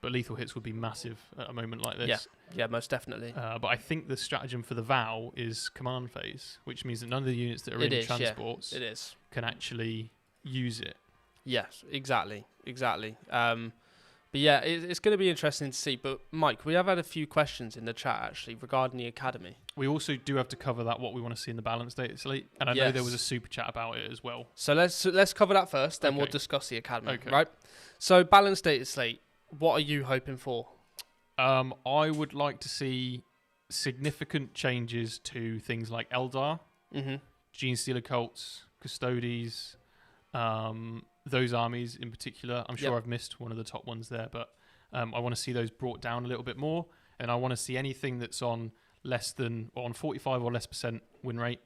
But lethal hits would be massive at a moment like this. Yeah, most definitely. But I think the stratagem for the vow is command phase, which means that none of the units that are in transports It is. can actually use it. Yes, exactly. But yeah, it's going to be interesting to see. But Mike, we have had a few questions in the chat actually regarding the academy. We also do have to cover that what we want to see in the balance data slate, and I know there was a super chat about it as well. So let's cover that first, then we'll Okay. discuss the academy. Okay. Right. So balance data slate. What are you hoping for? I would like to see significant changes to things like Eldar, Mm-hmm. Genestealer cults, Custodes, those armies in particular. I'm sure I've missed one of the top ones there, but I want to see those brought down a little bit more, and I want to see anything that's on on 45 or less % win rate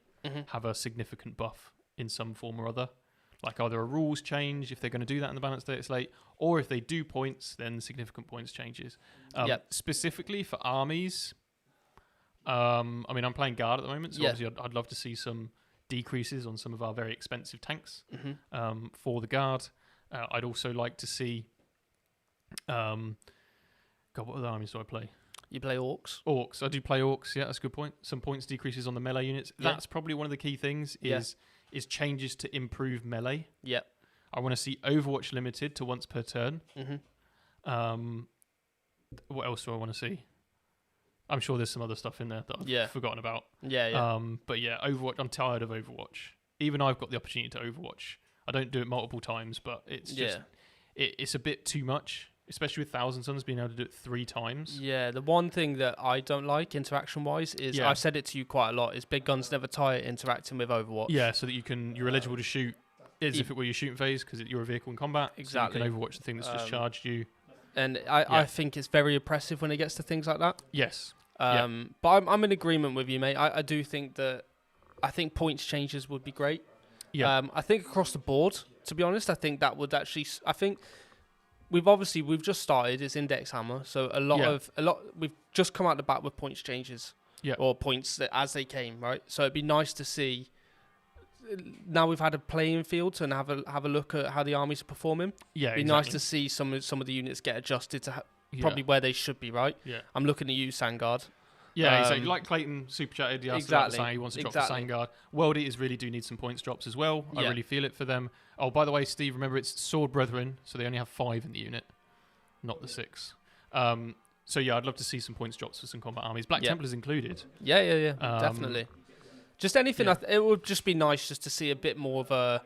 have a significant buff in some form or other. Like either a rules change if they're going to do that in the balance data slate, or if they do points, then significant points changes. Specifically for armies, I mean, I'm playing Guard at the moment, so obviously I'd love to see some decreases on some of our very expensive tanks for the guard. I'd also like to see. God, what other armies do I play? You play Orks. Orks. I do play Orks. Yeah, that's a good point. Some points decreases on the melee units. Yeah. That's probably one of the key things. Is changes to improve melee. Yep. I want to see Overwatch limited to once per turn. What else do I want to see? I'm sure there's some other stuff in there that I've forgotten about. Yeah. But yeah, Overwatch. I'm tired of Overwatch. Even I've got the opportunity to Overwatch. I don't do it multiple times, but it's just it's a bit too much, especially with Thousand Sons being able to do it 3 times. Yeah, the one thing that I don't like interaction-wise is I've said it to you quite a lot. Is big guns never tie it interacting with Overwatch. Yeah, so that you're eligible to shoot as if it were your shooting phase because you're a vehicle in combat. Exactly. So you can Overwatch the thing that's just charged you. And I think it's very oppressive when it gets to things like that. Yes. But I'm in agreement with you, mate. I do think that points changes would be great. Yeah. I think across the board, to be honest, I think that would actually. I think we've just started. It's Index Hammer, so a lot. We've just come out the bat with points changes. Yeah. Or points that as they came, right? So it'd be nice to see. Now we've had a playing field and have a look at how the armies are performing. Yeah. It'd be nice to see some of the units get adjusted to probably where they should be, right? Yeah. I'm looking at you, Sangard. Yeah, exactly. Like Clayton super chatted, he wants to drop the Vanguard. World Eaters really do need some points drops as well. I really feel it for them. Oh, by the way, Steve, remember it's Sword Brethren, so they only have 5 in the unit, not the 6. So yeah, I'd love to see some points drops for some combat armies. Black Templars included. Yeah, definitely. Just anything. Yeah. It would just be nice just to see a bit more of a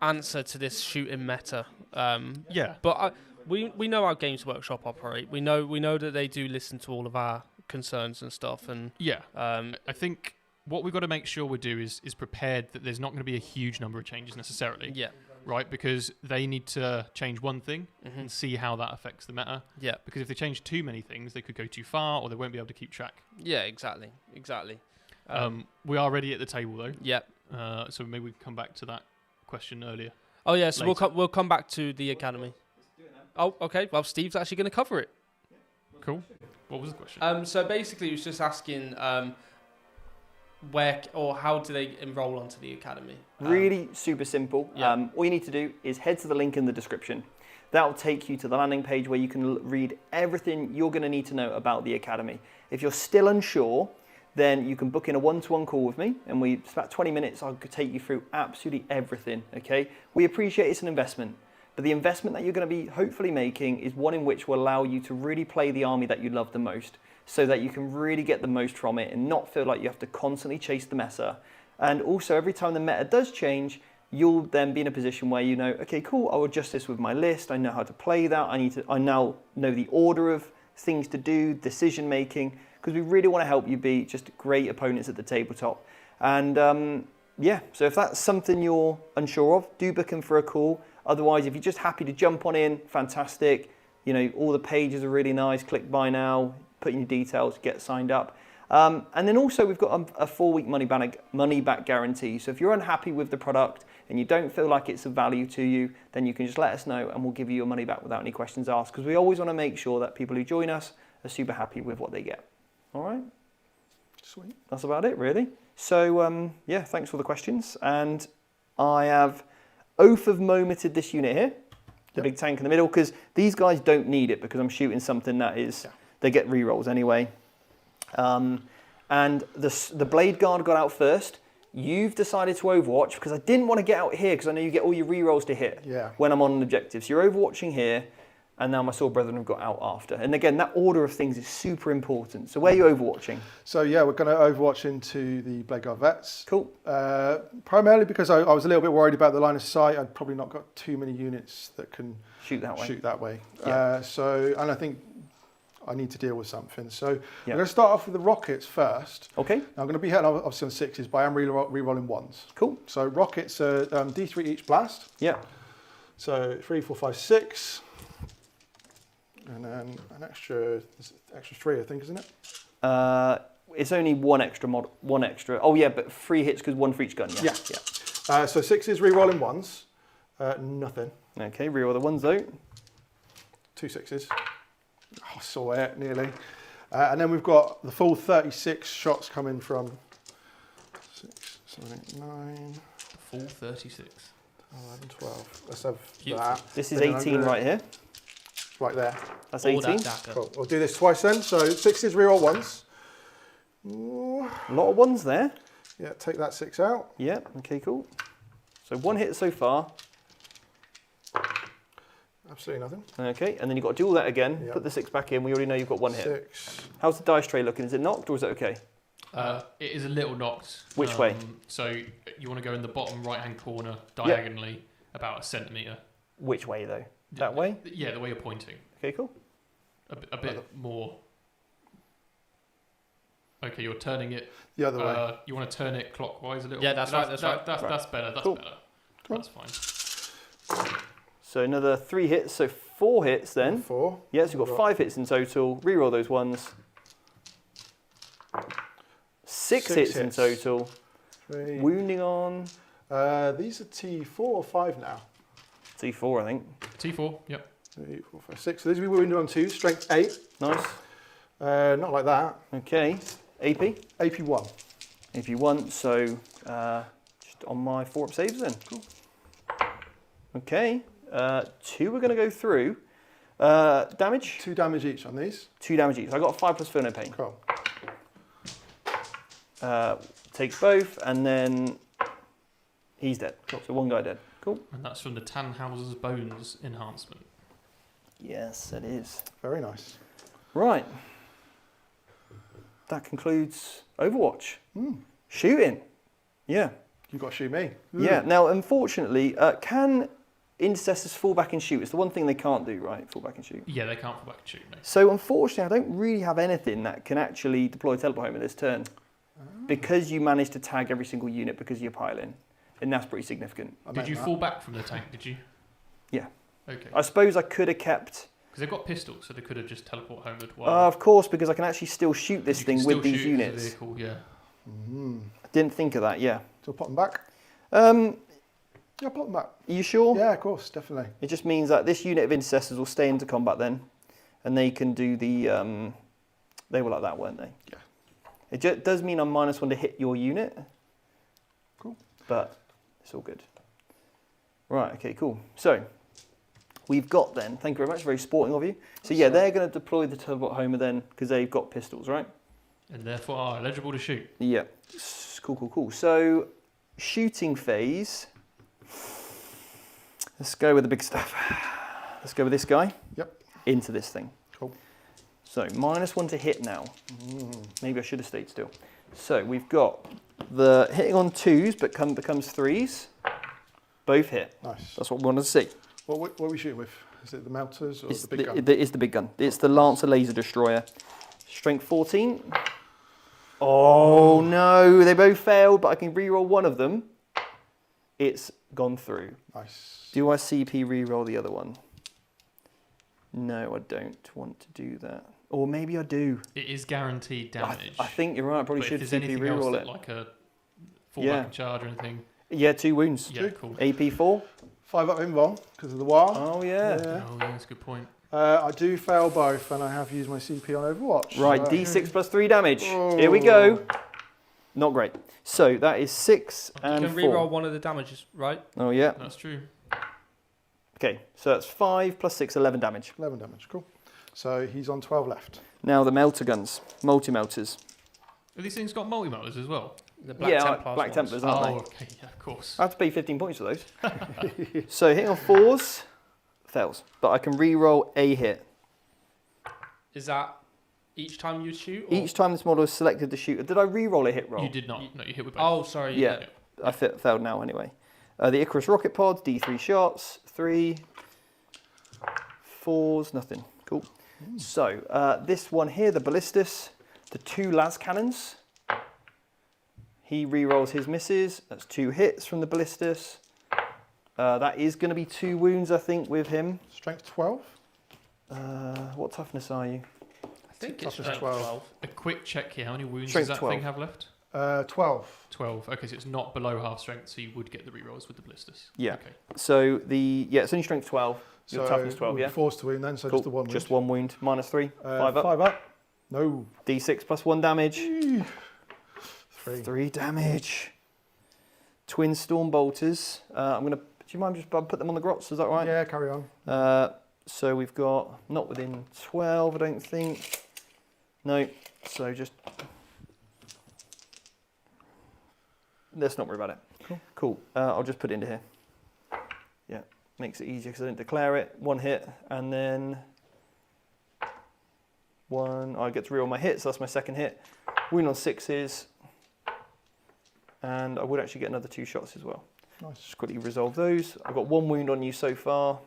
answer to this shooting meta. But we know how Games Workshop operate. We know that they do listen to all of our concerns and stuff. And I think what we've got to make sure we do is prepared that there's not going to be a huge number of changes necessarily. Yeah. Right, because they need to change one thing and see how that affects the meta. Yeah. Because if they change too many things, they could go too far, or they won't be able to keep track. Yeah, exactly. We are ready at the table though. Yeah. So maybe we can come back to that question earlier. Oh yeah, so we'll come back to the academy. Oh, okay. Well, Steve's actually going to cover it. Cool. What was the question? So basically, he was just asking where or how do they enroll onto the academy? Really super simple. Yeah. All you need to do is head to the link in the description. That'll take you to the landing page where you can read everything you're going to need to know about the academy. If you're still unsure, then you can book in a one-to-one call with me, and it's about 20 minutes. I'll take you through absolutely everything. Okay? We appreciate it's an investment, but the investment that you're going to be hopefully making is one in which will allow you to really play the army that you love the most, so that you can really get the most from it and not feel like you have to constantly chase the meta. And also, every time the meta does change, you'll then be in a position where you know, okay, cool, I'll adjust this with my list. I know how to play that. I now know the order of things to do, decision making, because we really want to help you be just great opponents at the tabletop. And so if that's something you're unsure of, do book in for a call. Otherwise, if you're just happy to jump on in, fantastic. You know, all the pages are really nice. Click buy now, put in your details, get signed up. And then also we've got a 4-week money back guarantee. So if you're unhappy with the product and you don't feel like it's of value to you, then you can just let us know and we'll give you your money back without any questions asked. Because we always want to make sure that people who join us are super happy with what they get. All right? Sweet. That's about it, really. So, thanks for the questions. And I have Oath of Momented this unit here, the big tank in the middle, because these guys don't need it because I'm shooting something that is, they get rerolls anyway. And the Blade Guard got out first. You've decided to Overwatch because I didn't want to get out here because I know you get all your rerolls to hit when I'm on an objective. So you're Overwatching here, and now my Sword Brethren have got out after. And again, that order of things is super important. So where are you Overwatching? So yeah, we're going to Overwatch into the Blade Guard Vets. Cool. Primarily because I was a little bit worried about the line of sight. I'd probably not got too many units that can shoot that way. Yeah. And I think I need to deal with something. So I'm going to start off with the rockets first. Okay. Now I'm going to be hitting obviously on 6s, but I am re-rolling 1s. Cool. So rockets are D3 each blast. Yeah. So 3, 4, 5, 6. And then an extra 3, I think, isn't it? It's only one extra. Oh yeah, but 3 hits because 1 for each gun. Yeah. So 6s re-rolling 1s. Nothing. Okay, re-roll the 1s though. 2 6s. Oh, saw it nearly. And then we've got the full 36 shots coming from 6, 7, 8, 9, Full 36. 11, 12. Let's have Beautiful. that. This is Then I'm 18 gonna- right here. Right there. That's All 18. that dagger. Cool. We'll do this twice then. So 6s reroll once. Ooh. A lot of ones there. Yeah, take that 6 out. Yeah, okay, cool. So 1 hit so far. Absolutely nothing. Okay, and then you've got to do all that again. Yep. Put the 6 back in. We already know you've got 1 hit. 6. How's the dice tray looking? Is it knocked or is it okay? It is a little knocked. Which way? So you want to go in the bottom right-hand corner diagonally about a centimetre. Which way though? That way? Yeah, the way you're pointing. Okay, cool. A bit more. Okay, you're turning it. The other way. You want to turn it clockwise a little. Yeah, that's right, that's right. That's better. That's Cool. better. Cool. That's fine. So another 3 hits, so 4 hits then. 4. Yes, you've got 5 hits in total. Reroll those ones. 6 hits in hits. total. 3. Wounding on These are T4 or 5 now. T4, I think. T4. Yep. 3, 4, 5, 6. So these will be wounded on 2. Strength 8. Nice. Not like that. Okay. AP? AP 1. AP 1, so just on my 4-up saves then. Cool. Okay. 2 we're going to go through. Damage? 2 damage each on these. 2 damage each. I got a 5 plus feel no pain. Cool. Takes both, and then he's dead. Cool. So 1 guy dead. Cool. And that's from the Tannhauser's Bones enhancement. Yes, it is. Very nice. Right. That concludes Overwatch. Shooting. Yeah. You've got to shoot me. Yeah. Now, unfortunately, can intercessors fall back and shoot? It's the one thing they can't do, right? Fall back and shoot. Yeah, they can't fall back and shoot. No. So, unfortunately, I don't really have anything that can actually deploy teleport home at this turn. Because you managed to tag every single unit because you're piling. And that's pretty significant. Did you fall back from the tank? Did you? Yeah. Okay. I suppose I could have kept... Because they've got pistols, so they could have just teleport homered. While of course, because I can actually still shoot this you can thing still with these shoot it as a units. vehicle, yeah. I didn't think of that, yeah. So pop them back? Yeah, pop them back. Are you sure? Yeah, of course, definitely. It just means that this unit of intercessors will stay into combat then, and they can do the... they were like that, weren't they? Yeah. It does mean I'm -1 to hit your unit. Cool. But it's all good. Right, okay, cool. So, we've got then, thank you very much, very sporting of you. So yeah, they're going to deploy the teleport homer then, because they've got pistols, right? And therefore are eligible to shoot. Yeah. Cool, cool, cool. So, shooting phase. Let's go with the big stuff. Let's go with this guy. Yep. Into this thing. Cool. So, -1 to hit now. Maybe I should have stayed still. So, we've got the hitting on 2s, but becomes 3s. Both hit. Nice. That's what we want to see. What are we shooting with? Is it the melters or It's the big gun? It's the big gun. It's the Lancer Laser Destroyer. Strength 14. Oh no, they both failed, but I can reroll one of them. It's gone through. Nice. Do I CP reroll the other one? No, I don't want to do that. Or maybe I do. It is guaranteed damage. I think you're right. I probably but should if there's CP anything else reroll that, it. like a fallback Yeah. and charge or anything. Yeah, 2 wounds. Yeah, cool. AP 4. 5 up invul because of the WAAAAGH. Oh yeah. Oh, yeah, that's a good point. I do fail both, and I have used my CP on Overwatch. Right, so- D6 plus 3 damage. Here we go. Not great. So that is 6 You and can 4. reroll one of the damages, right? Oh yeah. That's true. Okay, so that's 5 plus 6, 11 damage. 11 damage, cool. So he's on 12 left. Now the melter guns, multi-melters. Have these things got multi-melters as well? The Black Yeah, Templars Black ones. Templars, aren't they? okay, yeah, of course. I have to pay 15 points for those. So hitting on 4s, fails. But I can re-roll a hit. Is that each time you shoot? Or? Each time this model is selected to shoot. Did I re-roll a hit roll? You did not. No, you hit with both. Oh, sorry. Yeah, I failed now anyway. The Icarus rocket pod, D3 shots, 3, 4s, nothing. Cool. So this one here, the Ballistus, the 2 las cannons. He re-rolls his misses. That's 2 hits from the Ballistus. That is going to be 2 wounds, I think, with him. Strength 12? What toughness are you? I think it's Toughness strength 12. 12. A quick check here. How many wounds Strength does that 12. thing have left? 12. 12. Okay, so it's not below half strength, so you would get the rerolls with the blisters. Yeah. Okay. So it's only strength 12. Your So toughness 12, we'll be yeah? forced to wound then, so Cool. just the 1 wound. Just 1 wound, -3, 5 up. 5 up. No. D6 plus 1 damage. 3. 3 damage. twin storm bolters. Do you mind just put them on the grots? Is that right? Yeah, carry on. So we've got not within 12, I don't think. No. So just let's not worry about it. Cool. I'll just put it into here. Yeah, makes it easier because I didn't declare it. One hit, and then one. I get to reroll my hits. So that's my second hit. Wound on 6s, and I would actually get another 2 shots as well. Nice. Just quickly resolve those. I've got 1 wound on you so far.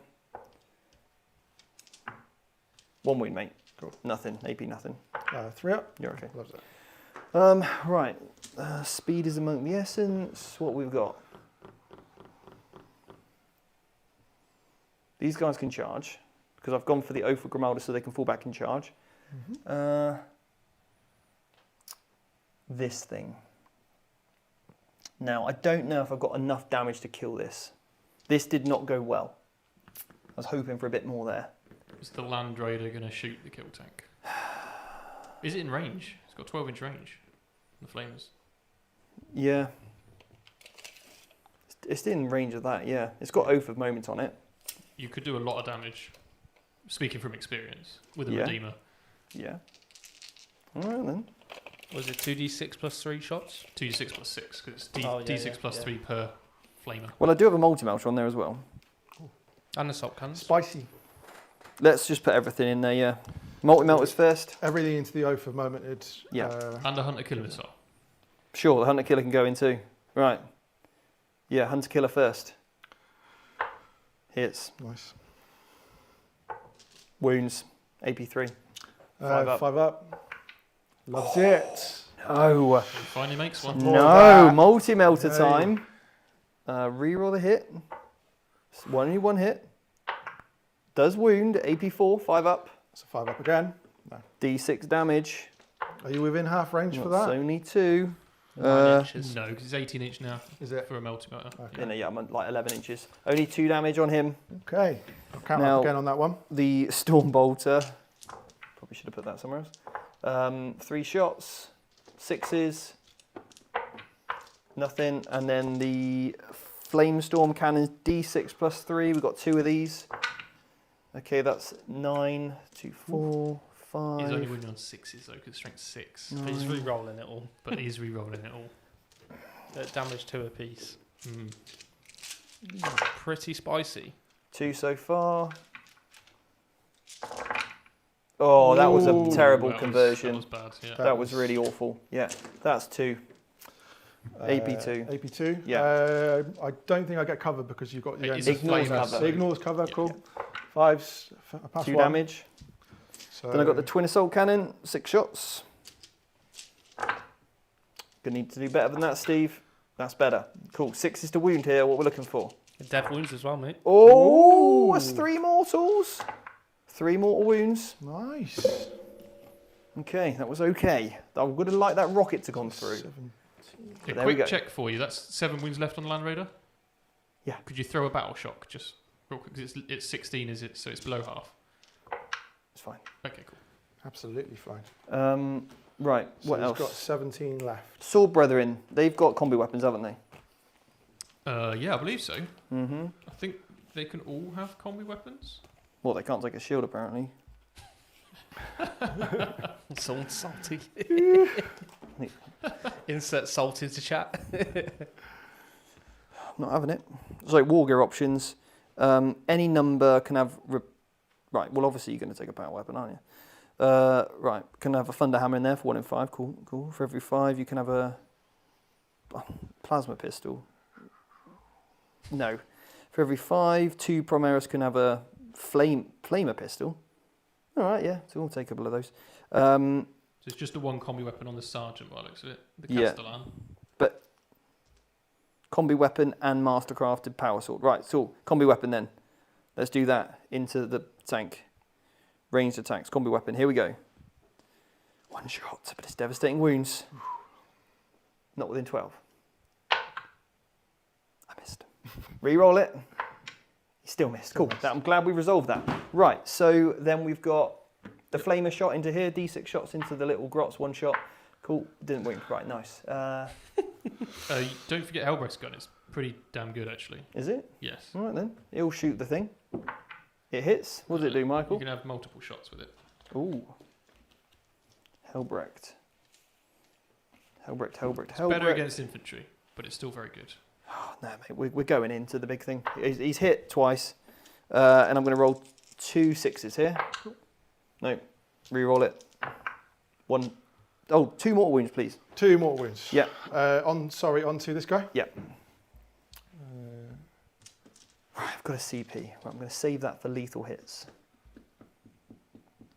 1 wound, mate. Cool. Nothing. AP nothing. 3 up. You're okay. Loves it. Right. Speed is among the essence. What we've got. These guys can charge because I've gone for the Oath of Grimalda so they can fall back and charge. This thing. Now, I don't know if I've got enough damage to kill this. This did not go well. I was hoping for a bit more there. Is the Land Raider going to shoot the kill tank? Is it in range? It's got 12-inch range. The flames. Yeah. It's in range of that, yeah. It's got Oath of Moment on it. You could do a lot of damage, speaking from experience, with a Yeah. Redeemer. Yeah. All right then. Was it 2d6 plus 3 shots? 2d6 plus 6, because it's D6 plus 3 per flamer. Well, I do have a multi-melter on there as well. And assault cannons. Spicy. Let's just put everything in there, yeah. Multi-melters first. Everything into the Oath of Moment. It's Yeah. And a Hunter Killer Missile. Sure, the Hunter Killer can go in too. Right. Yeah, Hunter Killer first. Hits. nice. Wounds. AP3. 5 up. 5 up. Loves it. No. He finally makes one. More No. of that. Multi-melter No. time. Reroll the hit. Only 1 hit. Does wound. AP4. 5 up. So 5 up again. D6 damage. Are you within half range for That's that? only 2. 9 inches. No, because it's 18-inch now Is it? for a multi-motor. Okay. Yeah, no, yeah, I'm at like 11 inches. Only 2 damage on him. Okay. I'll count Now- up again on that one. The Storm Bolter. Probably should have put that somewhere else. 3 shots. 6s. Nothing. And then the Flame Storm Cannons, D6 plus 3. We've got 2 of these. Okay, that's 9, 2, 4, 5. He's only winning on 6s though, because strength 6. But he's re-rolling it all. But he's re-rolling it all. Damage 2 apiece. Mm. Pretty spicy. 2 so far. Oh, that was Ooh, a terrible That conversion. was bad, yeah. That was really awful. Yeah, that's 2. AP2. AP2. Yeah. I don't think I get covered because you've got the It's a Ignores flamer, cover. so- Ignores cover. Yeah. Cool. 5s. Pass 2 1. damage. So Then I got the Twin Assault Cannon, 6 shots. Gonna need to do better than that, Steve. That's better. Cool. 6 is to wound here. What we're looking for. Death wounds as well, mate. Oh, that's 3 mortals. 3 mortal wounds. Nice. Okay, that was okay. I would have liked that rocket to gone through. 17. A there we go. quick check for you. That's 7 wounds left on the Land Raider? Yeah. Could you throw a Battle Shock just real quick? 'Cause it's 16, is it? So it's below half. It's fine. Okay, cool. Absolutely fine. Right, So what he's else? got 17 left. Sword Brethren. They've got combi weapons, haven't they? Yeah, I believe so. Mm-hmm. I think they can all have combi weapons. Well, they can't take a shield, apparently. Someone's salty. Insert salt into chat. I'm not having it. So, war gear options. Any number can have... Right, well, obviously you're going to take a power weapon, aren't you? Right, can have a Thunder Hammer in there for 1 in 5. Cool, cool. For every 5, you can have a plasma pistol. No. For every 5, 2 Primaris can have a flamer pistol. All right, yeah, so we'll take a couple of those. So it's just the 1 combi weapon on the Sergeant by the looks of it. The Yeah. Castellan. But combi weapon and mastercrafted power sword. Right, so combi weapon then. Let's do that into the tank. Ranged attacks, combi weapon. Here we go. 1 shot, but it's devastating wounds. Not within 12. I missed. Reroll it. He still missed. Cool. I'm glad we resolved that. Right, so then we've got the flamer shot into here, D6 shots into the little grots, 1 shot. Cool. Didn't win. Right, nice. Don't forget Hellbreath's gun. It's pretty damn good, actually. Is it? Yes. All right then. It'll shoot the thing. It hits. What does it do, Michael? You can have multiple shots with it. Ooh. Hellbrecht. It's better against infantry, but it's still very good. Oh, no, mate, we're going into the big thing. He's hit twice, and I'm going to roll 2 6s here. No, re-roll it. 1. Oh, 2 more wounds, please. 2 more wounds. Yeah. Onto this guy. Yeah. Right, I've got a CP. Right, I'm going to save that for lethal hits.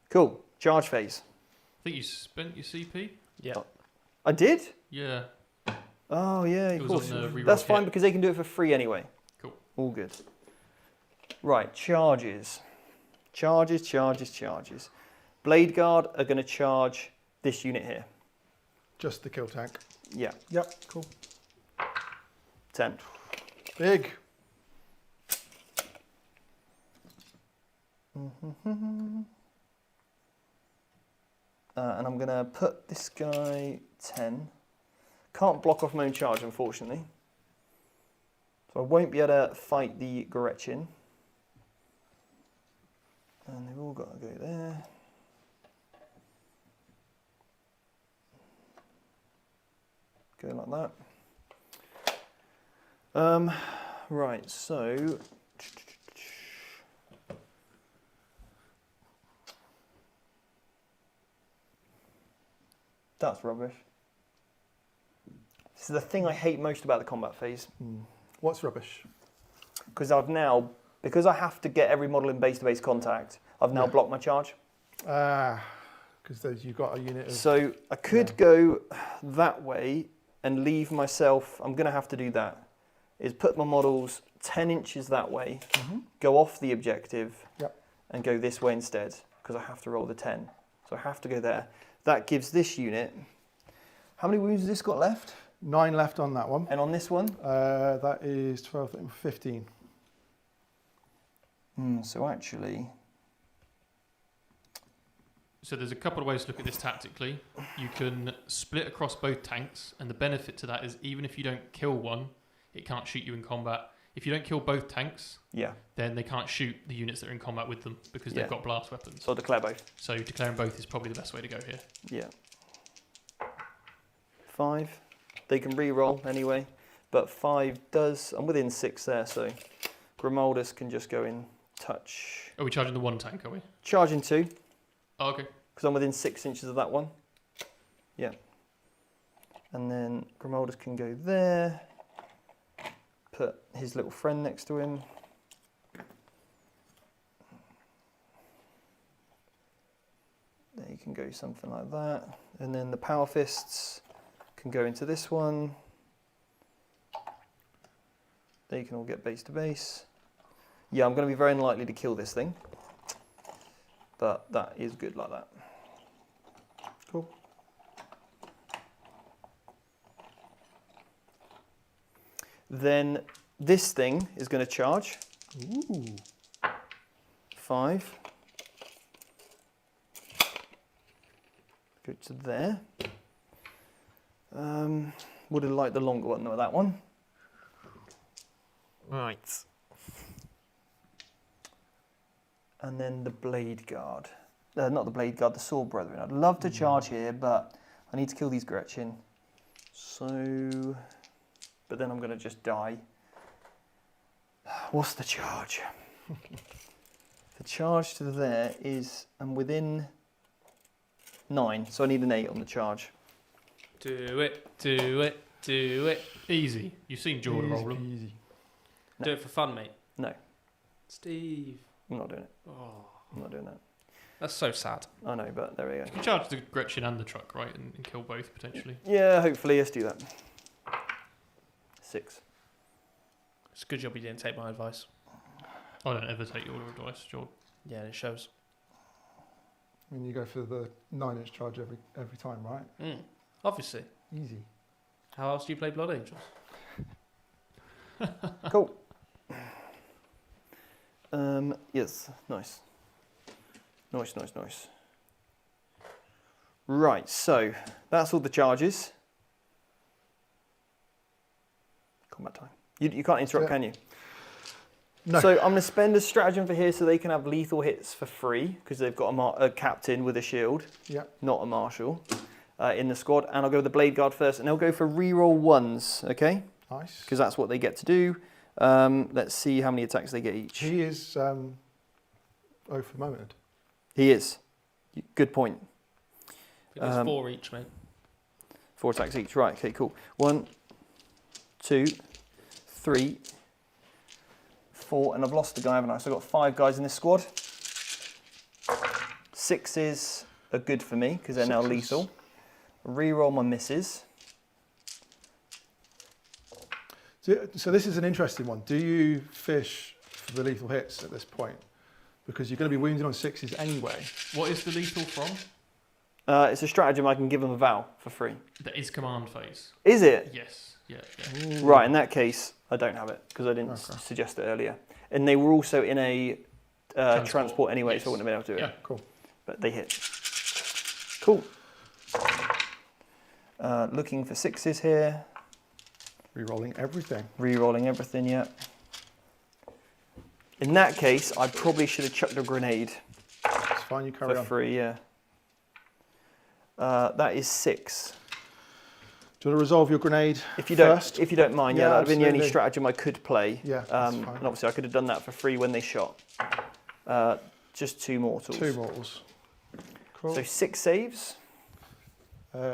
Cool. Charge phase. I think you spent your CP? Yeah. I did? Yeah. Oh, yeah, It of was course. on the reroll That's fine kit. because they can do it for free anyway. Cool. All good. Right, charges. Charges. Blade Guard are going to charge this unit here. Just the kill tank. Yeah, Yep, cool. 10. Big. And I'm going to put this guy 10. Can't block off my own charge, unfortunately. So I won't be able to fight the Gretchen. And they've all got to go there. Go like that. Right, so... That's rubbish. This is the thing I hate most about the combat phase. What's rubbish? Because because I have to get every model in base-to-base contact, I've now blocked my charge. Because you've got a unit of... So I could go that way and leave myself, I'm going to have to do that, is put my models 10 inches that way, go off the objective, and go this way instead, because I have to roll the 10. So I have to go there. That gives this unit, how many wounds has this got left? 9 left on that one. And on this one? That is 12, 13, 15. So actually... So there's a couple of ways to look at this tactically. You can split across both tanks, and the benefit to that is even if you don't kill one, it can't shoot you in combat. If you don't kill both tanks, then they can't shoot the units that are in combat with them because they've got blast weapons. So I'll declare both. So declaring both is probably the best way to go here. Yeah. 5. They can re-roll anyway, but 5 does... I'm within 6 there, so Grimaldus can just go in touch. Are we charging the one tank, are we? Charging 2. Oh, okay. Because I'm within 6 inches of that one. Yeah. And then Grimaldus can go there. Put his little friend next to him. There you can go something like that. And then the Power Fists can go into this one. They can all get base to base. Yeah, I'm going to be very unlikely to kill this thing. But that is good like that. Cool. Then this thing is going to charge. Ooh. 5. Go to there. Would have liked the longer one, though, that one. Right. And then the Blade Guard. Not the Blade Guard, the Sword Brethren. I'd love to charge here, but I need to kill these Gretchen. So... But then I'm going to just die. What's the charge? The charge to there is... I'm within 9, so I need an 8 on the charge. Do it. Easy. You've seen Jordan roll them. Easy. Do it for fun, mate. No, Steve. I'm not doing it. Oh, I'm not doing that. that's so sad. I know, but there we go. You can charge the Gretchen and the truck, right? And kill both, potentially. Yeah, hopefully, let's do that. 6. It's a good job you didn't take my advice. I don't ever take your advice, Jordan. Yeah, it shows. I mean, you go for the 9-inch charge every time, right? Obviously. Easy. How else do you play Blood Angels? Cool. Yes, nice. Nice. Right, so that's all the charges. Combat time. You can't interrupt, can you? No. So I'm going to spend a stratagem for here so they can have lethal hits for free because they've got a captain with a shield, not a marshal, in the squad. And I'll go with the Blade Guard first, and they'll go for reroll 1s, okay? Nice. Because that's what they get to do. Let's see how many attacks they get each. He is overmomented. He is. Good point. It's 4 each, mate. 4 attacks each. Right, okay, cool. 1, 2, 3, 4, and I've lost the guy, haven't I? So I've got 5 guys in this squad. 6s are good for me because they're now lethal. Reroll my misses. So this is an interesting one. Do you fish for the lethal hits at this point? Because you're going to be wounded on 6s anyway. What is the lethal from? It's a stratagem. I can give them a vow for free. That is command phase. Is it? Yes. Yeah. Right, in that case, I don't have it because I didn't suggest it earlier. And they were also in a transport anyway, so I wouldn't have been able to do it. Yeah, cool. But they hit. Cool. Looking for 6s here. Rerolling everything. Rerolling everything, yeah. In that case, I probably should have chucked a grenade. It's fine, you carry for on. free, yeah. That is 6. Do you want to resolve your grenade if you don't, first? If you don't mind, yeah, that would have been the only stratagem I could play. Yeah, that's and fine. obviously I could have done that for free when they shot. Just 2 mortals. 2 mortals. Cool. So 6 saves.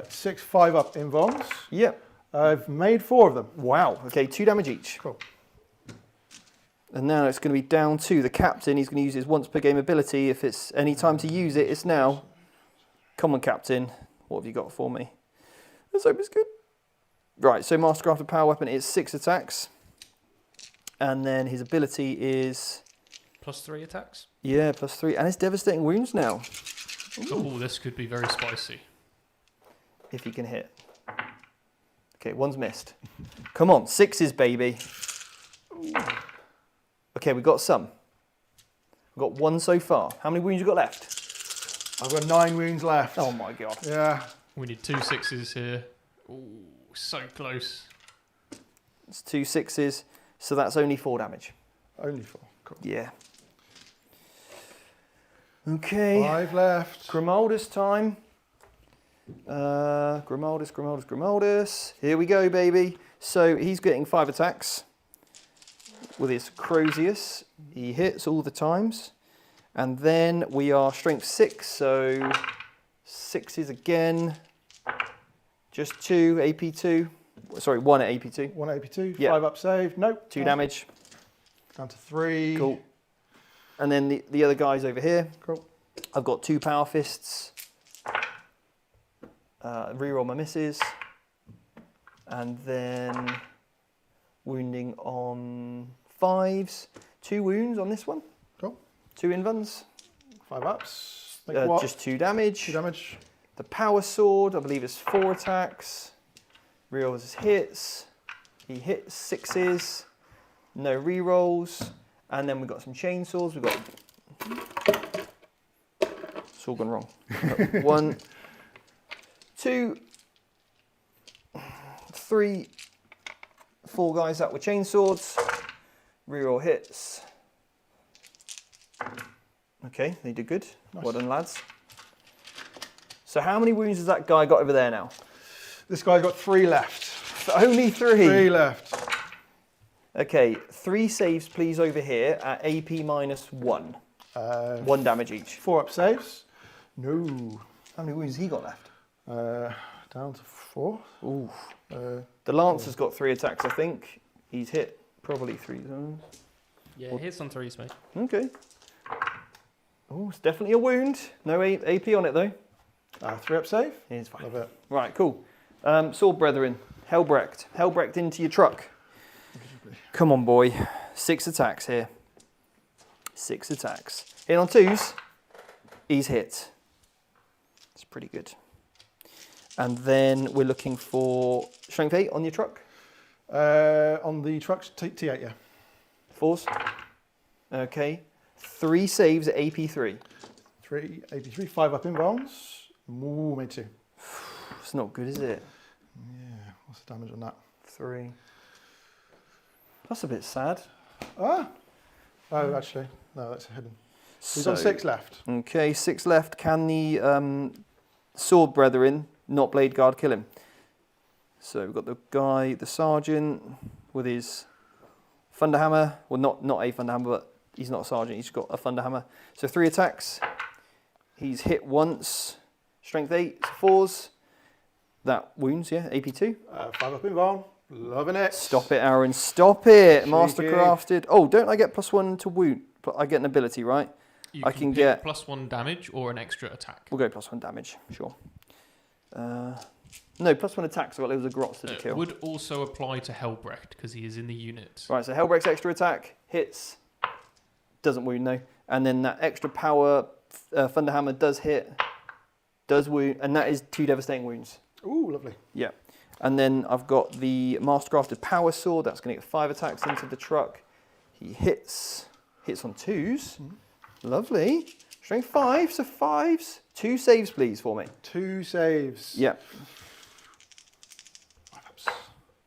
6 5-up invulns. Yep. I've made 4 of them. Wow. Okay, 2 damage each. Cool. And now it's going to be down to the captain. He's going to use his once per game ability. If it's any time to use it, it's now. Come on, captain. What have you got for me? Let's hope it's good. Right, so Mastercrafted Power Weapon is 6 attacks. And then his ability is... +3 attacks? Yeah, +3. And it's Devastating Wounds now. Oh, this could be very spicy. If he can hit. Okay, 1's missed. Come on, 6s, baby. Okay, we've got some. We've got 1 so far. How many wounds you got left? I've got 9 wounds left. Oh my god. Yeah. We need 2 6s here. Oh, so close. It's 2 6s, so that's only 4 damage. Only 4. Cool. Yeah. Okay. 5 left. Grimaldus time. Grimaldus. Here we go, baby. So he's getting 5 attacks with his Crozius. He hits all the times. And then we are strength 6, so 6s again. Just 2, AP2. Sorry, 1 at AP2. 1 AP2, Yeah. 5 up save. Nope. 2 damage. Down to 3. Cool. And then the other guys over here. Cool. I've got 2 power fists. Reroll my misses. And then wounding on 5s. 2 wounds on this one. Cool. 2 invuns. 5 ups. Think what? Just 2 damage. 2 damage. The power sword, I believe, is 4 attacks. Rerolls his hits. He hits 6s. No rerolls. And then we've got some chainsaws. We've got... It's all gone wrong. 1, 2, 3, 4 guys out with chainswords. Reroll hits. Okay, they did good. Nice. Well done, lads. So how many wounds has that guy got over there now? This guy got 3 left. Only 3. 3 left. Okay, 3 saves please over here at AP -1. 1 damage each. 4 up saves. No. How many wounds has he got left? Down to 4. Ooh. The Lancer's got 3 attacks, I think. He's hit probably 3 times. Yeah, hits on 3s, mate. Okay. Oh, it's definitely a wound. No AP on it though. 3 up save. He's fine. Love it. Right, cool. Sword Brethren, Helbrecht. Helbrecht into your truck. Come on, boy. 6 attacks here. 6 attacks. Hit on 2s. He's hit. It's pretty good. And then we're looking for strength 8 on your truck. On the trucks, T8, yeah. 4s. Okay. 3 saves at AP3. 3, AP3, 5 up invulns. Ooh, made 2. It's not good, is it? Yeah, what's the damage on that? 3. That's a bit sad. Ah. Oh, actually, no, that's hidden. He's So, on 6 left. Okay, 6 left. Can the sword brethren, not blade guard, kill him? So we've got the guy, the sergeant, with his thunderhammer. Well, not a thunderhammer, but he's not a sergeant. He's got a thunderhammer. So 3 attacks. He's hit once. Strength 8, 4s. That wounds, yeah. AP 2. 5 up in Varn. Loving it. Stop it, Aaron. Stop it. Cheeky. Mastercrafted. Oh, don't I get +1 to wound? I get an ability, right? You I can get +1 damage or an extra attack. We'll go +1 damage, sure. No, +1 attack, so I've got loads of grots to kill. Would also apply to Helbrecht because he is in the unit. Right, so Hellbreak's extra attack hits, doesn't wound, no. And then that extra power Thunderhammer does hit, does wound, and that is 2 devastating wounds. Ooh, lovely. Yeah. And then I've got the Mastercrafted Power Sword, that's going to get 5 attacks into the truck. He hits on 2s. Lovely. Strength 5, so 5s. 2 saves, please, for me. 2 saves. Yeah.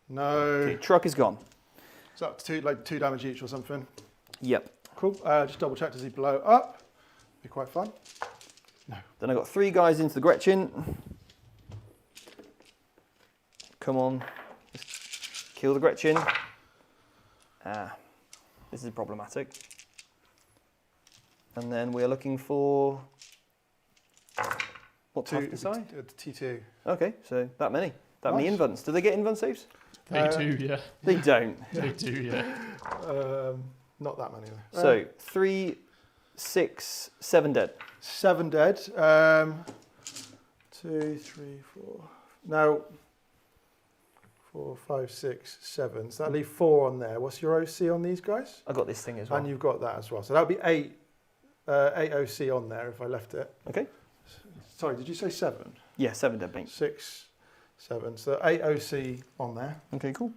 No. Okay, truck is gone. So that's 2 damage each or something. Yep. Cool. Just double check, does he blow up? Be quite fun. No. Then I got 3 guys into the Gretchen. Come on. Just kill the Gretchen. This is problematic. And then we're looking for what toughness side? T2. Okay, so that many. That many Nice. invulns. Do they get invuln saves? They do, yeah. They don't. They do, yeah. Not that many though. So 3, 6, 7 dead. 7 dead. 2, 3, 4. Now 4, 5, 6, 7. So that leave 4 on there. What's your OC on these guys? I got this thing as well. And you've got that as well. So that would be 8 OC on there if I left it. Okay. Sorry, did you say 7? Yeah, 7 dead beans. 6, 7. So 8 OC on there. Okay, cool.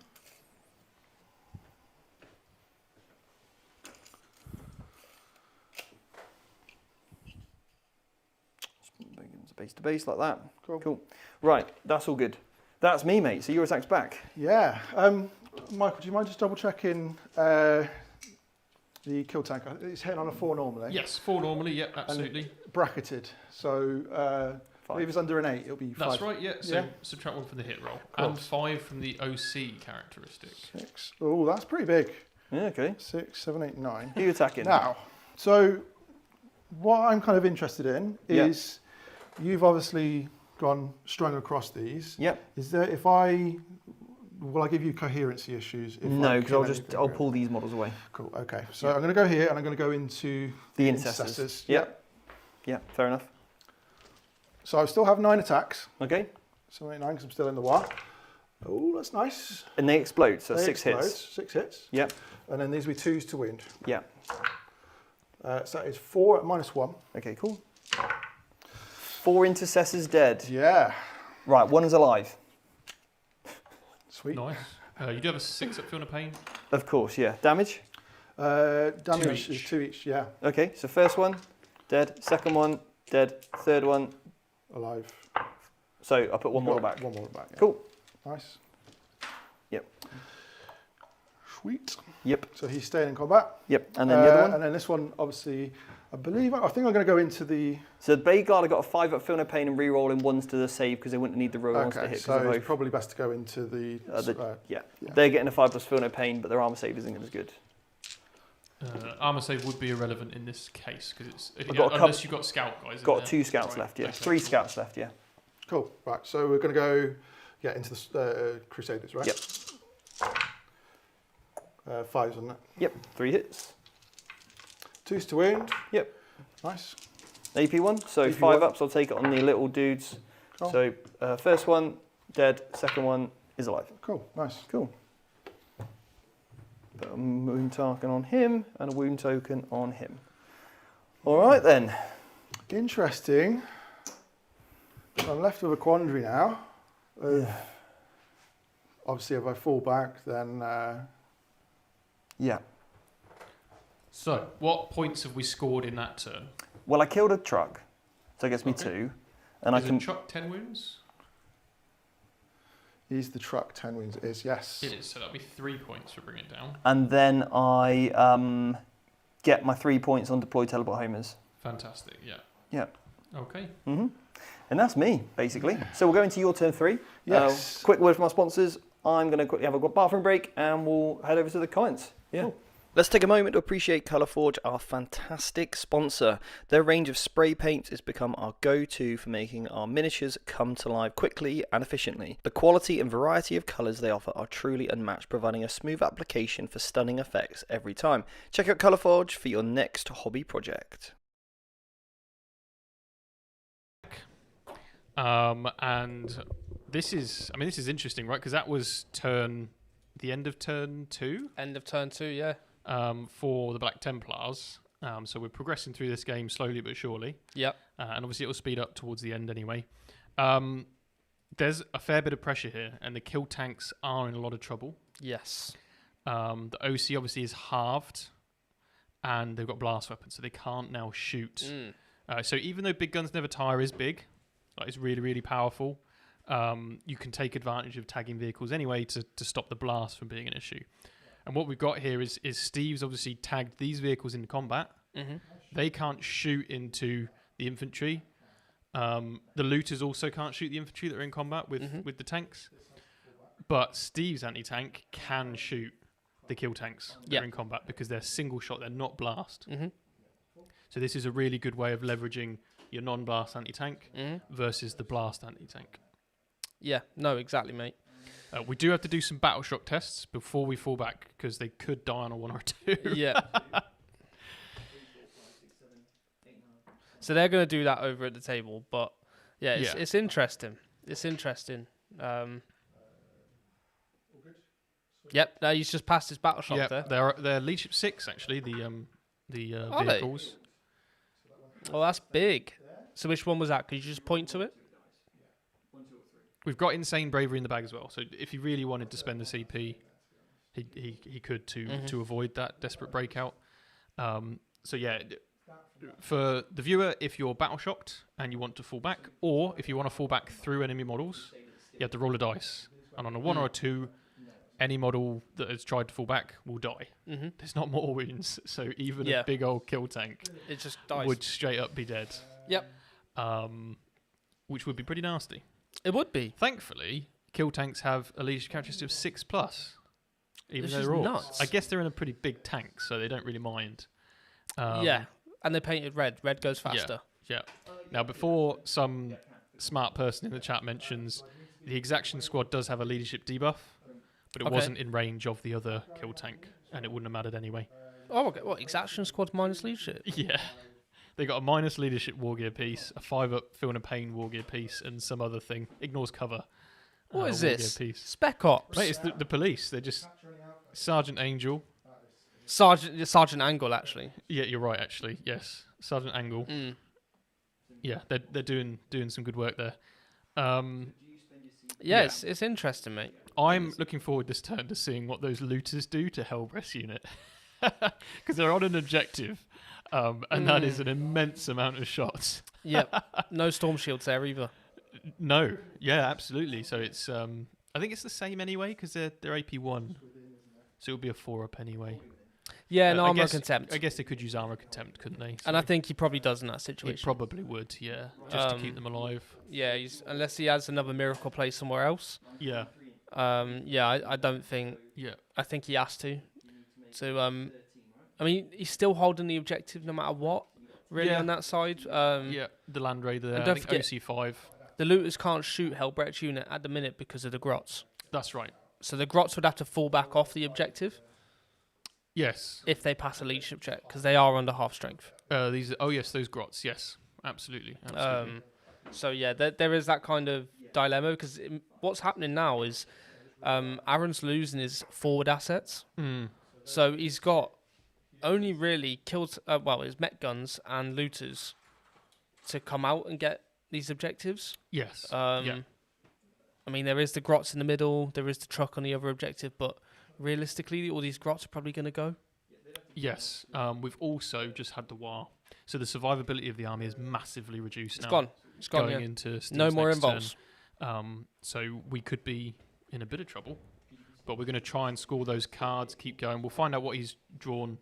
Base to base like that. Cool. Right, that's all good. That's me, mate. So your attack's back. Yeah. Michael, do you mind just double checking the kill tank? It's hitting on a 4 normally. Yes, 4 normally, yeah, absolutely. And bracketed. So if it's under an 8, it'll be 5. That's right, yeah. So subtract 1 from the hit roll. And 5 from the OC characteristic. 6. Oh, that's pretty big. Yeah, okay. 6, 7, 8, 9. Who are you attacking? Now, so what I'm kind of interested in is you've obviously gone strung across these. Yep. Is there, will I give you coherency issues? No, because I'll pull these models away. Cool, okay. So I'm going to go here and I'm going to go into The Intercessors. Yep. Yeah, fair enough. So I still have 9 attacks. Okay. 7, 8, 9, because I'm still in the war. Oh, that's nice. And they explode, so They 6 explode, hits. 6 hits. Yep. And then these will be 2s to wound. Yeah. So that is 4 at -1. Okay, cool. 4 Intercessors dead. Yeah. Right, 1 is alive. Sweet. Nice. You do have a 6 at Feel No Pain. Of course, yeah. Damage? Damage 2 is each. 2 each, yeah. Okay, so first one, dead. Second one, dead. Third one. Alive. So I put 1 model back. 1 model back, yeah. Cool. Nice. Yep. Sweet. Yep. So he's staying in combat. Yep. And then the other one? And then this one, obviously, I think I'm going to go into the... So the Blade Guard, I got a 5 at Feel No Pain and re-rolling 1s to the save because they wouldn't need the roll ones to hit. so of it's probably best to go into the... yeah. They're getting a 5 plus Feel No Pain, but their armor save isn't as good. Armor save would be irrelevant in this case because it's got a unless you've got scout guys. Got in there. 2 scouts Right, left, yeah. okay, 3 cool. scouts left, yeah. Cool. Right, so we're going to go into the Crusaders, right? Yep. 5s on that. Yep. 3 hits. 2s to wound. Yep. Nice. AP 1, so AP 5 1. ups, I'll take it on the little dudes. Cool. So first one, dead. Second one is alive. Cool, nice. Cool. Put a wound token on him and a wound token on him. All right then. Interesting. I'm left with a quandary now. Obviously, if I fall back, then... Yeah. So, what points have we scored in that turn? Well, I killed a truck, so it gets me Okay. 2. And Is I can... a truck 10 wounds? Is the truck 10 wins? Is yes. It is, so that'll be 3 points for bringing it down. And then I get my 3 points on deploy teleport homers. Fantastic, yeah. Yeah. Okay. And that's me, basically. So we'll go into your turn 3. Yes. Quick word from our sponsors. I'm going to quickly have a bathroom break and we'll head over to the comments. Yeah. Cool. Let's take a moment to appreciate Colourforge, our fantastic sponsor. Their range of spray paints has become our go-to for making our miniatures come to life quickly and efficiently. The quality and variety of colours they offer are truly unmatched, providing a smooth application for stunning effects every time. Check out Colourforge for your next hobby project. And this is interesting, right? Because that was the end of turn 2? End of turn 2, yeah. For the Black Templars. So we're progressing through this game slowly but surely. Yep. And obviously it will speed up towards the end anyway. There's a fair bit of pressure here, and the kill tanks are in a lot of trouble. Yes. The OC obviously is halved, and they've got blast weapons, so they can't now shoot. So even though Big Guns Never Tire is big, like it's really, really powerful, you can take advantage of tagging vehicles anyway to stop the blast from being an issue. And what we've got here is Steve's obviously tagged these vehicles into combat. They can't shoot into the infantry. The looters also can't shoot the infantry that are in combat with the tanks. But Steve's anti-tank can shoot the kill tanks that are in combat because they're single shot, they're not blast. So this is a really good way of leveraging your non-blast anti-tank versus the blast anti-tank. Yeah, no, exactly, mate. We do have to do some battle shock tests before we fall back because they could die on a 1 or 2. Yeah. So they're going to do that over at the table, but yeah, it's interesting. It's interesting. Yep, no, he's just passed his battle shock there. They're leadership 6 actually. The vehicles. Oh, that's big. So which one was that? Could you just point to it? We've got insane bravery in the bag as well. So if he really wanted to spend the CP, he could to avoid that desperate breakout. So yeah, for the viewer, if you're battle shocked and you want to fall back, or if you want to fall back through enemy models, you have to roll a dice. And on a 1 or a 2, any model that has tried to fall back will die. There's not more wounds, so even a big old kill tank it just dies. would straight up be dead. Yep. Which would be pretty nasty. It would be. Thankfully, kill tanks have a leadership characteristic of 6+, even though they're Orks. Nuts. I guess they're in a pretty big tank, so they don't really mind. Yeah, and they're painted red. Red goes faster. Yeah. Now, before some smart person in the chat mentions, the Exaction Squad does have a leadership debuff, but it wasn't in range of the other kill tank, and it wouldn't have mattered anyway. Oh, okay. What, Exaction Squad minus leadership? Yeah. They got a minus leadership war gear piece, a 5-up feel no pain war gear piece, and some other thing. Ignores cover. What is war gear this? Piece. Spec Ops. Mate, it's the police. They're just Sergeant Angel. Sergeant Angle, actually. Yeah, you're right. Actually, yes, Sergeant Angle. Yeah, they're doing some good work there. It's interesting, mate. I'm looking forward this turn to seeing what those looters do to Hellbreast unit because they're on an objective. And that is an immense amount of shots. Yep. No storm shields there either. No. Yeah, absolutely. So it's I think it's the same anyway because they're AP1. So it'll be a 4-up anyway. Yeah, and armor contempt. I guess they could use armor contempt, couldn't they? So and I think he probably does in that situation. He probably would, yeah. Just to keep them alive. Yeah, unless he has another miracle play somewhere else. Yeah. I don't think... Yeah. I think he has to. I mean, he's still holding the objective no matter what, really, on that side. The Land Raider there, I think OC5. The looters can't shoot Hellbrecht unit at the minute because of the grots. That's right. So the grots would have to fall back off the objective. Yes. If they pass a leadership check, because they are under half strength. Those grots, yes. Absolutely. So yeah, there is that kind of dilemma, because what's happening now is Aaron's losing his forward assets. So he's got only really his mech guns and looters to come out and get these objectives. Yes. I mean, there is the grots in the middle, there is the truck on the other objective, but realistically, all these grots are probably going to go. Yes. We've also just had the WAAAAGH. So the survivability of the army is massively reduced now. It's gone. Going into Steve's no more next involves. turn. So we could be in a bit of trouble. But we're going to try and score those cards, keep going. We'll find out what he's drawn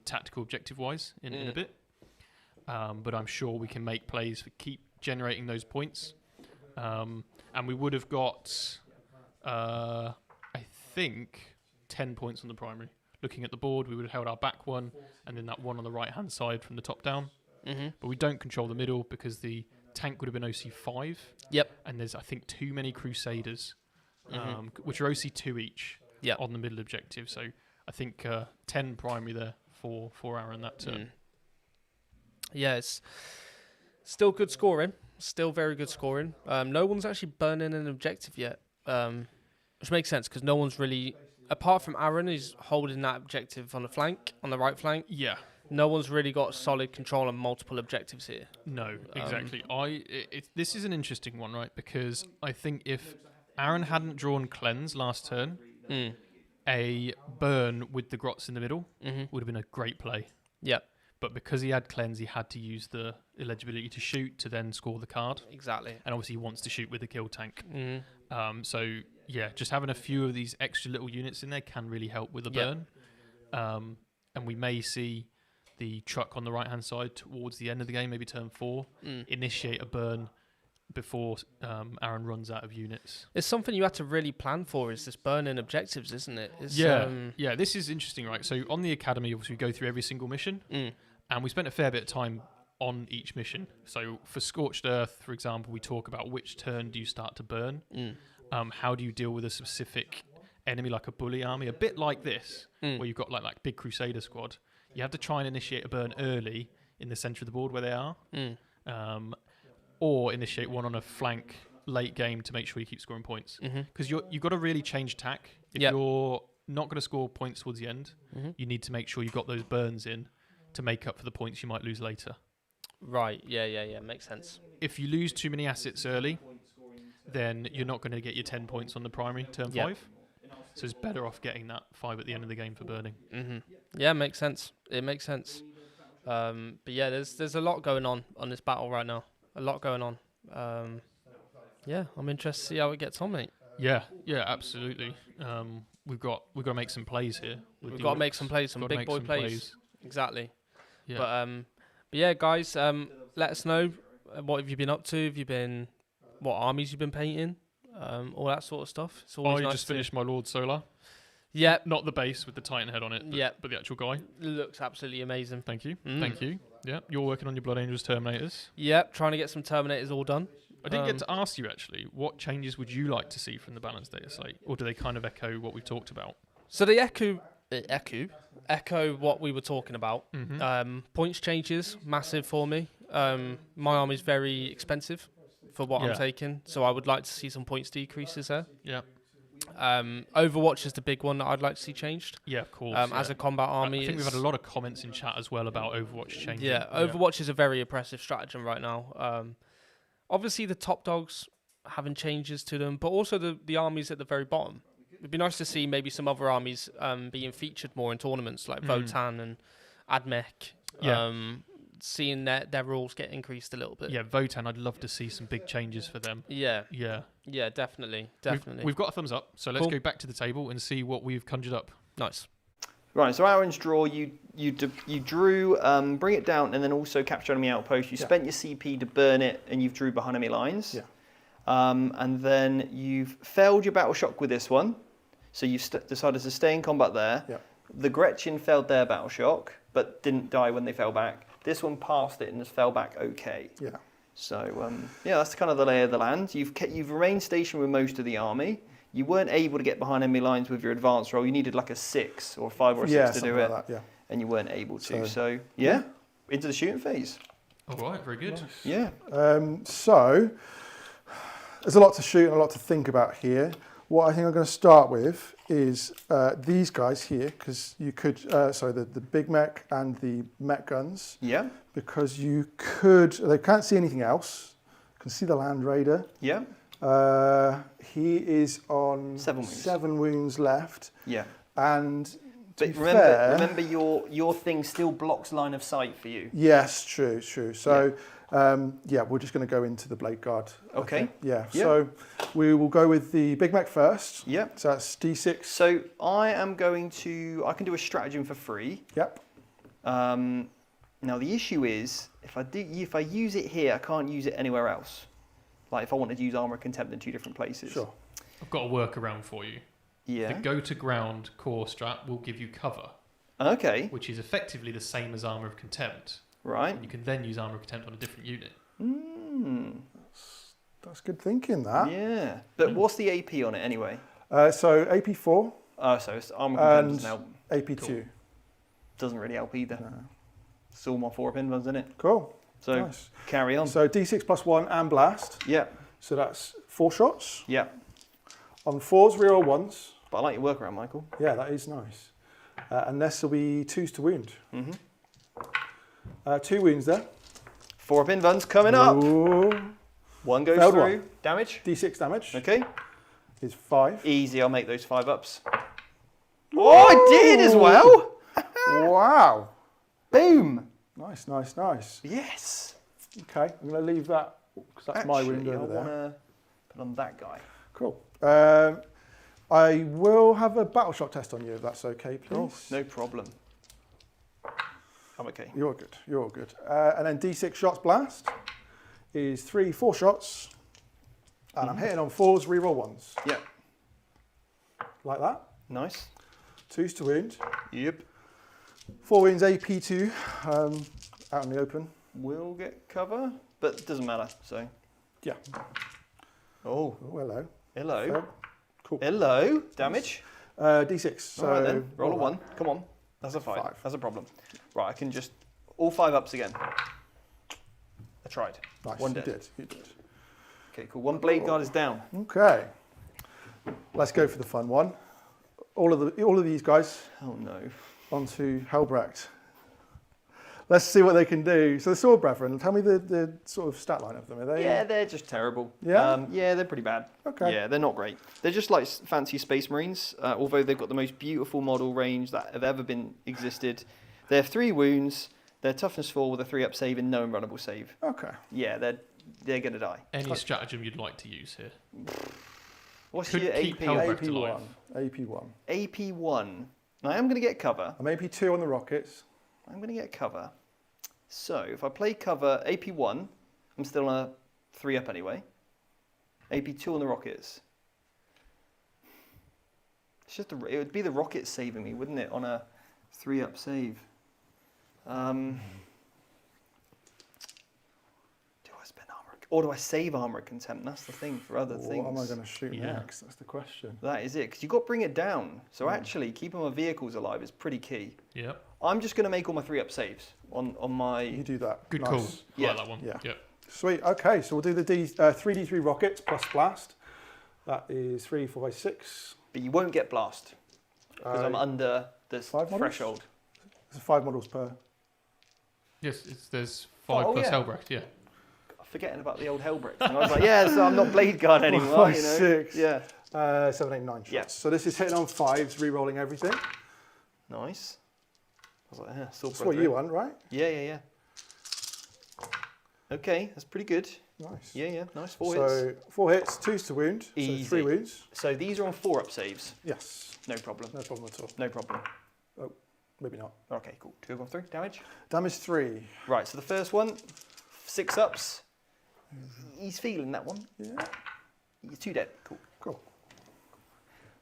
tactical objective-wise in a bit. But I'm sure we can make plays for keep generating those points. And we would have got, I think, 10 points on the primary. Looking at the board, we would have held our back one, and then that one on the right-hand side from the top down. But we don't control the middle because the tank would have been OC5. Yep. And there's, I think, too many Crusaders, which are OC2 each on the middle objective. So I think 10 primary there for Aaron that turn. Yeah, it's still good scoring. Still very good scoring. No one's actually burning an objective yet, which makes sense because no one's really, apart from Aaron, who's holding that objective on the flank, on the right flank. Yeah. No one's really got solid control on multiple objectives here. No, exactly. This is an interesting one, right? Because I think if Aaron hadn't drawn Cleanse last turn, a burn with the Grots in the middle would have been a great play. Yep. But because he had Cleanse, he had to use the eligibility to shoot to then score the card. Exactly. And obviously he wants to shoot with the kill tank. So, yeah, just having a few of these extra little units in there can really help with a burn. And we may see the truck on the right-hand side towards the end of the game, maybe turn 4, initiate a burn before Aaron runs out of units. It's something you have to really plan for, is this burning objectives, isn't it? It's, yeah, this is interesting, right? So on the Academy, obviously, we go through every single mission, and we spent a fair bit of time on each mission. So for Scorched Earth, for example, we talk about which turn do you start to burn, how do you deal with a specific enemy like a bully army, a bit like this, where you've got like big Crusader squad. You have to try and initiate a burn early in the centre of the board where they are, or initiate one on a flank late game to make sure you keep scoring points. Because you've got to really change tack. If you're not going to score points towards the end, you need to make sure you've got those burns in to make up for the points you might lose later. Right, yeah, makes sense. If you lose too many assets early, then you're not going to get your 10 points on the primary turn 5. So it's better off getting that 5 at the end of the game for burning. Yeah, makes sense. It makes sense. But yeah, there's a lot going on this battle right now. A lot going on. Yeah, I'm interested to see how it gets on, mate. Yeah, absolutely. We've got to make some plays here. We've got to make some plays, some big boy plays. Exactly. Yeah. But yeah, guys, let us know what have you been up to. Have you been, what armies you've been painting, all that sort of stuff. It's always nice. Just finished my Lord Solar. Yeah, not the base with the Titan head on it. But the actual guy. It looks absolutely amazing. Thank you. Thank you. Yeah, you're working on your Blood Angels Terminators. Yep, trying to get some Terminators all done. I didn't get to ask you actually, what changes would you like to see from the balanced data slate, or do they kind of echo what we've talked about? So they echo what we were talking about. Points changes, massive for me. My army's very expensive for what I'm taking, so I would like to see some points decreases there. Yeah. Overwatch is the big one that I'd like to see changed. Yeah, of course. As a combat army, I think we've had a lot of comments in chat as well about Overwatch changing. Yeah, Overwatch is a very oppressive stratagem right now. Obviously, the top dogs having changes to them, but also the armies at the very bottom. It'd be nice to see maybe some other armies being featured more in tournaments like Votan and Admech. Yeah. Seeing their rules get increased a little bit. Yeah, Votan, I'd love to see some big changes for them. Yeah, definitely. We've got a thumbs up, so let's go back to the table and see what we've conjured up. Nice. Right, so Aaron's draw, you drew, bring it down, and then also capture enemy outpost. You spent your CP to burn it, and you've drew behind enemy lines. Yeah. And then you've failed your battle shock with this one, so you've decided to stay in combat there. Yeah. The Gretchen failed their battle shock, but didn't die when they fell back. This one passed it and just fell back okay. Yeah. So, that's kind of the lay of the land. You've remained stationed with most of the army. You weren't able to get behind enemy lines with your advance roll. You needed like a 6 or a 5 or a 6 to do it. Like that, and you weren't able to. So into the shooting phase. All right, very good. Nice. Yeah. So, there's a lot to shoot and a lot to think about here. What I think I'm going to start with is these guys here, because you could, the big mech and the mech guns. Yeah. Because they can't see anything else. You can see the Land Raider. Yeah. He is on 7 wounds left. Yeah. And remember your thing still blocks line of sight for you. Yes, true. So Yeah, we're just going to go into the Blade Guard. I Okay. think. Yeah. Yeah. So we will go with the Big Mech first. Yep. So that's D6. So I can do a stratagem for free. Yep. Now the issue is, if I use it here, I can't use it anywhere else. Like if I wanted to use Armor of Contempt in 2 different places. Sure. I've got a workaround for you. Yeah. The go to ground core strat will give you cover, Okay. which is effectively the same as Armor of Contempt. Right. You can then use Armor of Contempt on a different unit. That's good thinking, that. Yeah. But what's the AP on it anyway? So AP4 Oh, so it's Armor of Contempt doesn't help. AP2. Cool. Doesn't really help either. No. It's all my 4 pin ones, isn't it? Cool. So Nice. carry on. So D6 plus 1 and blast. Yeah. So that's 4 shots. Yeah. On 4s, reroll 1s. But I like your workaround, Michael. Yeah, that is nice. And this will be 2s to wound. 2 wounds there. 4 pin ones coming up. Ooh. 1 goes Failed through. one. Damage. D6 damage Okay. is 5. Easy. I'll make those 5 ups. Oh, I did as well. Wow. Boom. Nice, nice, nice. Yes. Okay, I'm going to leave that because that's my wound I over there. want to put on that guy. Cool. I will have a battle shot test on you if that's okay, please. Oh, no problem. I'm okay. You're good. You're all good. And then D6 shots blast is 3 4 shots, and I'm hitting on 4s. Reroll 1s Yeah. like that. Nice. 2s to wound. Yep. 4 wounds AP2 out in the open. Will get cover, but doesn't matter. So. Yeah. Oh. Oh, hello. Hello. Fair. Cool. Hello. Damage. D6. So All right then. Roll a that. 1. Come on. That's a 5. 5. That's a problem. Right. I can just all 5 ups again. I tried. Nice. 1 You dead. did. You did. Okay. Cool. 1 blade guard is down. Okay. Let's go for the fun one. All of these guys Oh no. onto Helbrecht. Let's see what they can do. So the Sword Brethren, tell me the sort of stat line of them. Are they? Yeah, they're just terrible. Yeah? Yeah, they're pretty bad. Okay. Yeah, they're not great. They're just like fancy Space Marines, although they've got the most beautiful model range that have ever been existed. They have 3 wounds. They're toughness 4 with a 3-up save and no unrunnable save. Okay. Yeah, they're gonna die. Any stratagem you'd like to use here? What's Could your keep AP? Helbrecht AP1. alive. AP1. AP1. I am gonna get cover. I'm AP2 on the rockets. I'm gonna get cover. So if I play cover AP1, I'm still on a 3-up anyway. AP2 on the rockets. It's just it would be the rockets saving me, wouldn't it, on a 3-up save? Do I spend armor, or do I save armor contempt? That's the thing for other things. What am I going to shoot Yeah. next? That's the question. That is it, because you've got to bring it down. So actually, keeping my vehicles alive is pretty key. Yep. I'm just going to make all my 3-up saves on my. You do that. Good Nice. call. Yeah. I like that one. Yeah. Yep. Sweet. Okay, so we'll do the 3d3 rockets plus blast. That is 3, 4 by 6. But you won't get blast because I'm under the 5 models? threshold. There's 5 models per. Yes, there's 5 Oh, plus yeah. Helbrecht, yeah. Forgetting about the old Hellbrick. And I was like, yeah, so I'm not Blade Guard anymore. 5, You know? 6. Yeah. 7, 8, 9 shots. Yeah. So this is hitting on 5s, re-rolling everything. Nice. I was like, yeah, sword That's what brother. you want, right? Yeah. Okay, that's pretty good. Nice. Yeah, nice. 4 hits. So 4 hits, 2s to wound. Easy. So 3 wounds. So these are on 4-up saves. Yes. No problem. No problem at all. No problem. Maybe not. Okay, cool. 2 gone through. Damage. Damage 3. Right, so the first one, 6 ups. He's feeling that one. Yeah. He's 2 dead. Cool. Cool.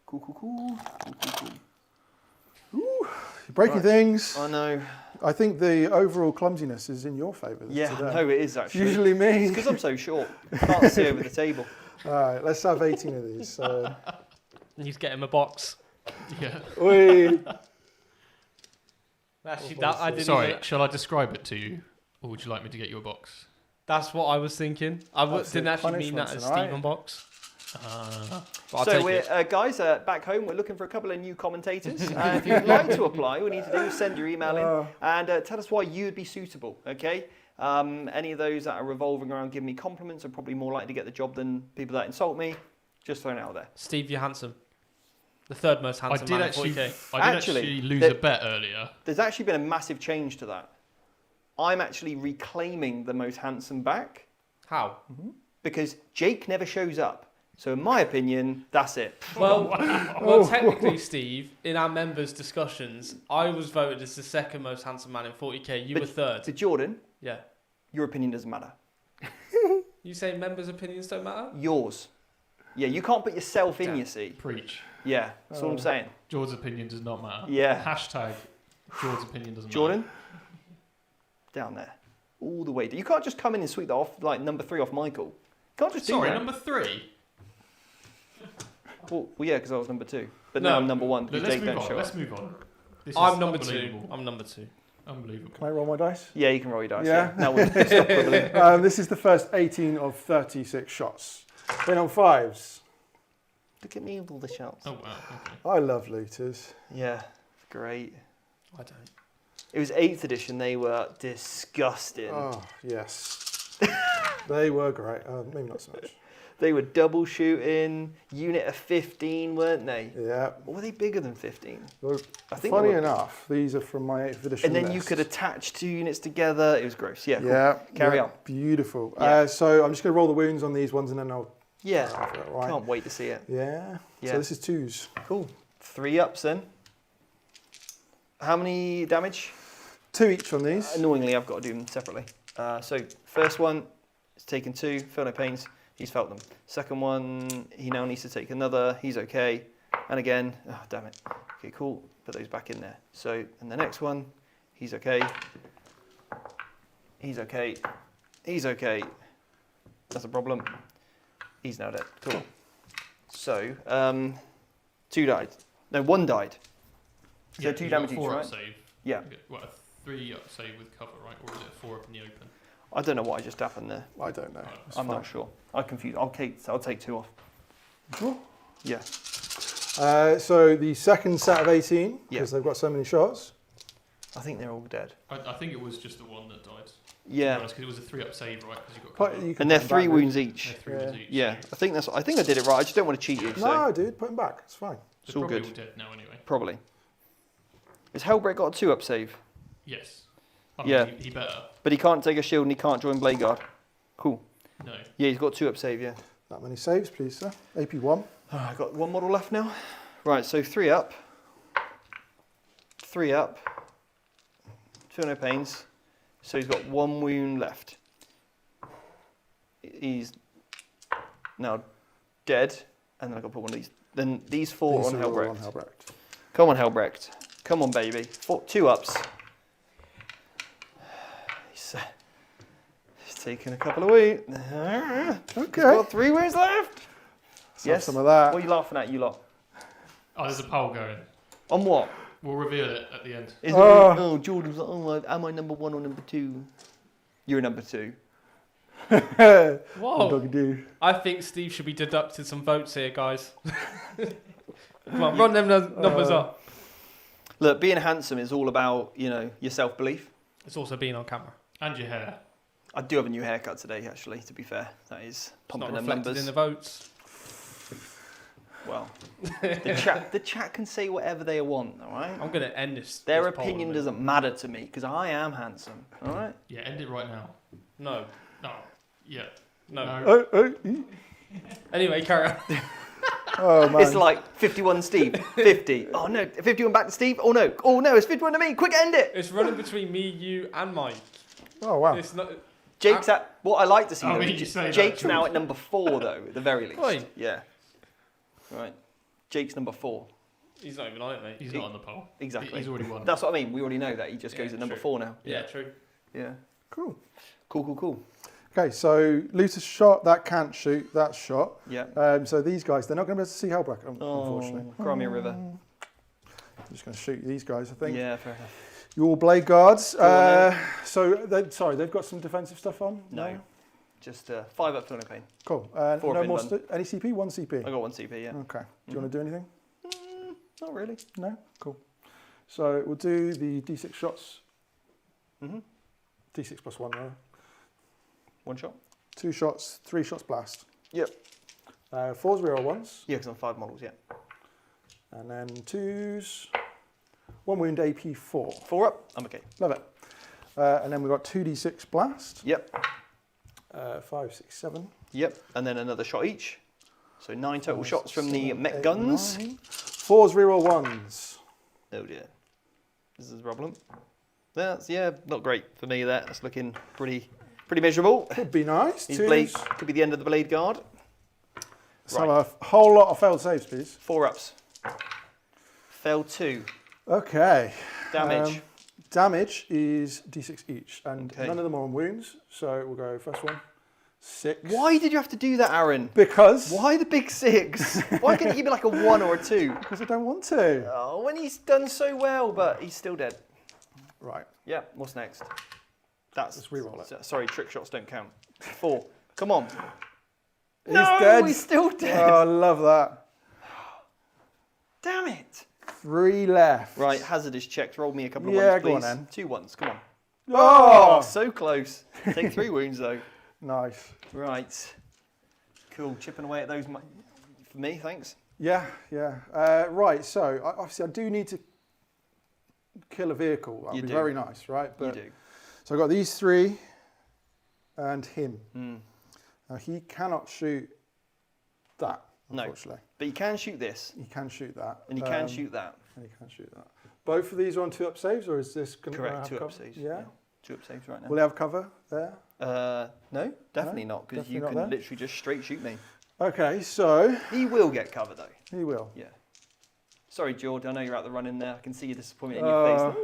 Cool. You're breking Right. things. I know. I think the overall clumsiness is in your favour. Yeah, today. no, it is It's actually. usually me. Because I'm so short. Can't see over the table. All right, let's have 18 of these. So, You get him a box. Yeah. oi. Actually, that I didn't. Sorry, even- shall I describe it to you? Or would you like me to get you a box? That's what I was thinking. That's Didn't it. actually mean that Punishment's as alright. Stephen box. But I'll So take we're it. guys back home. We're looking for a couple of new commentators. If you'd like to apply, all you need to do is send your email in and tell us why you would be suitable. Okay. Any of those that are revolving around giving me compliments are probably more likely to get the job than people that insult me. Just throwing it out there. Steve, you're handsome. The third most I handsome did man actually, in 40k. I did Actually, actually lose there- a bet earlier. There's actually been a massive change to that. I'm actually reclaiming the most handsome back How? because Jake never shows up. So in my opinion, that's it. Well, well, technically, Steve, in our members' discussions, I was voted as the second most handsome man in 40k. You were third. To Jordan, Yeah. your opinion doesn't matter. You say members' opinions don't matter? Yours. Yeah, you can't put yourself in, Damn. you see. Preach. Yeah, that's all I'm saying. George's opinion does not matter. Yeah. Hashtag George's opinion doesn't Jordan, matter. down there. All the way. You can't just come in and sweep that off, like number 3 off Michael. You can't just do Sorry, that. number 3. Well, yeah, because I was number 2. But No. now I'm number 1 because Let's Jake move don't on. show Let's up. move on. This I'm is number 2. unbelievable. I'm number 2. Unbelievable. Can I roll my dice? Yeah, you can roll your dice. Yeah. Now we'll stop quibbling. This is the first 18 of 36 shots. Then on 5s. Look at me with all the shots. Oh, wow. Okay. I love looters. Yeah, great. I don't. It was 8th edition. They were disgusting. Oh, yes. They were great. Maybe not so much. They were double shooting, unit of 15, weren't they? Yeah. Or were they bigger than 15? Well, I think funny they were. enough, these are from my 8th edition And then you list. could attach 2 units together. It was gross. Yeah, cool. Yeah. Carry yeah, on. Beautiful. Yeah. So I'm just going to roll the wounds on these ones and then I'll... Yeah. Right. Can't wait to see it. Yeah. Yeah. So this is 2s. Cool. 3 ups then. How many damage? 2 each on these. Annoyingly, I've got to do them separately. So first one is taken 2, feel no pains. He's felt them. Second one, he now needs to take another. He's okay. And again, oh damn it. Okay, cool. Put those back in there. So, and the next one, he's okay. He's okay. He's okay. That's a problem. He's now dead. Cool. So, 2 died. No, 1 died. So 2 you got damage each, 4 up right? save. Yeah. You get, what, a 3 up save with cover, right? Or is it a 4 up in the open? I don't know what just happened there. I don't know. It's I'm fine. not sure. I'm confused. I'll take 2 off. Sure. Yeah. So the second set of 18, Yeah. because they've got so many shots. I think they're all dead. I think it was just the one that died. Yeah. Because it was a 3 up save, right? Because you got But cover. you can And they're put 'em 3 back, wounds They're each. 3 wounds each. Yeah. So I think I did it right. I just don't want to cheat you. So No, dude, put them back. It's fine. it's they're all probably good. all dead now anyway. Probably. Has Hellbreak got a 2 up save? Yes. I mean, Yeah. He better. But he can't take a shield and he can't join Blade Guard. Cool. No. Yeah, he's got 2 up save, yeah. That many saves, please, sir. AP1. Oh, I've got 1 model left now. Right, so 3 up. 3 up. Feel no pains. So he's got 1 wound left. He's now dead. And then I've got to put one of these. Then these 4 These on are all Hellbrecht. on Hellbrecht. Come on, Hellbrecht. Come on, baby. 2 ups. He's taking a couple of wounds. Okay. He's got 3 wounds left. Let's have some of that. What are you laughing at, you lot? Oh, there's a poll going. On what? We'll reveal it at the end. Is Oh. Jordan's like, oh, am I number 1 or number 2? You're number 2. Whoa. Doggy do. I think Steve should be deducted some votes here, guys. Come on, run them numbers up. Look, being handsome is all about, your self-belief. It's also being on camera. And your hair. I do have a new haircut today, actually, to be fair. That is It's pumping not them reflected numbers. in the votes. Well, the chat can say whatever they want, all right? I'm going to end this. Their this poll opinion in a minute. doesn't matter to me, because I am handsome, all right? Yeah, end it right now. No. No. Yeah. No. No. Oh. Anyway, carry on. Oh, man. It's like 51 Steve, 50. Oh no, 51 back to Steve. Oh no, it's 51 to me. Quick, end it. It's running between me, you, and Mike. Oh, wow. It's not. Jake's at what I like to see. I though, mean, is you say that, Jake's George. now at number 4 though, at the very least. Oi. Yeah. Right. Jake's number 4. He's not even on it, mate. He's not on the poll. Exactly. He's already won. That's what I mean. We already know that. He just goes Yeah, at number true. 4 now. Yeah, true. Yeah. Cool. Cool. Okay, so Looter's shot, that can't shoot, that's shot. Yeah. So these guys, they're not going to be able to see Hellbrecht, unfortunately. Crimea River. I'm just going to shoot these guys, I think. Yeah, fair enough. Your Blade Guards. on They've got some defensive stuff on? No. Just 5 up, feel no pain. Cool. 4 no up more. in one. Any CP? 1 CP? I got 1 CP, yeah. Okay. Do you want to do anything? Not really. No? Cool. So we'll do the D6 shots. Mm-hmm. D6 plus 1, rather. 1 shot? 2 shots, 3 shots blast. Yep. 4s reroll ones. Yeah, because I'm 5 models, yeah. And then 2s. 1 wound AP 4. 4 up, I'm okay. Love it. And then we've got 2d6 blast. Yep. 5, 6, 7. Yep. And then another shot each. So 9 total 5, shots 6, from the 7, mech 8, guns. 9. 4s, reroll 1s. Oh dear. This is a problem. That's, yeah, not great for me there. That's looking pretty miserable. Could be nice. These 2s. blades could be the end of the blade guard. Let's have a whole lot of failed saves, please. 4 ups. Failed 2. Okay. Damage. Damage is d6 each, and Okay. none of them are on wounds, so we'll go first one. 6. Why did you have to do that, Aaron? Because. Why the big 6? Why couldn't you give me like a 1 or a 2? Because I don't want to. Oh, when he's done so well, but he's still dead. Right. Yeah, what's next? That's Let's reroll it. Sorry, trick shots don't count. 4. Come on. He's No, dead. he's still dead. Oh, I love that. Damn it. 3 left. Right, hazardous checks. Roll me a couple of Yeah, ones, please. go on then. 2 ones, come on. Oh, So close. Take 3 wounds though. nice. Right. Cool. Chipping away at those for me, thanks. Yeah, yeah. Right, so obviously I do need to kill a vehicle. That You would be do. very nice, right? You But, do. So I've got these 3 and him. Mm. Now he cannot shoot that, No. unfortunately. But you can shoot this, He can shoot that. and you can shoot that. And he can shoot that. Both of these are on 2 up saves, or is this going to Correct, have 2 cover? up saves. Yeah. 2 up saves right now. Will he have cover there? No, definitely not, because definitely you not can there? literally just straight shoot me. Okay, so He will get cover though. he will. Yeah. Sorry, George. I know you're out the running there. I can see your disappointment in your face.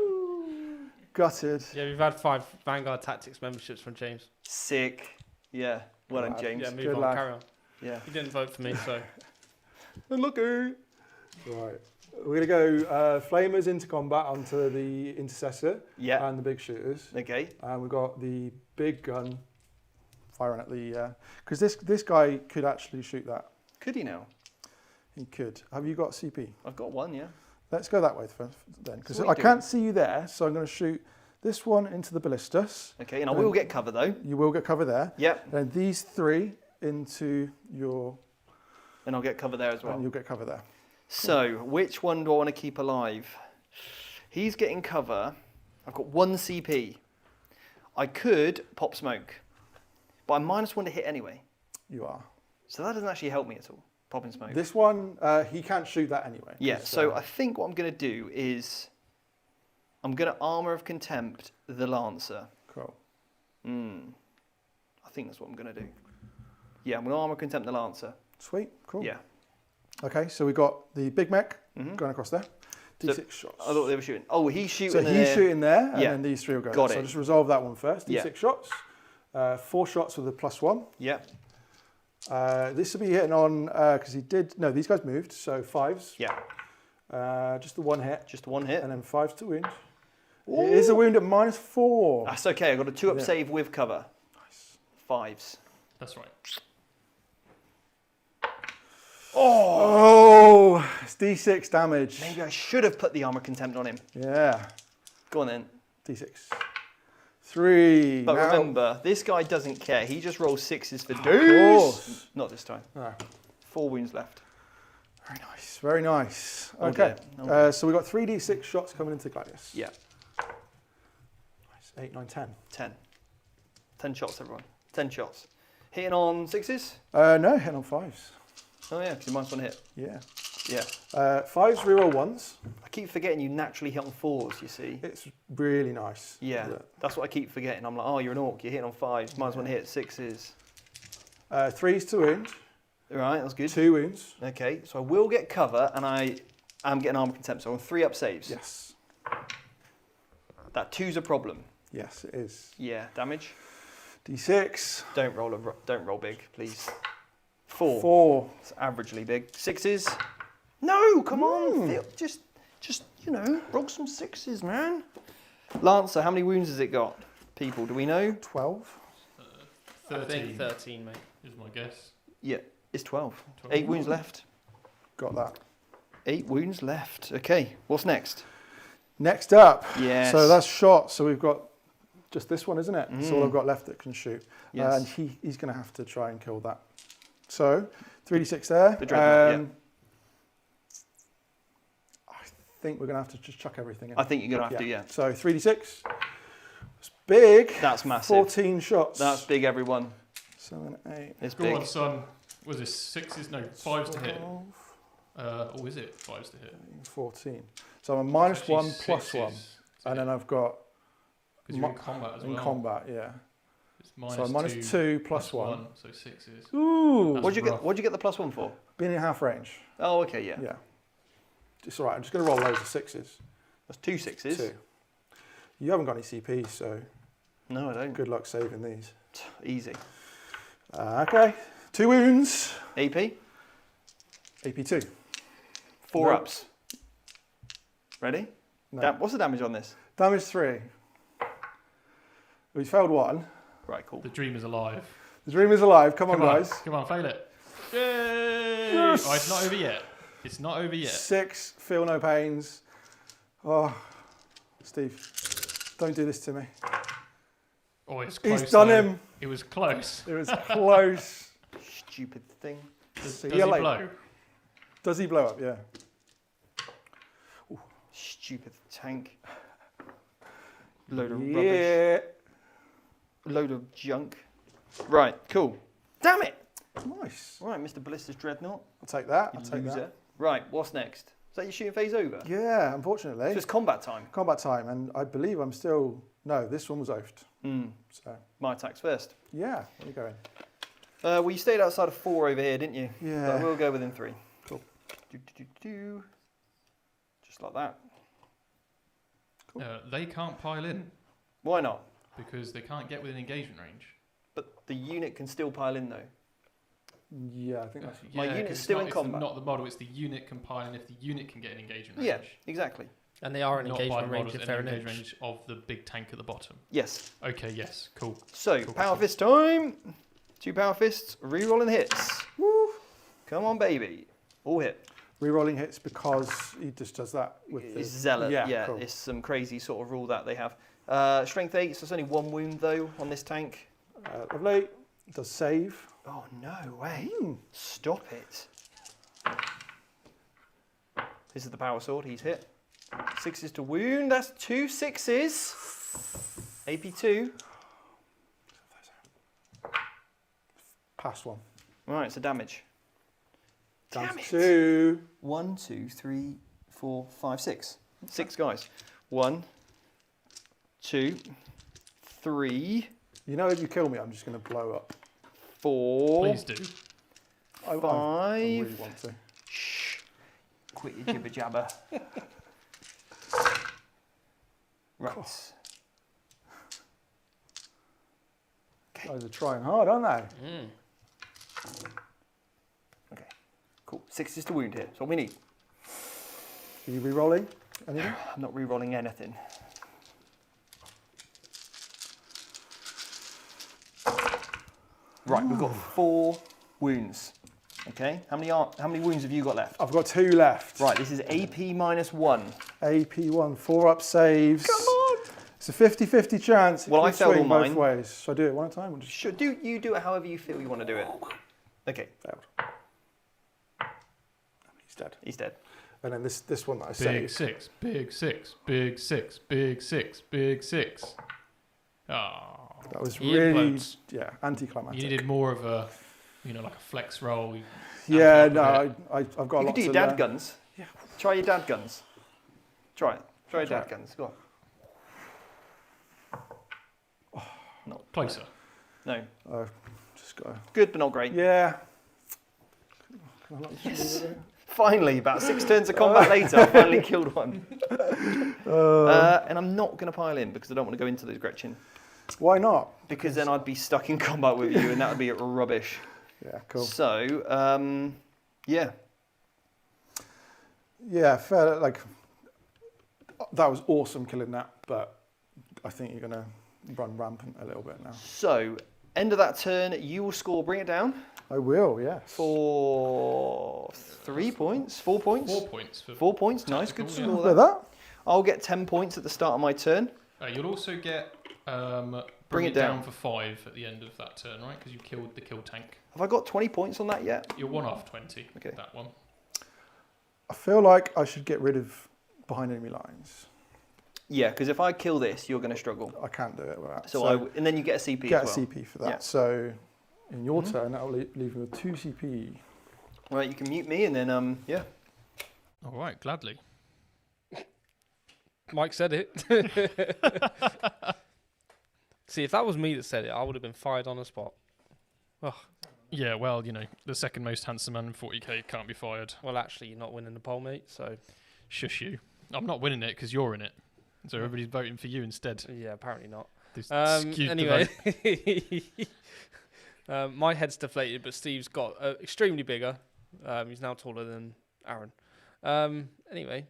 Gutted. Yeah, we've had 5 Vanguard Tactics memberships from James. Sick. Yeah. Well done, Right. James. Yeah, move Good on, lad. carry on. Yeah. He didn't vote for me, so. Unlucky. Right. We're going to go flamers into combat onto the intercessor Yeah. and the big shooters. Okay. And we've got the big gun firing at the... Because this guy could actually shoot that. Could he now? He could. Have you got CP? I've got 1, yeah. Let's go that way first, then. Because So what are I you can't see you there, so I'm going to shoot this one into the ballistas. Okay, and I will get cover though. You will get cover there. Yep. And these 3 into your... And I'll get cover there as well. And you'll get cover there. So, which one do I want to keep alive? He's getting cover. I've got 1 CP. I could pop smoke, but I'm -1 to hit anyway. You are. So that doesn't actually help me at all, popping smoke. This one, he can't shoot that anyway. Yeah, 'cause, so I think what I'm going to do is I'm going to Armour of Contempt the Lancer. Cool. I think that's what I'm going to do. Yeah, I'm going to Armour of Contempt the Lancer. Sweet, cool. Yeah. Okay, so we've got the big mech Mhm. going across there. D6 shots. I thought they were shooting. Oh, he's shooting So he's there. shooting there, and Yeah. then these 3 will go Got there. So it. just resolve that one first. Yeah. D6 shots. 4 shots with a +1. Yeah. This will be hitting on, because he did, no, these guys moved, so 5s. Yeah. Just the 1 hit, Just 1 hit. and then 5s to wound. It is a wound at -4. That's okay. I got a 2 up Yeah. save with cover. Nice. 5s. That's right. Oh, it's D6 damage. Maybe I should have put the Armour of Contempt on him. Yeah, Go on then. D6. 3. But Now- remember, this guy doesn't care. He just rolls 6s for Of days. course. Not this time. No. 4 wounds left. Very nice, very nice. Oh Okay, dear, oh dear. so we've got 3d6 shots coming into Gladius. Yeah. Nice. 8, 9, 10. 10. 10 shots, everyone. 10 shots. Hitting on 6s? No, hitting on 5s. Oh yeah, because you -1 hit. Yeah. Yeah. 5s, reroll 1s. I keep forgetting you naturally hit on 4s, you see. It's really nice. Yeah, that's what I keep forgetting. I'm like, oh, you're an orc, you're hitting on 5s. -1 hit 6s. 3s to wound. All right, that's good. 2 wounds. Okay, so I will get cover, and I am getting Armour of Contempt, so I'm 3 up saves. Yes. That 2's a problem. Yes, it is. Yeah, damage. D6. Don't roll big, please. 4. 4. It's averagely big. 6s. No, come on. Just you know, roll some 6s, man. Lancer, how many wounds has it got? People, do we know? 12. I 13 think 13, mate. is my guess. Yeah, it's 12. 12. 8 wounds left. Got that. 8 wounds left. Okay, what's next? Next up. Yes. So that's shot. So we've got just this one, isn't it? That's all Mm. I've got left that can shoot. Yes. And he's going to have to try and kill that. So 3d6 there. The dreadnought, I think we're going to have to just chuck everything in. I think you're going to have to, yeah. So 3d6. big. That's massive. 14 shots. That's big, everyone. 7, 8. It's Go big. on, son. Was it 6s? No, 5s to hit. Or is it 5s to hit? 14. So I'm a minus Actually 1 plus 6s 1. to And hit. then I've got Because you're in combat as well. in combat, yeah. It's minus So minus 2 plus 1. So 6s. Ooh. That's What'd you get? rough. What'd you get the +1 for? Being in half range. Oh, okay, yeah. Yeah. It's all right. I'm just going to roll loads of 6s. That's 2 6s. 2. You haven't got any CP, so No, I don't. good luck saving these. Easy. Okay. 2 wounds. AP. AP2. 4 No. ups. Ready? No. What's the damage on this? Damage 3. We failed 1. Right, cool. The dream is alive. The dream is alive. Come on, Come on, guys. Come on, fail it. Yay! Yes! Oh, it's not over yet. It's not over yet. 6. Feel no pains. Oh, Steve, don't do this to me. Oh, it's close. He's done though. him. It was close. It was close. Stupid thing. Does See he you later. blow? Does he blow up? Yeah. Stupid tank. Load of rubbish. Yeah. Load of junk. Right, cool. Damn it! Nice. Right, Mr. Ballista's Dreadnought. I'll take that. You I'll take loser. that. Right, what's next? Is that your shooting phase over? Yeah, unfortunately. So it's combat time. Combat time, and I believe I'm still... No, this one was oafed. So, My attacks first. yeah, where are you going? Well, you stayed outside of 4 over here, didn't you? Yeah. But we'll go within 3. Cool. Just like that. Cool. They can't pile in Why not? because they can't get within engagement range. But the unit can still pile in, though. Yeah, I think that's... My unit's 'cause it's still not- in it's combat. Not the model, it's the unit compiling if the unit can get an engagement range. Yeah, exactly. And they are in Not by engagement range models if in they're an engagement inch. range of the big tank at the bottom. Yes. Okay, yes, cool. So, Cool, power cool. fist time. 2 power fists, re-rolling hits. Woo. Come on, baby. All hit. Rerolling hits because he just does that with the... It's zealot. Yeah, cool. it's some crazy sort of rule that they have. Strength 8, so it's only 1 wound though on this tank. Lovely. Does save. Oh no way! Stop it. This is the power sword. He's hit. 6s to wound. That's 2 6s. AP2. Past 1. Right, so damage. Down Damn to it. 2. 1, 2, 3, 4, 5, 6. 6 guys. 1, 2, 3, You know, if you kill me, I'm just going to blow up. 4, Please do. I 5. really want to. Shh. Quit your jibber jabber. Right. Guys are trying hard, aren't they? Okay. Cool. 6s to wound here. That's what we need. Are you re-rolling anything? I'm not re-rolling anything. Right, we've got 4 wounds. Okay, how many wounds have you got left? I've got 2 left. Right, this is AP -1. AP1, 4 up saves. Come on! It's a 50-50 chance. It Well, I could failed swing all both mine. ways. Should I do it one at a time? Or just Should you do it however you feel you want to do it. Okay, failed? He's dead. he's dead. And then this one that I Big saved. 6, big 6, big 6, big 6, big 6. Oh, That was He really, implodes. yeah, anticlimactic. you needed more of a, like a flex roll. Yeah, amp up a no, bit. I've got a You lot could do to your dad learn. guns. Yeah. Try your dad guns. Try it. Try your Try dad it. guns. Go on. Closer. No. Just got to, Good, but not great. yeah. Yes. Finally, about 6 turns of combat later, I finally killed one. And I'm not going to pile in because I don't want to go into those Gretchen. Why not? Because then I'd be stuck in combat with you and that would be rubbish. Yeah, cool. So, yeah. Yeah, fair. Like, that was awesome killing that, but I think you're going to run rampant a little bit now. So, end of that turn, you will score, bring it down, I will, yes. for 3 points, 4 points. 4 points. For 4 points, nice, good Tactical, score Look there. at that. I'll get 10 points at the start of my turn. You'll also get Bring it down. for 5 at the end of that turn, right? Because you killed the kill tank. Have I got 20 points on that yet? You're 1 off 20. Okay. That one. I feel like I should get rid of behind enemy lines. Yeah, because if I kill this, you're going to struggle. I can't do it with that. So and then you get a CP get as a well. CP for that. Yeah. So in your turn, that'll leave you with 2 CP. Right, you can mute me and then, yeah. All right, gladly. Mike said it. See, if that was me that said it, I would have been fired on the spot. Oh, Yeah, well, you know, the second most handsome man in 40k can't be fired. well, actually, you're not winning the poll, mate. So, Shush you. I'm not winning it because you're in it. So everybody's voting for you instead. yeah, apparently not. This skewed the Anyway, vote. my head's deflated, but Steve's got extremely bigger. He's now taller than Aaron. Anyway,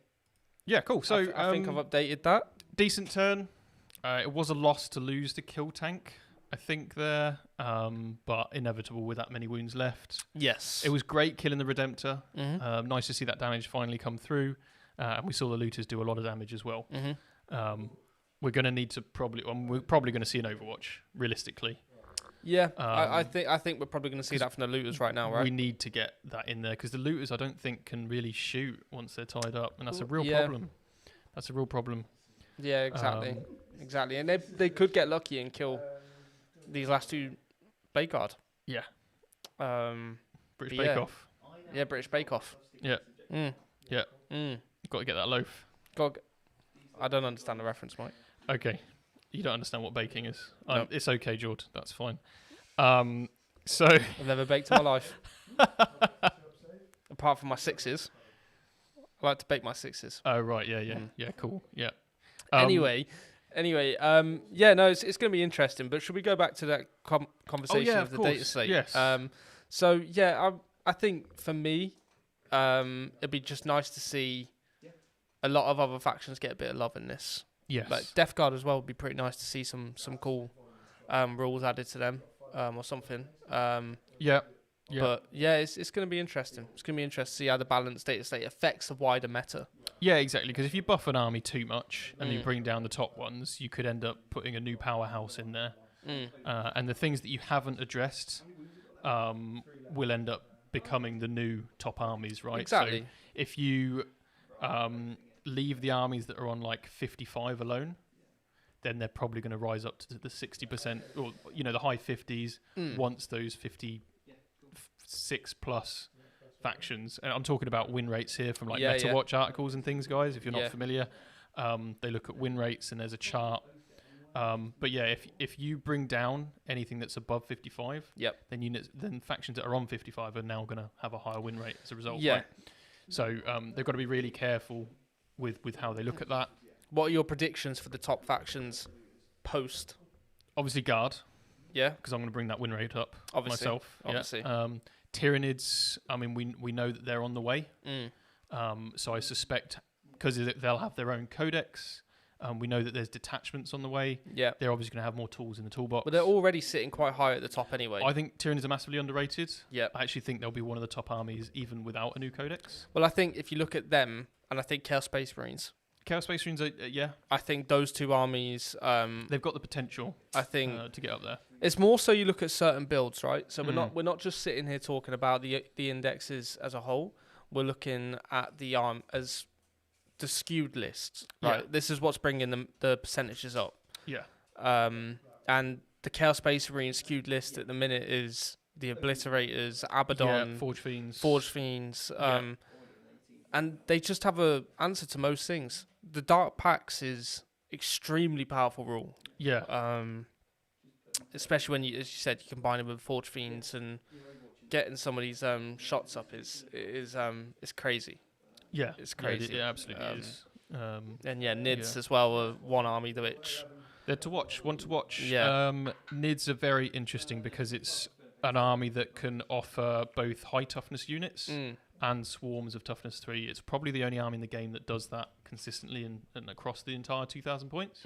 Yeah, cool. So I think I've updated that. decent turn. It was a loss to lose the kill tank, I think, there, but inevitable with that many wounds left. Yes. It was great killing the Redemptor. Mm-hmm. Nice to see that damage finally come through, and we saw the looters do a lot of damage as well. Mm-hmm. We're going to need to we're probably going to see an Overwatch, realistically. Yeah, I think we're probably going to see that from the looters right now, right? We need to get that in there because the looters, I don't think, can really shoot once they're tied up, and that's a real Yeah. problem. That's a real problem. Yeah, exactly. Exactly. And they could get lucky and kill these last 2 Vanguard. Yeah. British But Bake yeah. Off. Yeah, British Bake Off. Yeah. Mm. Yeah. Mm. Got to get that loaf. I don't understand the reference, Mike. Okay. You don't understand what baking is. No. It's okay, Jord. That's fine. So I've never baked in my life. Apart from my 6s. I like to bake my 6s. oh right, yeah, Mm. yeah, cool, yeah. Anyway, yeah, no, it's going to be interesting. But should we go back to that conversation yeah, of of the course, data slate? yes. So yeah, I think for me, it'd be just nice to see a lot of other factions get a bit of love in this. Yes. Like Death Guard as well would be pretty nice to see some cool rules added to them or something. Yeah. But yeah, it's going to be interesting. It's going to be interesting to see how the balanced data slate affects the wider meta. Yeah, exactly. Because if you buff an army too much and you Mm. bring down the top ones, you could end up putting a new powerhouse in there. Mm. And the things that you haven't addressed will end up becoming the new top armies, right? Exactly. So if you leave the armies that are on like 55 alone, then they're probably going to rise up to the 60% or, you know, the high 50s Mm. once those 56 plus factions. And I'm talking about win rates here from like Yeah, Meta yeah. Watch articles and things, guys, if you're not Yeah. familiar. They look at win rates and there's a chart. But yeah, if you bring down anything that's above 55, Yep. then factions that are on 55 are now going to have a higher win rate as a result. Yeah. Right? So they've got to be really careful with how they look at that. What are your predictions for the top factions post? Obviously, Guard, Yeah, because I'm going to bring that win rate up obviously. myself. Obviously. Yeah. Tyranids, I mean, we know that they're on the way. Mm. So I suspect because they'll have their own codex. We know that there's detachments on the way. Yeah. They're obviously going to have more tools in the toolbox. But they're already sitting quite high at the top anyway. I think Tyranids are massively underrated. Yeah. I actually think they'll be one of the top armies even without a new codex. Well, I think if you look at them, and I think Chaos Space Marines, Chaos Space Marines, yeah, I think those 2 armies, they've got the potential I think to get up there. it's more so you look at certain builds, right? So Mm. we're not just sitting here talking about the indexes as a whole. We're looking at the as the skewed lists, right? Yeah. This is what's bringing the percentages up. Yeah. And the Chaos Space Marine skewed list at the minute is the Obliterators, Abaddon, Yeah, Forge Fiends. Forge Fiends, Yeah. and they just have a answer to most things. The Dark Pacts is extremely powerful rule, Yeah. especially when as you said, you combine it with Forge Fiends and getting some of these shots up is crazy. Yeah. It's crazy. Yeah, it absolutely is. And yeah, Nids Yeah. as well are one army which They're to watch. One to watch. Yeah. Nids are very interesting because it's an army that can offer both high toughness units and swarms of toughness 3. It's probably the only army in the game that does that consistently and across the entire 2,000 points.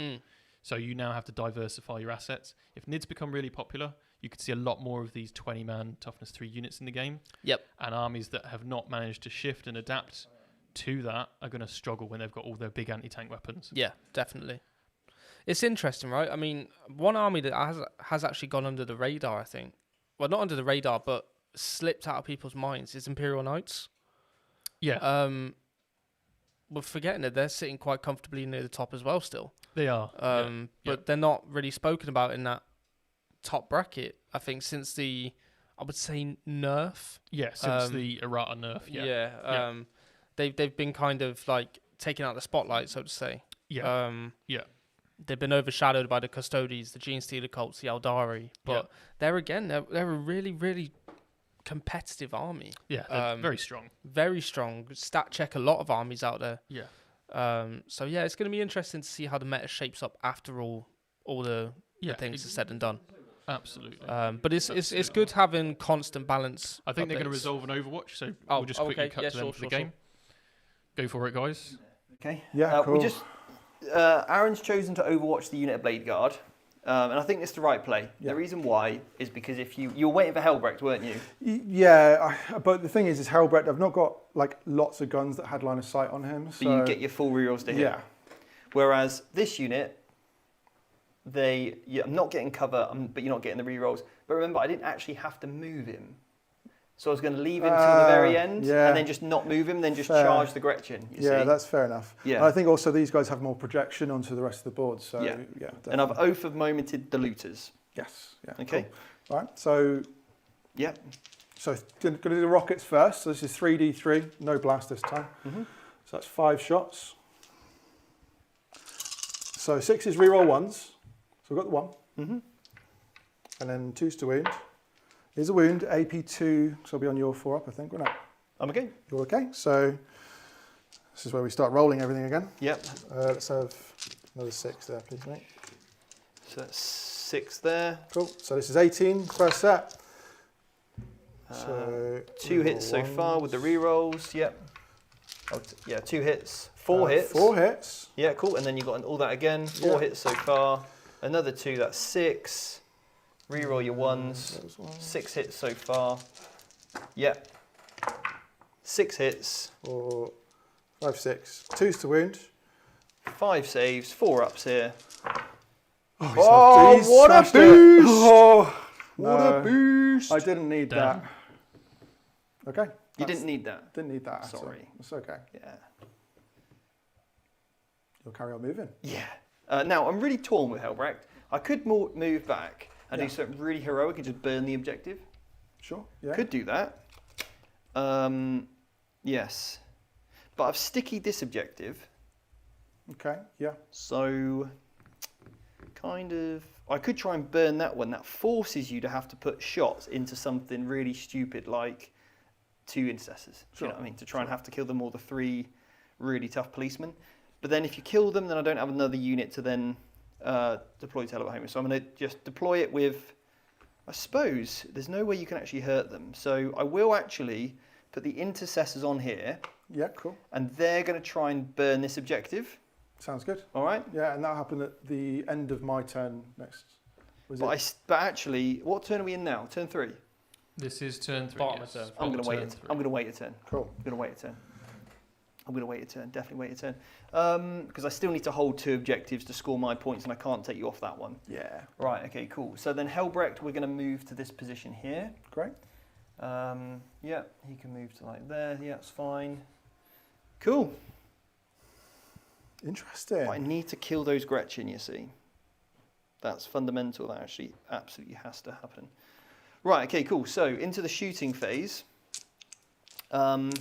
So you now have to diversify your assets. If Nids become really popular, you could see a lot more of these 20-man toughness 3 units in the game. Yep. And armies that have not managed to shift and adapt to that are going to struggle when they've got all their big anti-tank weapons. Yeah, definitely. It's interesting, right? I mean, one army that has actually gone under the radar, I think. Well, not under the radar, but slipped out of people's minds is Imperial Knights. Yeah. we're forgetting that they're sitting quite comfortably near the top as well still. They are. But they're not really spoken about in that top bracket. I think since I would say nerf. Yeah, since the errata nerf. Yeah. They've been kind of like taken out of the spotlight, so to say. Yeah. They've been overshadowed by the Custodes, the Genestealer cults, the Eldari. But they're a really, really competitive army. Yeah, they're very strong. Very strong. Stat check a lot of armies out there. Yeah. So yeah, it's going to be interesting to see how the meta shapes up after all the things are said and done. Absolutely. But it's good having constant balance. I think they're going to updates. resolve an Overwatch, so we'll just quickly cut to them for the game. Go for it, guys. Okay. Yeah, cool. Aaron's chosen to overwatch the unit of Blade Guard, and I think it's the right play. Yeah. The reason why is because if you were waiting for Helbrecht, weren't you? Yeah, but the thing is Helbrecht, I've not got like lots of guns that had line of sight on him. So you get your full rerolls to hit. Yeah. Whereas this unit, I'm not getting cover, but you're not getting the rerolls. But remember, I didn't actually have to move him. So I was going to leave him till the very end, and then just not move him, then just charge the Gretchen. You see? That's fair enough. Yeah. And I think also these guys have more projection onto the rest of the board. So yeah. And I've oath of momented the looters. Yes. Yeah. Okay. Cool. All right. So. Yeah. So going to do the rockets first. So this is 3d3, no blast this time. Mm-hmm. So that's 5 shots. So 6 is reroll 1s. So we've got the 1. Mm-hmm. And then 2's to wound. Here's a wound, AP2, so I'll be on your 4 up, I think, won't I? I'm okay. You're okay. So this is where we start rolling everything again. Yep. Let's have another 6 there, please, mate. So that's 6 there. Cool. So this is 18, first set. So 2 hits so far with the rerolls. Yep. 2 hits. 4 hits. 4 hits. Yeah, cool. And then you got all that again. 4 hits so far. Another 2, that's 6. Reroll your 1s. 6 hits so far. Yep. 6 hits. 4, 5, 6. 2's to wound. 5 saves. 4 ups here. Oh, what a boost! Oh, What a boost! I didn't need that. Okay. You didn't need that. Didn't need that. Sorry. It's okay. Yeah. You'll carry on moving. Yeah. Now, I'm really torn with Helbrecht. I could move back and do something really heroic and just burn the objective. Sure. Yeah. Could do that. Yes. But I've stickied this objective. Okay. Yeah. So, kind of, I could try and burn that one. That forces you to have to put shots into something really stupid like 2 intercessors. Sure. You know what I mean? To try and have to kill them all the 3 really tough policemen. But then if you kill them, then I don't have another unit to then deploy to Helbrecht. So I'm going to just deploy it with, I suppose, there's no way you can actually hurt them. So I will actually put the intercessors on here. Yeah, cool. And they're going to try and burn this objective. Sounds good. All right? Yeah, and that'll happen at the end of my turn next. But actually, what turn are we in now? Turn 3? This is turn 3. Bottom of turn. I'm going to wait it. I'm going to wait a turn. Cool. I'm going to wait a turn. I'm going to wait a turn. Definitely wait a turn. Because I still need to hold 2 objectives to score my points, and I can't take you off that one. Yeah. Right. Okay. Cool. So then Helbrecht, we're going to move to this position here. Great. Yeah. He can move to like there. Yeah, that's fine. Cool. Interesting. But I need to kill those Gretchen. You see. That's fundamental. That actually absolutely has to happen. Right. Okay. Cool. So into the shooting phase. What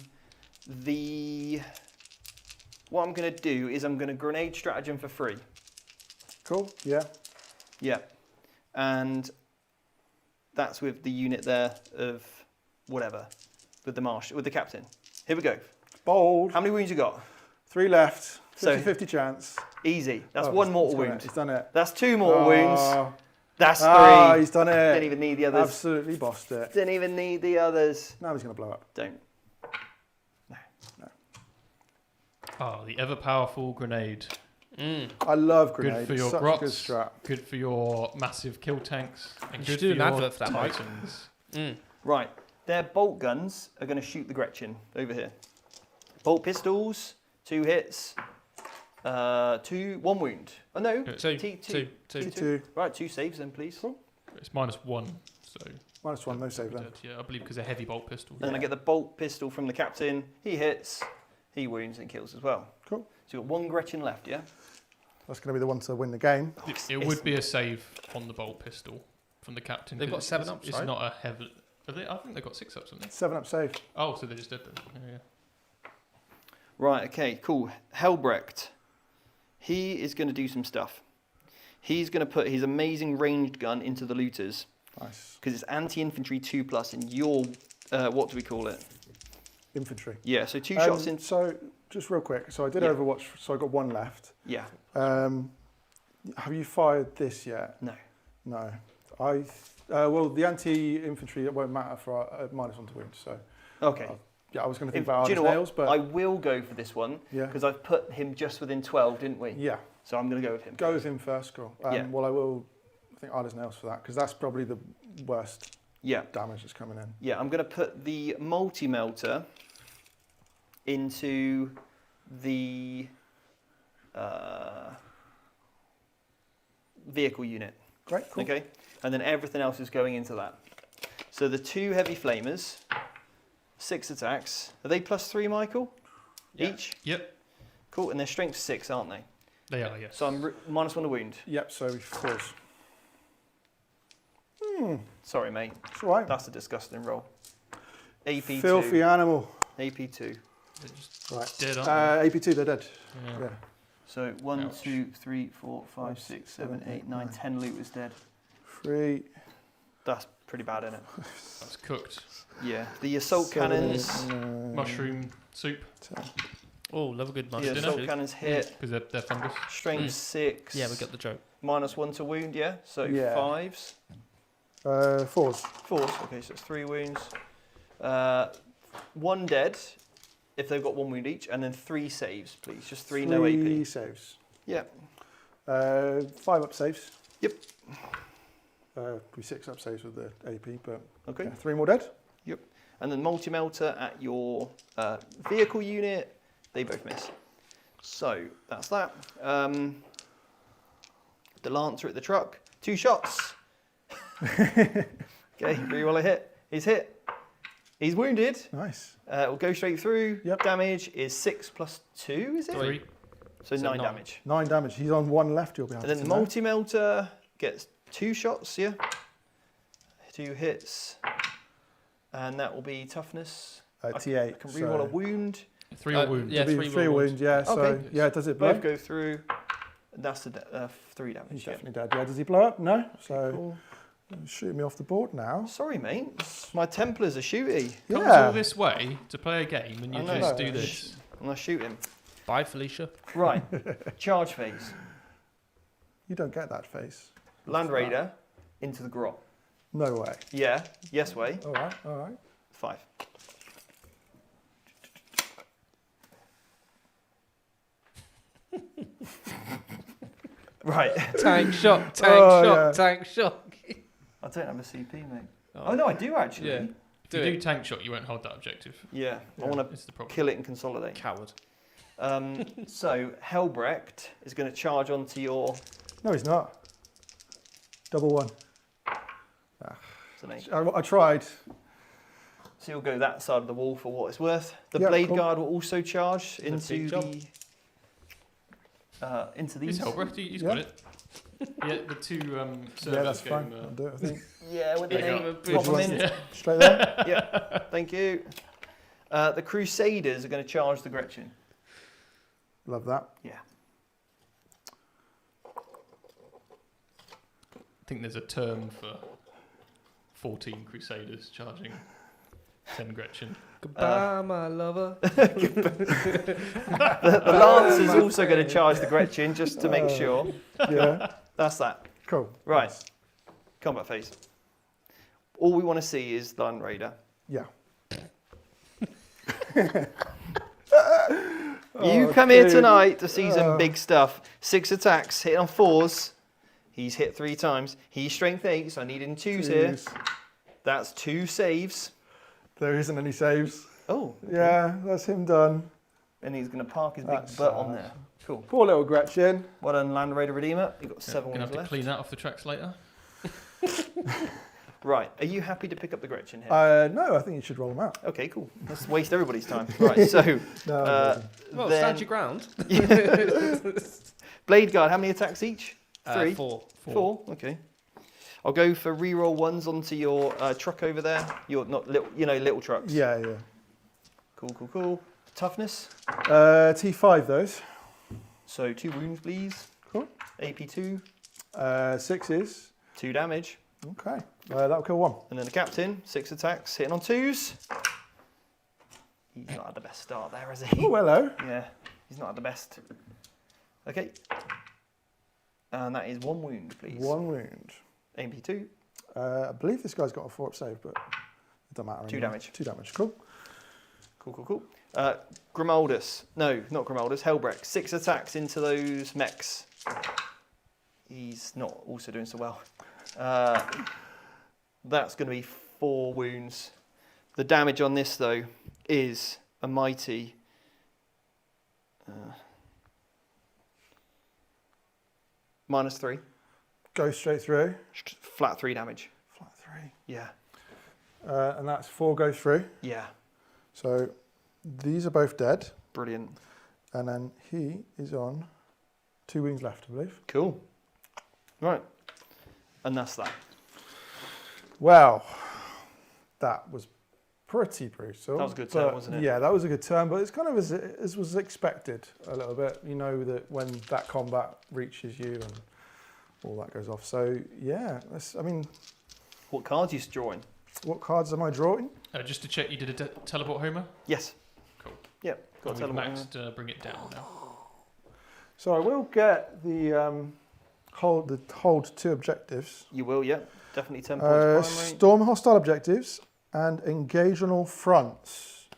I'm going to do is I'm going to grenade stratagem for free. Cool. Yeah. Yeah. And that's with the unit there of whatever, with the captain. Here we go. Bold. How many wounds you got? 3 left. So- 50-50 chance. Easy. That's 1 mortal wound. He's done it. That's 2 mortal wounds. That's 3. Ah, he's done it. Didn't even need the others. Absolutely bossed it. Didn't even need the others. Now he's going to blow up. Don't. Oh, the ever-powerful grenade. I love grenade. Good for your Such a grots. good strat. Good for your massive kill tanks. And You good should for do an your advert for that, Mike. Titans. Right. Their bolt guns are going to shoot the Gretchen over here. Bolt pistols, 2 hits. 1 wound. Oh no, Two. Two. Right, 2 saves then, please. Cool. It's -1, so... -1, no save then. Yeah, I believe because they're heavy bolt pistols. And then I get the bolt pistol from the captain. He hits, he wounds and kills as well. So you've got 1 Gretchen left, yeah? That's going to be the one to win the game. It would be a save on the bolt pistol from the captain. They've got 'cause 7 ups, It's right? not a heavy. I think they've got 6 ups, haven't they? 7 up save. Oh, so they just did them. Yeah. Right, okay, cool. Helbrecht. He is going to do some stuff. He's going to put his amazing ranged gun into the looters. Nice. Because it's anti-infantry 2+, and your, what do we call it? Infantry. Yeah, so 2 shots in. So, just real quick. So I did Yeah. Overwatch, so I got 1 left. Yeah, Have you fired this yet? no. No. Well, the anti-infantry, it won't matter for -1 to wound. So, Okay. yeah, I was going to think If- about do you know Ardus Nails, what? but I will go for this one, yeah. because I've put him just within 12, didn't we? Yeah. So I'm going to go with him. Go with him first, cool. Yeah. Well, I think Ardus Nails for that, because that's probably the worst Yeah. damage that's coming in. Yeah, I'm going to put the multi-melter into the vehicle unit. Great, cool. Okay, and then everything else is going into that. So the 2 heavy flamers, 6 attacks. Are they +3, Michael? Yeah. Each? Yep. Cool, and they're strength 6, aren't they? They are, yes. So I'm -1 to wound. Yep, so 4s. Sorry, mate. It's all right. That's a disgusting roll. AP2. Filthy animal. AP2. They're just Right. dead, aren't AP2, they're dead. they? Yeah. Yeah. So 1, Ouch. 2, 3, 4, 5, 6, 7, 8, 9, 10 looters dead. 3. That's pretty bad, isn't it? That's cooked. Yeah. The assault 7, cannons. 9, Mushroom soup, 10. Oh, love a good The mushroom. assault cannons hit. because they're fungus. Strength 6. Yeah, we got the joke. -1 to wound, yeah? So Yeah. 5s. 4s. 4s. Okay, so it's 3 wounds. 1 dead if they've got 1 wound each, and then 3 saves, please. Just 3 no 3 AP. saves. Yeah. 5 up saves. Yep. Be 6 up saves with the AP, but Okay. yeah, 3 more dead. And then multi-melter at your vehicle unit, they both miss. So that's that. The Lancer at the truck, 2 shots. Okay, reroll a hit. He's hit. He's wounded. Nice. We'll go straight through. Yep. Damage is 6 + 2, is it? 3. So 9 9. damage. 9 damage. He's on 1 left, you'll be able And then to the know. multi-melter gets 2 shots, yeah? 2 hits. And that will be toughness. T8. I can reroll a wound. 3 or wound. Yeah, It'll be 3 3 wounds. wounds, yeah. So, Okay. yeah, does it blow? Both go through. That's the 3 damage. He's Yeah. definitely dead. Yeah, does he blow up? No. So, Cool. shoot me off the board now. Sorry, mate. My Templars are shooty. Comes Yeah. all this way to play a game and you I know. just do this. I'm going to shoot him. Bye, Felicia. Right. Charge phase. You don't get that face. Land Raider into the grot. No way. Yeah. Yes way. All right, all right. 5. Right. Tank shock, Oh, tank shock. I don't have a CP, mate. Oh. Oh, no, I do actually. Yeah. If you do tank shot, you won't hold that objective. Yeah. I Yeah. want to It's the problem. kill it and consolidate. Coward. So, Helbrecht is going to charge onto your... No, he's not. Double 1. It's an 8. I tried. So you'll go that side of the wall for what it's worth. The Yeah, Blade cool. Guard will also charge big into job. into He's these. Helbrecht, he's Yeah. got it. Yeah, the 2 servers Yeah, that's game. fine. I'll do it, I think. Yeah, with the There you name. go. Drop them in. Yeah. Straight there. Yeah, thank you. The Crusaders are going to charge the Gretchen. Love that. Yeah. I think there's a term for 14 Crusaders charging 10 Gretchen. Goodbye, my lover. The Lance is also going to charge the Gretchen just to make sure. Yeah. That's that. Cool. Right. Nice. Combat phase. All we want to see is Land Raider. Yeah. You Oh, come here dude. tonight to see some Oh. big stuff. 6 attacks, hit on 4s. He's hit 3 times. He's strength 8, so I need in 2s here. Jeez. That's 2 saves. There isn't any saves. Oh. okay. Yeah, that's him done. And he's going to park his big That's butt on sad. there. Cool. Poor little Gretchen. Well done, Land Raider Redeemer. You've got 7 Gonna ones have to left. clean that off the tracks later. Right, are you happy to pick up the Gretchen here? No, I think you should roll them out. Okay, cool. Let's waste everybody's time. Right, so... No, Well, then- stand your ground. Blade Guard, how many attacks each? 3? 4. 4, okay. I'll go for reroll 1s onto your truck over there. Your not little, little trucks. yeah, yeah. Cool. Toughness. T5 those. So 2 wounds, please. Cool. AP 2. 6 is. 2 damage. Okay. That'll kill 1. And then the captain, 6 attacks, hitting on 2s. He's not had the best start there, has he? Oh, hello. Yeah, he's not had the best. Okay. And that is 1 wound, please. 1 wound. AP 2. I believe this guy's got a 4-up save, but it doesn't matter. 2 anymore. damage. 2 damage. Cool. Cool. Grimaldus. No, not Grimaldus. Helbrecht. 6 attacks into those mechs. He's not also doing so well. That's going to be 4 wounds. The damage on this, though, is a mighty... -3. Go straight through. Flat 3 damage. Flat 3. Yeah. And that's 4 go through. Yeah. So these are both dead. Brilliant. And then he is on 2 wounds left, I believe. Cool. Right. And that's that. Well, that was pretty brutal. That was a good turn, wasn't it? Yeah, that was a good turn, but it's kind of as was expected a little bit. You know that when that combat reaches you and all that goes off. So yeah, What cards are you drawing? what cards am I drawing? Just to check, you did a teleport Homer? Yes. Cool. Yep. Got We've to maxed bring it down now. So I will get the hold 2 objectives. You will, yeah. Definitely 10 points primary. Storm hostile objectives and engage on all fronts.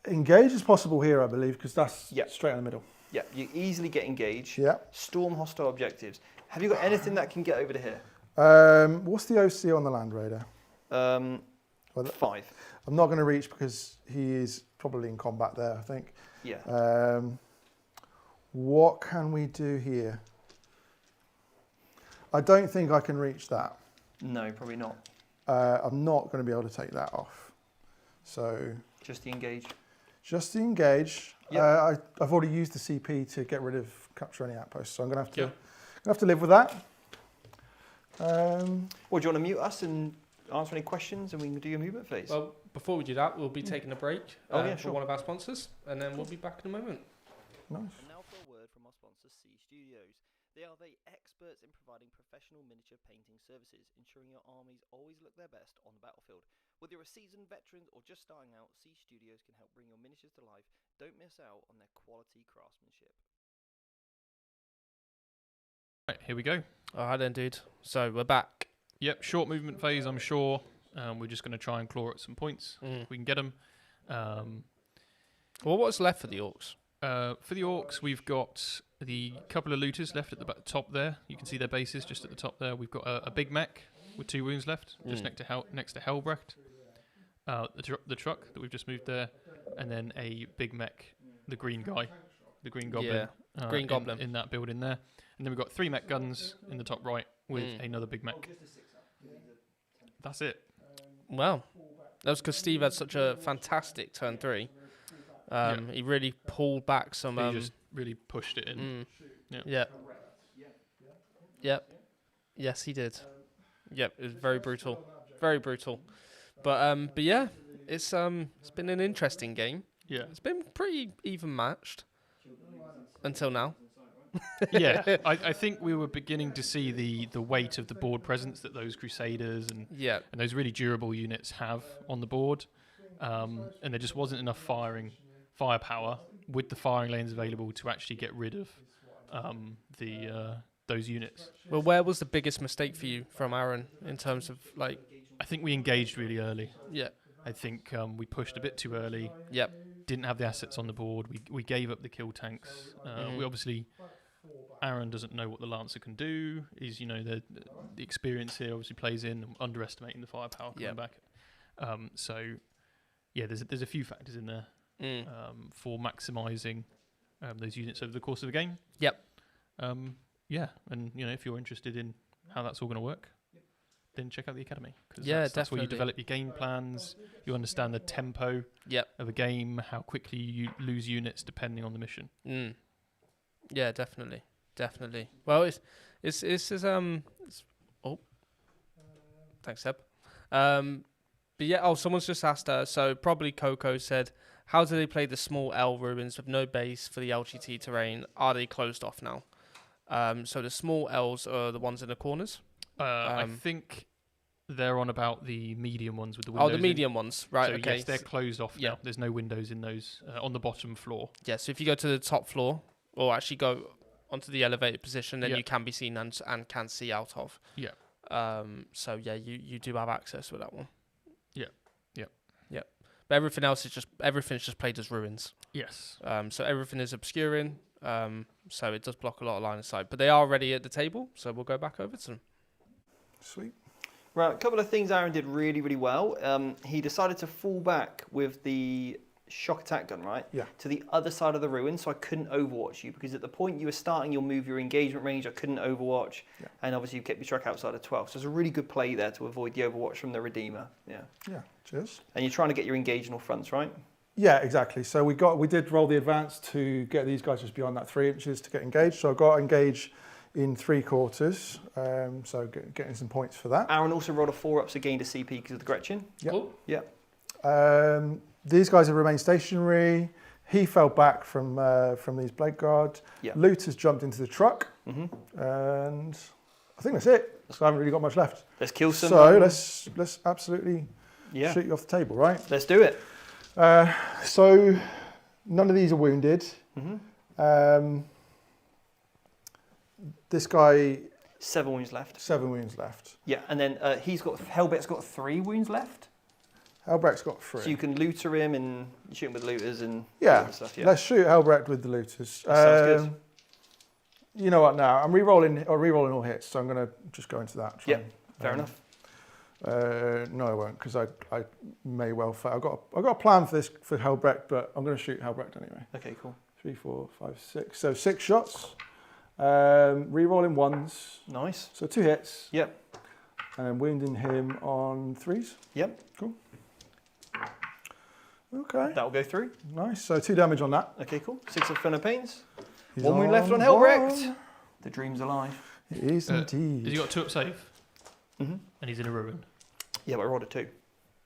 Engage is possible here, I believe, because that's Yep. straight in the middle. Yeah, you easily get engaged. Yeah. Storm hostile objectives. Have you got anything that can get over to here? What's the OC on the Land Raider? Well, 5. I'm not going to reach because he is probably in combat there, I think. Yeah. What can we do here? I don't think I can reach that. No, probably not. I'm not going to be able to take that off. So Just the engage. just the engage. Yep. I've already used the CP to get rid of capture any outposts, so I'm going to Yeah. have to live with that. Well, do you want to mute us and answer any questions and we can do your movement phase? Well, before we do that, we'll be taking a break Yeah, for sure. one of our sponsors, and then we'll be back in a moment. Nice. And now for a word from our sponsor, C Studios. They are the experts in providing professional miniature painting services, ensuring your armies always look their best on the battlefield. Whether you're a seasoned veteran or just starting out, C Studios can help bring your miniatures to life. Don't miss out on their quality craftsmanship. Right, here we go. All right then, dude. So we're back. Yep, short movement phase, I'm sure. We're just going to try and claw at some points if we can get them. Well, what's left for the Orks? For the Orks, we've got the couple of looters left at the top there. You can see their bases just at the top there. We've got a big mech with 2 wounds left, just next to Helbrecht. The truck that we've just moved there, and then a big mech, the green guy, the green goblin. Yeah, green goblin. In that building there. And then we've got 3 mech guns in the top right with another big mech. That's it. Well, that was because Steve had such a fantastic turn 3. He really pulled back some. He just really pushed it in. Yep. Yes, he did. Yep, it was very brutal. Very brutal. But yeah, it's been an interesting game. Yeah. It's been pretty even matched until now. Yeah, I think we were beginning to see the weight of the board presence that those Crusaders and those really durable units have on the board, and there just wasn't enough firepower with the firing lanes available to actually get rid of those units. Well, where was the biggest mistake for you from Aaron in terms of like? I think we engaged really early. Yeah. I think we pushed a bit too early. Yep. Didn't have the assets on the board. We gave up the kill tanks. We obviously. Aaron doesn't know what the Lancer can do. Is the experience here obviously plays in, underestimating the firepower coming back. So yeah, there's a few factors in there for maximising those units over the course of the game. Yep. Yeah, and if you're interested in how that's all going to work, then check out the academy. Cause Yeah, that's where you definitely. develop your game plans. You understand the tempo Yep. of a game, how quickly you lose units depending on the mission. Mm. Yeah, definitely. Well, oh, thanks, Seb. But yeah, someone's just asked so probably Coco said, how do they play the small L ruins with no base for the LGT terrain? Are they closed off now? So the small Ls are the ones in the corners. I think they're on about the medium ones with the windows. Oh, the medium ones, right? So Okay. yes, they're closed off Yeah. now. There's no windows in those on the bottom floor. Yeah. So if you go to the top floor, or actually go onto the elevated position, then Yeah. you can be seen and can see out of. Yeah. So yeah, you do have access with that one. Yeah. But everything else is everything's just played as ruins. Yes. So everything is obscuring. So it does block a lot of line of sight. But they are already at the table, so we'll go back over to them. Sweet. Right, a couple of things Aaron did really, really well. He decided to fall back with the shock attack gun, right? Yeah. To the other side of the ruin, so I couldn't overwatch you, because at the point you were starting your move, your engagement range, I couldn't overwatch, and obviously you kept your truck outside of 12. So it's a really good play there to avoid the overwatch from the Redeemer. Yeah. Yeah. Cheers. And you're trying to get your engagement fronts, right? Yeah, exactly. So we did roll the advance to get these guys just beyond that 3 inches to get engaged. So I got engaged in 3/4. So getting some points for that. Aaron also rolled a 4-ups again to CP because of the Gretchen. Yep. Cool. Yeah. These guys have remained stationary. He fell back from these blade guard. Yeah. Loot has jumped into the truck, and I think that's it. So I haven't really got much left. Let's kill some. So let's absolutely Yeah. shoot you off the table, right? Let's do it. So none of these are wounded. This guy, 7 wounds left. 7 wounds left. Yeah, and then Hellbet's got 3 wounds left. Helbrecht's got 3. So you can looter him and shoot him with looters and all Yeah, that stuff. Yeah. let's shoot Helbrecht with the looters. That sounds good. You know what? Now I'm re-rolling all hits, so I'm going to just go into that. Yeah, fair enough. No, I won't, because I may well fail. I've got a plan for this for Helbrecht, but I'm going to shoot Helbrecht anyway. Okay, cool. 3, 4, 5, 6. So 6 shots. Re-rolling 1s. Nice. So 2 hits. Yep. And then wounding him on 3s. Yep. Cool. Okay. That'll go through. Nice. So 2 damage on that. Okay, cool. 6 of Fenner Pains. He's 1 wound left on one. Helbrecht. The dream's alive. It is indeed. Has he got 2 up save? Mm-hmm. And he's in a ruin. Yeah, but I rolled a 2.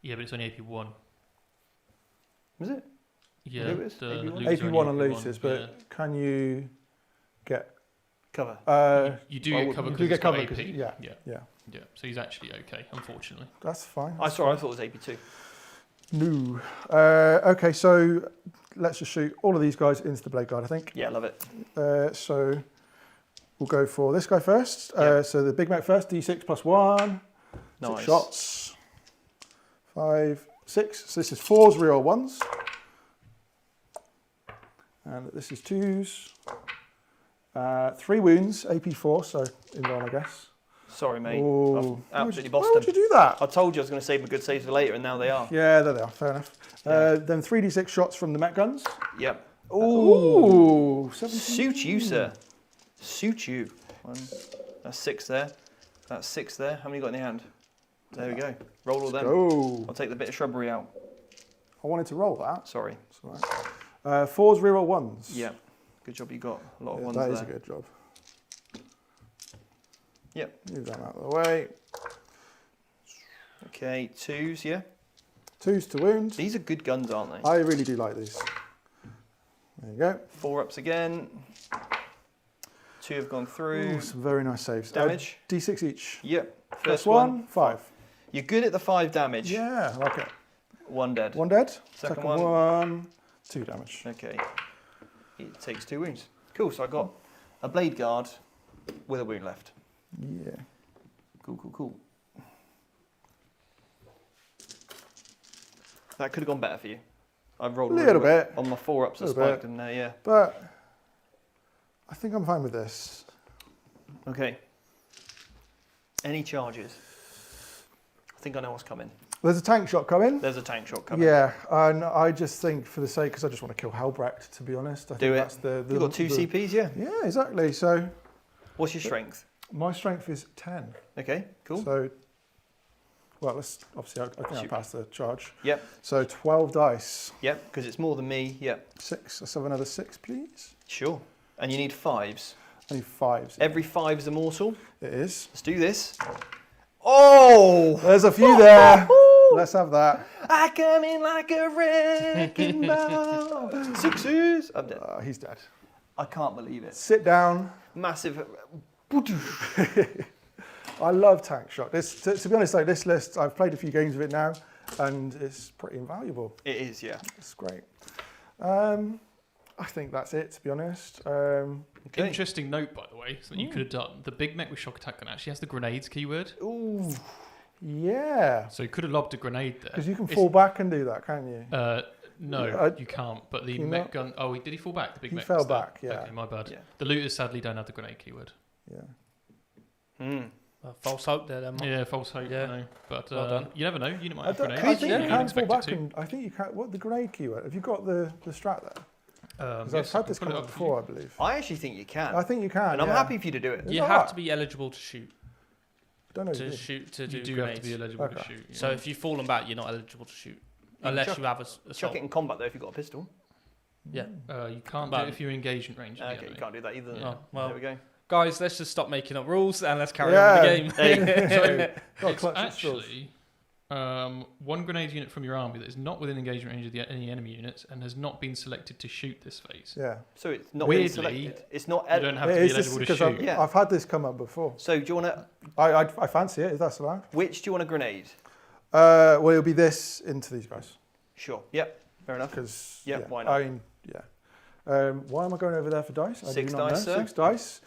Yeah, but it's only AP 1. Was it? Yeah, Looters? the AP1? looters are AP1 on only looters, but yeah. can you get... Cover. You do I get would- cover you because do it's get got cover AP. 'cause- yeah. Yeah. So he's actually okay, unfortunately. That's fine. I thought it was AP2. No. Okay, so let's just shoot all of these guys into the blade guard, I think. Yeah, love it. So we'll go for this guy first. Yeah. So the Big Mac first, D6 plus 1. Nice. 6 shots. 5, 6. So this is 4s, reroll 1s. And this is 2s. 3 wounds, AP4, so in line, I guess. Sorry, mate. Oh, I've absolutely why bossed would them. you do that? I told you I was going to save my good saves for later, and now they are. Yeah, there they are. Fair enough. Yeah. Then 3d6 shots from the Met guns. Yep. Ooh, 17. Suit you, sir. Suit you. That's 6 there. That's 6 there. How many you got in your hand? There we go. Roll all them. Go. I'll take the bit of shrubbery out. I wanted to roll that. Sorry. It's all right. 4s, reroll 1s. Yeah. Good job you got a lot of Yeah, ones that there. is a good job. Yep. Move that out of the way. Okay, 2s, yeah. 2s to wound. These are good guns, aren't they? I really do like these. There you go. 4-ups again. 2 have gone through. Ooh, some very nice saves. Damage. D6 each. Yep. First First one, 5. You're good at the 5 damage. Yeah, I like it. 1 dead. 1 dead. Second one. one. 2 damage. Okay. It takes 2 wounds. Cool, so I got a blade guard with a wound left. Yeah. Cool, cool, cool. That could have gone better for you. I've rolled A little bit. on my 4-ups. I Little spiked bit. them there, yeah. But I think I'm fine with this. Okay. Any charges? I think I know what's coming. There's a tank shot coming. There's a tank shot coming. Yeah, and I just think for the sake, because I just want to kill Helbrecht, to be honest. I Do think it. That's the You've got 2 CPs, yeah. Yeah, exactly. So What's your strength? my strength is 10. Okay, cool. So Well, let's obviously. I think I Shoot. passed the charge. Yep. So 12 dice. Yep. Because it's more than me. Yep. 6. Let's have another 6, please. Sure. And you need 5s. I need 5s. Every 5's a morsel. It is. Let's do this. Oh! There's a few there. Let's have that. I come in like a wrecking ball. 6s. I'm dead. He's dead. I can't believe it. Sit down. Massive. I love tank shock. This, to be honest, like this list, I've played a few games of it now, and it's pretty invaluable. It is, yeah. It's great. I think that's it, to be honest. Okay. Interesting note, by the way, something you could have done. The big mech with shock attack gun actually has the grenades keyword. Ooh. Yeah. So you could have lobbed a grenade there. Because you can fall back and do that, can't you? No, you can't. But the mech gun. Oh, did he fall back? The big He mech. fell stuff? back, yeah. Okay, my bad. Yeah. The looters sadly don't have the grenade keyword. Yeah. False hope there, then. Yeah, false hope. Yeah. I know. But Well done. you never know. You might I have don't, grenades. I think You you don't can fall expect back it to. and I think you can. What the grenade keyword? Have you got the strat there? Because Yes, I've I had can this put it come up up for before, I believe. I actually think you can. I think you can. and I'm yeah. happy for you to do it. It's You all have right. to be eligible to shoot. Don't know. To you do. shoot to You do do grenades. have to be eligible to Okay. shoot. So if you've fallen back, you're not eligible to shoot. can Unless chuck- you have a Chuck assault. it in combat though if you've got a pistol. Yeah. You can't do But- it if you're in engagement range. of the Okay, you enemy. can't do that either. Yeah. Oh, well. There we go. Guys, let's just stop making up rules and let's carry Yeah. on with the game. Hey. Got It's clutch at straws. actually one grenade unit from your army that is not within engagement range of any enemy units and has not been selected to shoot this phase. Yeah. So it's not really Weirdly, selected. It's not. You don't have to It be is just eligible to because shoot. Yeah. I've had this come up before. So do you want to? I fancy it, if that's allowed. Which do you want a grenade? Well, it'll be this into these guys. Sure. Yep. Fair enough. Because, Yeah, why not? I mean, yeah. Why am I going over there for dice? I do 6 not dice, know. sir. 6 dice.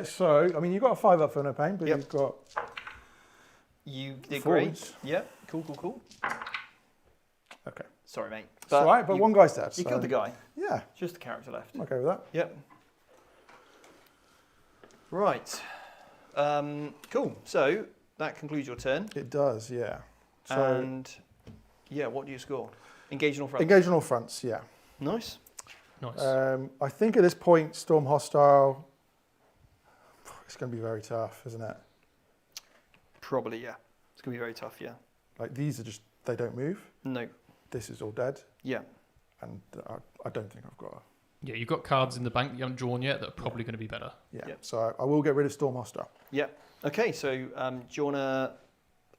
So, I mean, you've got a 5 up for no pain, but Yep. you've got You did forwards. great. Yep. Cool. Okay. Sorry, mate. It's all right, but you, one guy's dead. You so killed the guy. Yeah, Just the character left. I'm okay with that. Yep. Right. Cool. So that concludes your turn. It does, yeah. So, And yeah, what do you score? Engage in all fronts. engage on all fronts, yeah. Nice. Nice. I think at this point, Storm Hostile, it's going to be very tough, isn't it? Probably, yeah. It's going to be very tough, yeah. Like, these are just, they don't move. No. This is all dead. Yeah. And I don't think I've got a... Yeah, you've got cards in the bank that you haven't drawn yet that are probably going to be better. Yeah, Yep. so I will get rid of Storm Hostile. Yeah. Okay, so do you want to...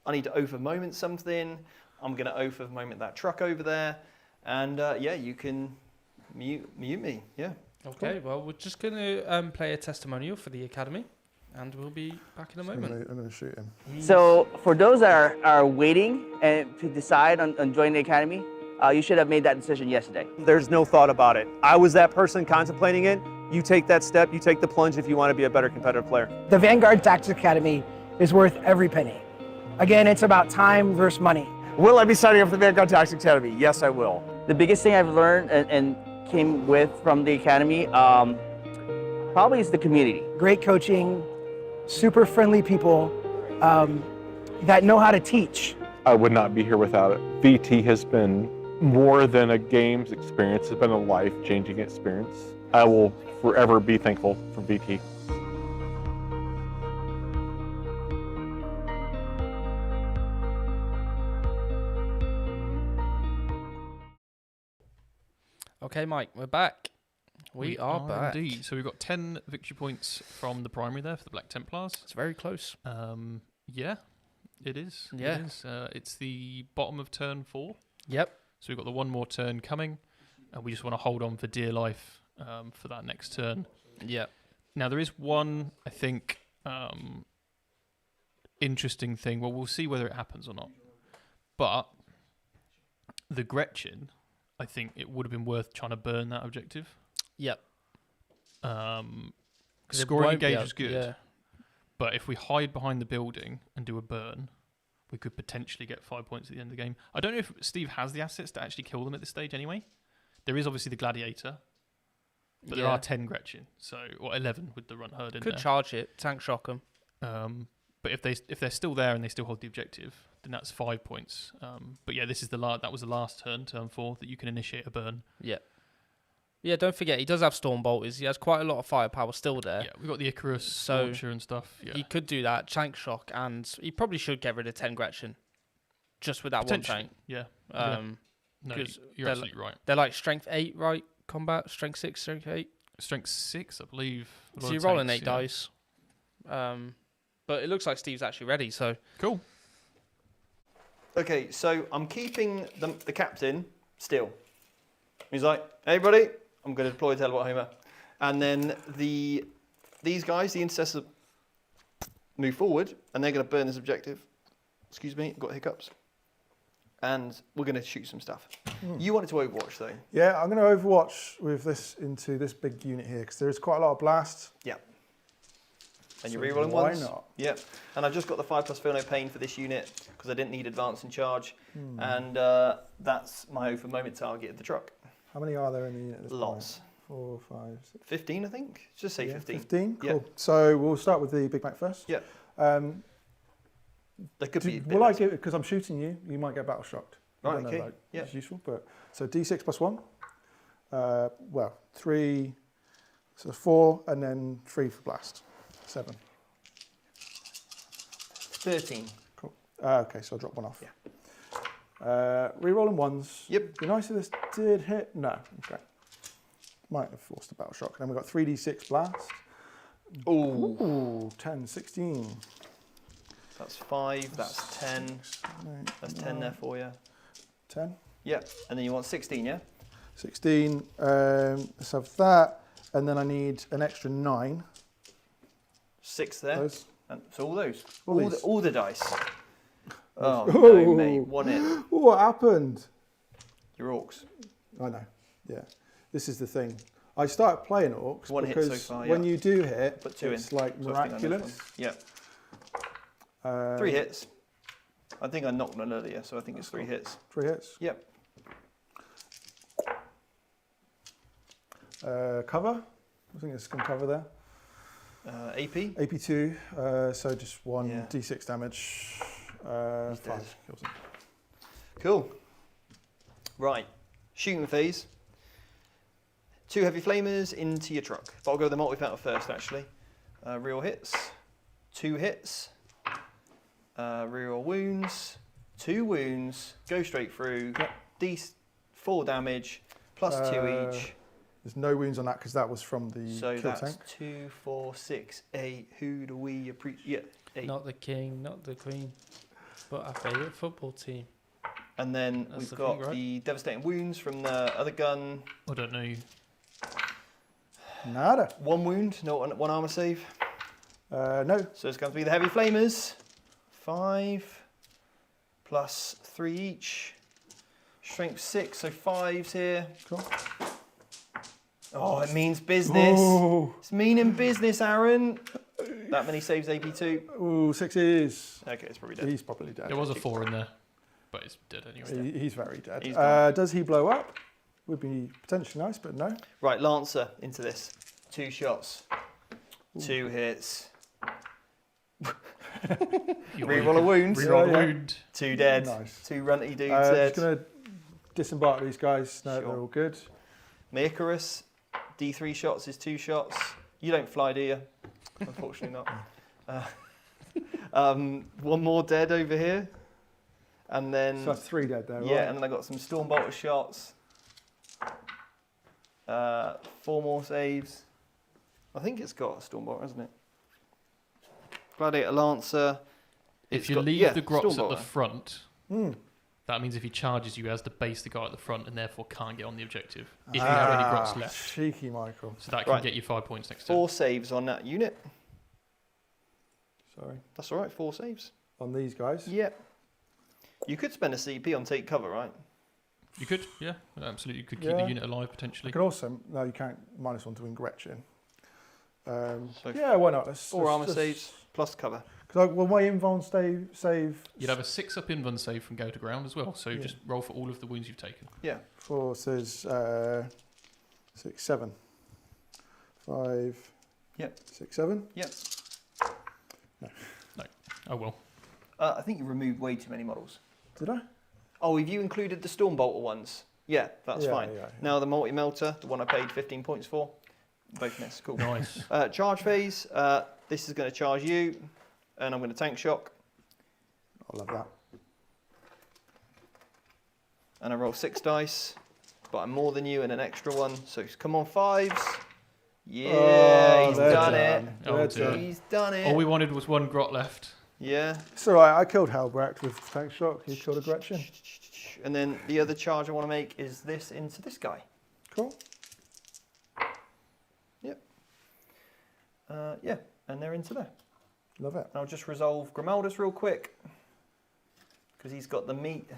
I need to oath of moment something. I'm going to oath of moment that truck over there. And yeah, you can mute me. Yeah. Okay, well, we're just going to play a testimonial for the Academy and we'll be back in a I'm moment. going to shoot him. So for those that are waiting and to decide on joining the Academy, you should have made that decision yesterday. There's no thought about it. I was that person contemplating it. You take that step, you take the plunge if you want to be a better competitive player. The Vanguard Tactics Academy is worth every penny. Again, it's about time versus money. Will I be signing up for the Vanguard Tactics Academy? Yes, I will. The biggest thing I've learned and came with from the Academy probably is the community. Great coaching, super friendly people that know how to teach. I would not be here without it. VT has been more than a games experience. It's been a life-changing experience. I will forever be thankful for VT. Okay, Mike, we're back. We are back. Indeed. So we've got 10 victory points from the primary there for the Black Templars. It's very close. Yeah, it is. Yeah. It is. It's the bottom of turn 4. Yep. So we've got the one more turn coming, and we just want to hold on for dear life for that next turn. Yep. Now, there is one, I think, interesting thing. Well, we'll see whether it happens or not. But the Gretchen, I think it would have been worth trying to burn that objective. Yep. 'Cause it Scoring won't be engage able- was good. Yeah. But if we hide behind the building and do a burn, we could potentially get 5 points at the end of the game. I don't know if Steve has the assets to actually kill them at this stage anyway. There is obviously the Gladiator, but there Yeah. are 10 Gretchen, or 11 with the run herd in Could there. charge it, tank shock them. But if they're still there and they still hold the objective, then that's 5 points. But yeah, this is that was the last turn 4, that you can initiate a burn. Yeah. Yeah, don't forget, he does have Storm Bolters. He has quite a lot of firepower still there. Yeah, we've got the Icarus So launcher and stuff. Yeah. He could do that, tank shock, and he probably should get rid of 10 Gretchen. just with that one Potentially, tank. yeah. No, 'cause you're absolutely right. They're like strength 8, right? Combat strength 6, strength 8. Strength 6, I believe. A lot So you're of rolling tanks, 8 dice. But it looks like Steve's actually ready. So Cool. Okay, so I'm keeping the captain still. He's like, hey, buddy, I'm going to deploy Teleport Homer. And then these guys, the intercessors, move forward, and they're going to burn this objective. Excuse me, I've got hiccups. And we're going to shoot some stuff. You wanted to Overwatch, though. Yeah, I'm going to Overwatch with this into this big unit here because there is quite a lot of blast. Yeah. And So you're rerolling why ones? not? Yep. And I've just got the 5+ Feel No Pain for this unit because I didn't need advance and charge. And that's my open moment target of the truck. How many are there in the unit at this Lots. point? 4, 5, 6. 15, I think. Just say 15. 15? Cool. Yeah. So we'll start with the Big Mac first. Yeah. There could be a bit Will I less. give it, because I'm shooting you, you might get battle shocked. I Right, don't know, okay. like, Yeah. It's useful, but so D6 plus 1. Well, 3, so 4, and then 3 for blast. 7. 13. Cool. Okay, so I'll drop 1 off. Yeah. Rerolling ones. Yep. Be nice if this did hit. No. Okay. Might have forced a battle shock. And then we've got 3d6 blast. Ooh. Ooh, 10, 16. That's 5, that's 10. That's 10 there for you. 10. Yeah. And then you want 16, yeah? 16. Let's have that. And then I need an extra 9. 6 there. Those. And so all those. All these. All the dice. Oh, Ooh. no, mate. 1 hit. What happened? Your Orks. I know. Yeah. This is the thing. I started playing Orks 1 hit because so far, when yeah. you do hit, Put 2 it's in. like So I think I know miraculous. this one. Yeah. 3 hits. I think I knocked one earlier, so I think it's 3 hits. 3 hits. Yep. Cover. I think it's going to cover there. AP. AP2. So just 1 Yeah. d6 damage. He's 5 dead. kills him. Cool. Right. Shooting phase. 2 heavy flamers into your truck. But I'll go with the multi-battle first, actually. Real hits. 2 hits. Reroll wounds. 2 wounds. Go straight through. Yep. D4 damage. Plus 2 each. There's no wounds on that because that was from the So kill that's tank. 2, 4, 6, 8. Who do we appreciate? Yeah, 8. not the king, not the queen, but our favourite football team. And then That's we've the got thing, right? the devastating wounds from the other gun. I don't know. Nada. 1 wound, no 1 armor save. No. So it's going to be the heavy flamers. 5 plus 3 each. Strength 6, so 5s here. Cool. Oh, it means business. Oh. It's meaning business, Aaron. That many saves AP2. Ooh, 6s. Okay, it's probably dead. He's probably dead. There was a 4 in there, but it's dead anyway. He's very dead. He's gone. Does he blow up? Would be potentially nice, but no. Right, Lancer into this. 2 shots. 2 hits. Reroll a wound. Reroll Yeah, a yeah. wound. 2 dead. Nice. 2 runty dudes Just dead. going to disembark these guys. No, Sure. they're all good. Icarus, D3 shots is 2 shots. You don't fly, do you? Unfortunately not. 1 more dead over here. And then, So that's 3 dead there, yeah, right? and then I got some Stormbolter shots. 4 more saves. I think it's got a Stormbolter, hasn't it? Gladiator Lancer. If It's you got- leave yeah, the grots at the Stormbolter. front, Hmm. that means if he charges you, he has to base the guy at the front and therefore can't get on the objective. If you have any grots left. Cheeky Michael. So that can Right. get you 5 points next turn. 4 saves on that unit. Sorry. That's all right, 4 saves. On these guys. Yeah. You could spend a CP on take cover, right? You could, yeah, absolutely. You could keep Yeah. the unit alive I potentially. can also, no, you can't -1 to win Gretchen. So Yeah, why not? Let's, 4 armor saves plus cover. Because will my invuln save? You'd have a 6-up invuln save from go to ground as well, so Yeah. just roll for all of the wounds you've taken. Yeah. 4 says 6, 7. 5. Yep. 6, 7. Yep. Oh well. I think you removed way too many models. Did I? Oh, have you included the Stormbolter ones? Yeah, that's Yeah, fine. yeah. Now the multi-melter, the one I paid 15 points for, both miss. Cool. Nice. Charge phase. This is going to charge you, and I'm going to tank shock. I love that. and I roll 6 dice, but I'm more than you and an extra one. So come on, 5s. Yeah, he's done it. Oh, dear. He's done it. All we wanted was 1 grot left. Yeah. It's all right. I killed Halbrecht with tank shock. He killed a Gretchen. And then the other charge I want to make is this into this guy. Cool. Yep. Yeah, and they're into there. Love it. And I'll just resolve Grimaldus real quick because he's got the meat.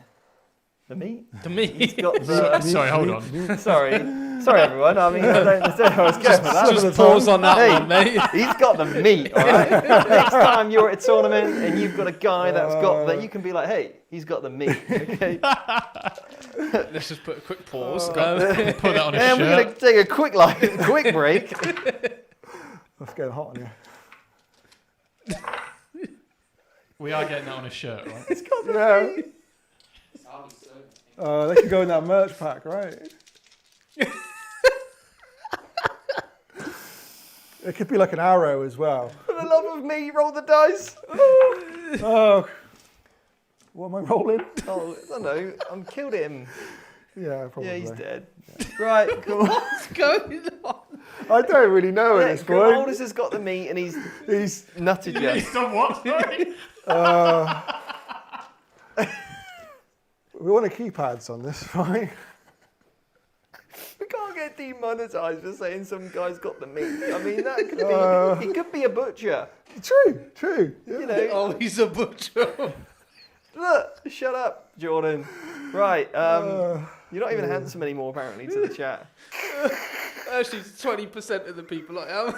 The meat? The meat. He's got the. Sorry, hold on. Sorry everyone. I mean, I don't know how I was going with that. Just pause on that Hey, one, mate. He's got the meat, all right? Next time you're at a tournament and you've got a guy that's got that, you can be like, hey, he's got the meat, okay? Let's just put a quick pause. Put that on a And we're shirt. going to take a quick break. That's getting hot on you. We are getting that on a shirt, right? It's got the Yeah. They could go in that merch pack, right? It could be like an arrow as well. For the love of me, roll the dice. Oh, what am I rolling? Oh, I don't know. I'm killed him. Yeah, probably. Yeah, he's dead. Right, cool. What's going on? I don't really know at this point. Grimaldus has got the meat and he's nutted you. He's done what? Sorry. We want to keep ads on this, right? We can't get demonetised for saying some guy's got the meat. I mean, that could be. He could be a butcher. True. Yeah. You know. Oh, he's a butcher. Look, shut up, Jordan. Right. You're not even handsome anymore, apparently, to the chat. Actually, 20% of the people I am.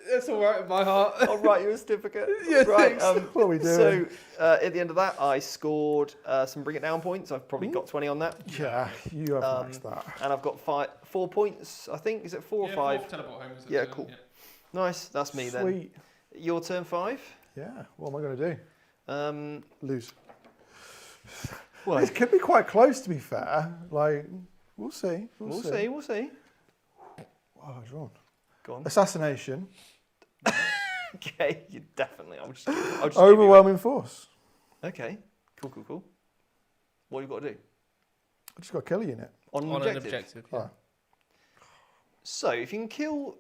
That's all right in my heart. I'll write you a certificate. Yeah, right. thanks. What are we doing? So at the end of that, I scored some bring it down points. I've probably got 20 on that, Yeah, you have maxed that. and I've got 4 points. I think is it 4 or 5? Teleport home, is it? Yeah, cool. Nice. That's me then. Sweet. Your turn 5. Yeah, what am I going to do? Lose. Well, It could be quite close, to be fair. Like, we'll see. we'll see. We'll see. Oh, it's wrong. Go on. Assassination. Okay, you definitely. I'll just give you Overwhelming force. Okay. Cool. What you got to do? I just got to kill a unit. On On objective. an objective. Oh. So if you can kill,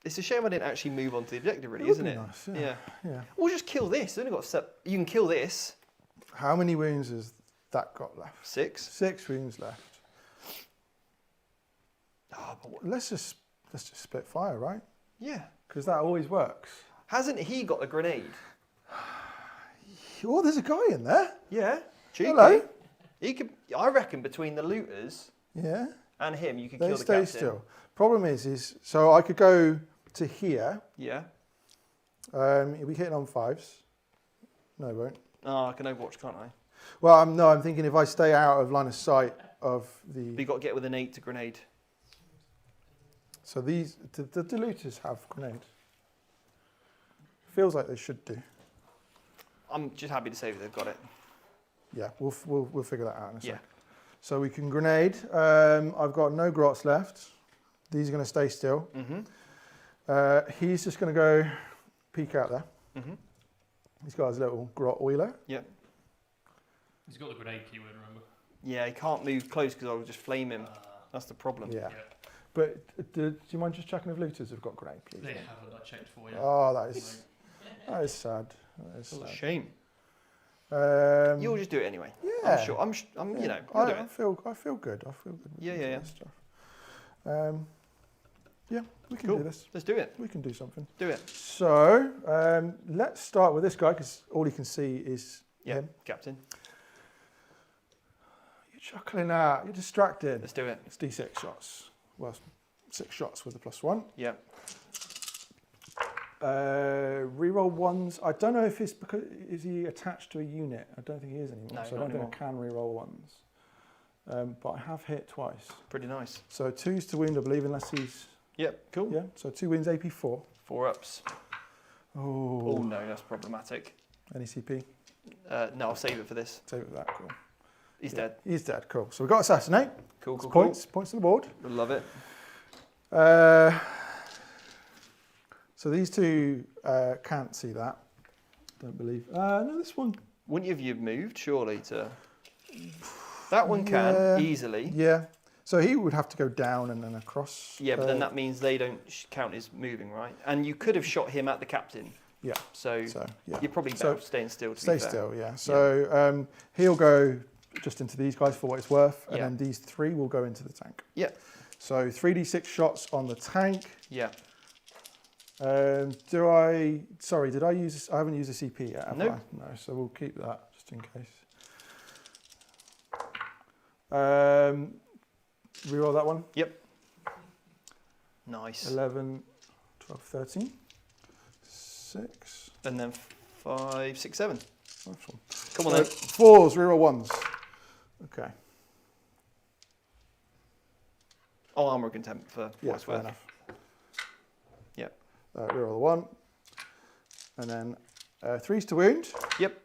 it's a shame I didn't actually move on to the objective, really, It would isn't be it? nice, Yeah. Yeah. Well, just kill this. Only got you can kill this. How many wounds has that got left? 6. 6 wounds left. Oh, but what? Let's just split fire, right? Yeah. Because that always works. Hasn't he got the grenade? Oh, there's a guy in there. Yeah. Cheeky. Hello. He could. I reckon between the looters Yeah. and him, you could They kill the stay captain. still. Problem is so I could go to here. Yeah. He'll be hitting on 5s. No, he won't. Oh, I can overwatch, can't I? Well, I'm thinking if I stay out of line of sight of But you the. got to get with an 8 to grenade. So these the looters have grenades. Feels like they should do. I'm just happy to say that they've got it. Yeah, we'll figure that out in a Yeah. sec. So we can grenade. I've got no grots left. These are going to stay still. Mm-hmm. He's just going to go peek out there. Mm-hmm. He's got his little grot oiler. Yep. He's got the grenade keyword, remember? Yeah, he can't move close because I will just flame him. That's the problem. Yeah. But do you mind just checking if looters have got grenade, please? They haven't. I checked for you. Oh, that is sad. That is It's a sad. shame. You'll You'll just do it anyway. Yeah. I'm sure. I'm Yeah. you know, you'll do I it. feel good. I feel good. With Yeah. that stuff. Yeah, we can Cool. do this. Let's do it. We can do something. Do it. So let's start with this guy because all he can see is Yeah, him. Captain. You're chuckling out. You're distracted. Let's do it. It's D6 shots. Well, 6 shots with a +1. Yeah. Reroll ones. I don't know if it's because is he attached to a unit. I don't think he is anymore. No, so I not don't think I can reroll ones. But I have hit twice. Pretty nice. So 2s to wound, I believe, unless he's Yep. Cool. yeah. So 2 wins, AP 4. 4 ups. Oh, Oh no, that's problematic. any CP? No, I'll save it for this. Save it for that. Cool. He's Yeah, dead. He's dead. Cool. So we've got assassinate. Cool. Cool. Points on the board. Cool. Love it. So these two can't see that. Don't believe. No, this one. Wouldn't you have moved, surely, to... That one can, Yeah. easily. Yeah. So he would have to go down and then across. Yeah, but then that means they don't count as moving, right? And you could have shot him at the captain. Yeah. So yeah. you're probably better off staying still, to Stay be fair. still, yeah. So he'll go just into these guys for what it's worth, and Yeah. then these 3 will go into the tank. Yeah. So 3d6 shots on the tank. Yeah. Sorry, did I use, I haven't used a CP yet, have No. I? No, so we'll keep that just in case. Reroll that one. Yep. Nice. 11, 12, 13. 6. And then 5, 6, 7. Nice one. Come on then. 4s, reroll 1s. Okay. Oh, armor of contempt for Yeah, what it's fair worth. enough. Yep. Reroll the 1. And then 3s to wound. Yep.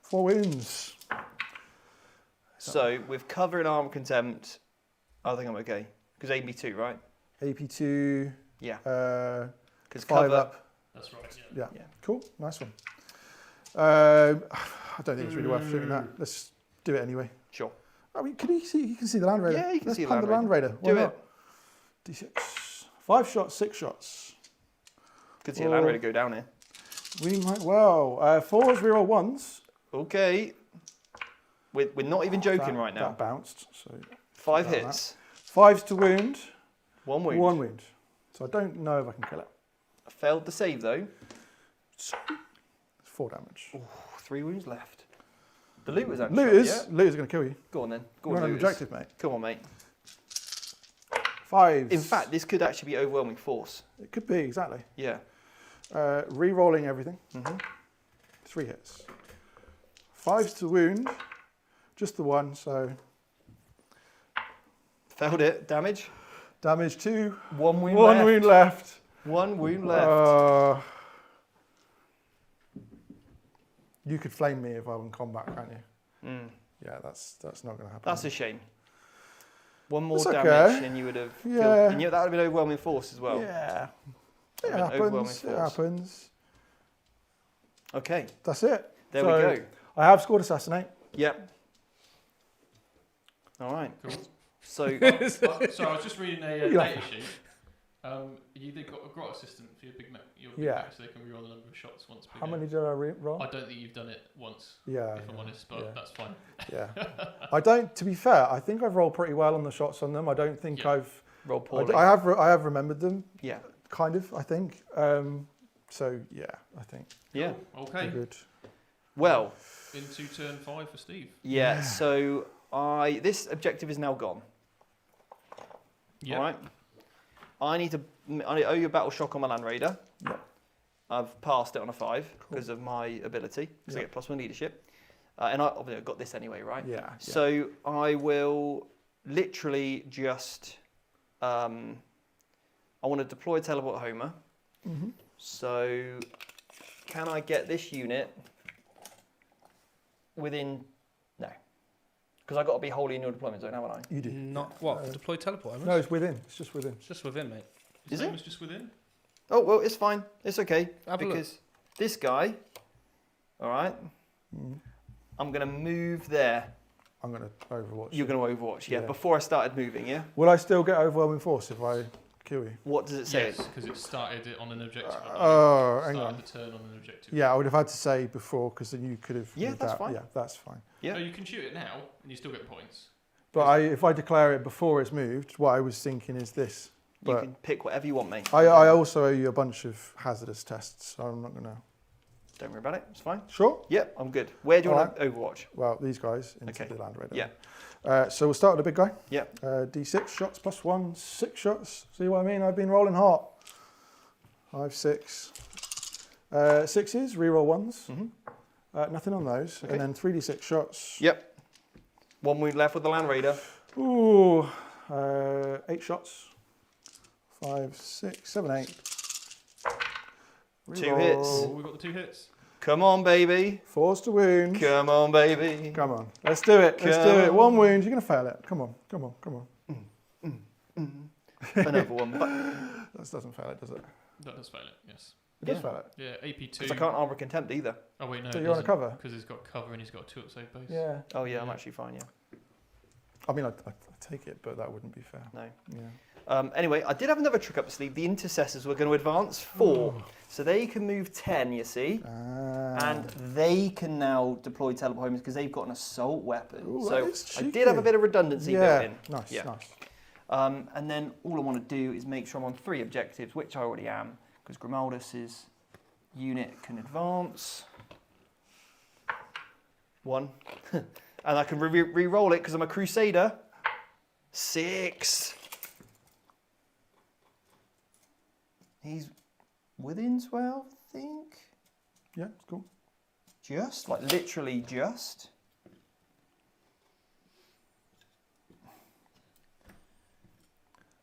4 wounds. So with cover and armor contempt, I think I'm okay. Because AB2, right? AP2. Yeah. Because 5 cover. up. That's right. Yeah. Yeah. Cool. Nice one. I don't think it's really worth shooting that. Let's do it anyway. Sure. I mean, can you see? You can see the Land Raider. Yeah, you can Let's see the punt Land Raider. Why Do not? it. D6. 5 shots, 6 shots. Could see a Land Raider go down here. We might well. 4s, reroll 1s. Okay. We're not even joking right now. That bounced. So 5 like hits. 5s to wound. 1 wound. 1 wound. So I don't know if I can kill it. I failed the save though. So 4 damage. Ooh, 3 wounds left. The looters actually. Looters going to kill you. Go on then. Go You're on, on an looters. objective, mate. Come on, mate. 5s. In fact, this could actually be overwhelming force. It could be, exactly. Yeah. Re-rolling everything. 3 hits. 5s to wound. Just the 1, so... Failed it. Damage. Damage 2. 1 wound 1 left. wound left. 1 wound left. You could flame me if I were in combat, can't you? Mm. Yeah, that's not going to happen. That's a shame. 1 more That's damage okay. and you would have Yeah. killed. And that would have been overwhelming force as well. Yeah. An It overwhelming happens. It force. happens. Okay. That's it. There we go. I have scored Assassinate. Yep. All right. Cool. So, So I was just reading a data sheet. They've got a grot assistant for your big mech, Yeah. so they can reroll the number of shots once per How game. many did I roll? I don't think you've done it once, Yeah. if I'm honest, but yeah. that's fine. Yeah. I don't. To be fair, I think I've rolled pretty well on the shots on them. I don't think Yeah. I've. roll poorly. I have remembered them. Yeah. Kind of. I think. So yeah, I think Yeah. Okay, we're good. Well, into turn 5 for Steve. yeah. So this objective is now gone. Yeah. All right. I owe you a battle shock on my Land Raider. Yep. I've passed it on a 5 because of my ability, because I Yep. get +1 leadership. And obviously I've got this anyway, right? Yeah. So I will literally just, I want to deploy Teleport Homer. Mhm. So can I get this unit within, no. Because I've got to be wholly in your deployment zone, haven't I? You do. Not what? Deploy teleport. No, it's within. It's just within. It's just within, mate. Is Same it? as just within? Oh, well, it's fine. It's okay. Have a look. Because this guy, all right, I'm going to move there. I'm going to Overwatch. You're going to Overwatch, yeah, Yeah. before I started moving, yeah? Will I still get overwhelming force if I kill you? What does it say? Yes, because it started it on an objective. Oh, hang started on. the turn on an objective. Yeah, I would have had to say before because then you could have. Yeah, moved that's out. fine. Yeah, that's fine. Yeah. No, you can shoot it now, and you still get points. But if I declare it before it's moved, what I was thinking is this. You But can pick whatever you want, mate. I also owe you a bunch of hazardous tests, so I'm not going to. Don't worry about it. It's fine. Sure. Yep, I'm good. Where do you All want to Overwatch? Well, these guys into Okay. the Land Raider. Yeah. So we'll start with the big guy. Yep. D6 shots +1, 6 shots. See what I mean? I've been rolling hot. 5, 6. 6s, reroll 1s. Nothing on those. Okay. And then 3d6 shots. Yep. 1 wound left with the Land Raider. Ooh, 8 shots. 5, 6, 7, 8. 2 hits. Oh, we've got the 2 hits. Come on, baby. 4s to wound. Come on, baby. Come on. Let's do it. Let's do it. Come 1 wound. You're going to fail it. Come on. Come on. Come on. Another one. That doesn't fail it, does it? That does fail it, yes. It does Yeah. fail it. Yeah, AP2. Because I can't armor contempt either. Oh wait, no. So you're on a cover? Because he's got cover and he's got a 2-up save base. Yeah. Oh yeah, I'm actually fine. Yeah. I mean, I take it, but that wouldn't be fair. No. Yeah. Anyway, I did have another trick up the sleeve. The intercessors were going to advance 4, so they can move 10. You see, and they can now deploy teleport homers because they've got an assault weapon. Ooh, so that is I did cheeky. have a bit of redundancy built in. Nice, Yeah. nice. And then all I want to do is make sure I'm on 3 objectives, which I already am, because Grimaldus's unit can advance. 1. And I can re-roll it because I'm a Crusader. 6. He's within 12, I think. Yeah, it's cool. Just, like literally just.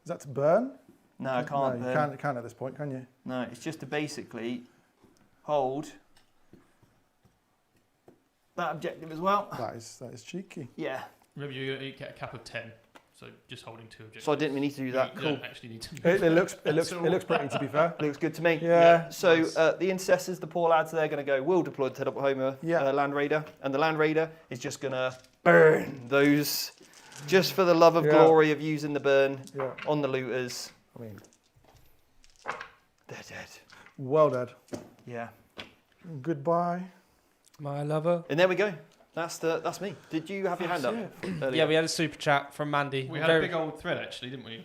Is that to burn? No, I can't. No, you can't at this point, can you? No, it's just to basically hold that objective as well. That is cheeky. Yeah. Remember, you get a cap of 10, so just holding 2 objectives. So I didn't really need to do that. You Cool. don't actually need to. It looks pretty, to be fair. Looks good to me. Yeah. So Nice. the intercessors, the poor lads, they're going to go, we'll deploy the Teleport Homer Land Raider. And the Land Raider is just going to burn those, just for the love of glory of using the burn on the looters. I mean, They're dead. well dead. Yeah. Goodbye. My lover. And there we go. That's me. Did you have your hand up earlier? Yeah, we had a super chat from Mandy. We had a big old thread actually, didn't we?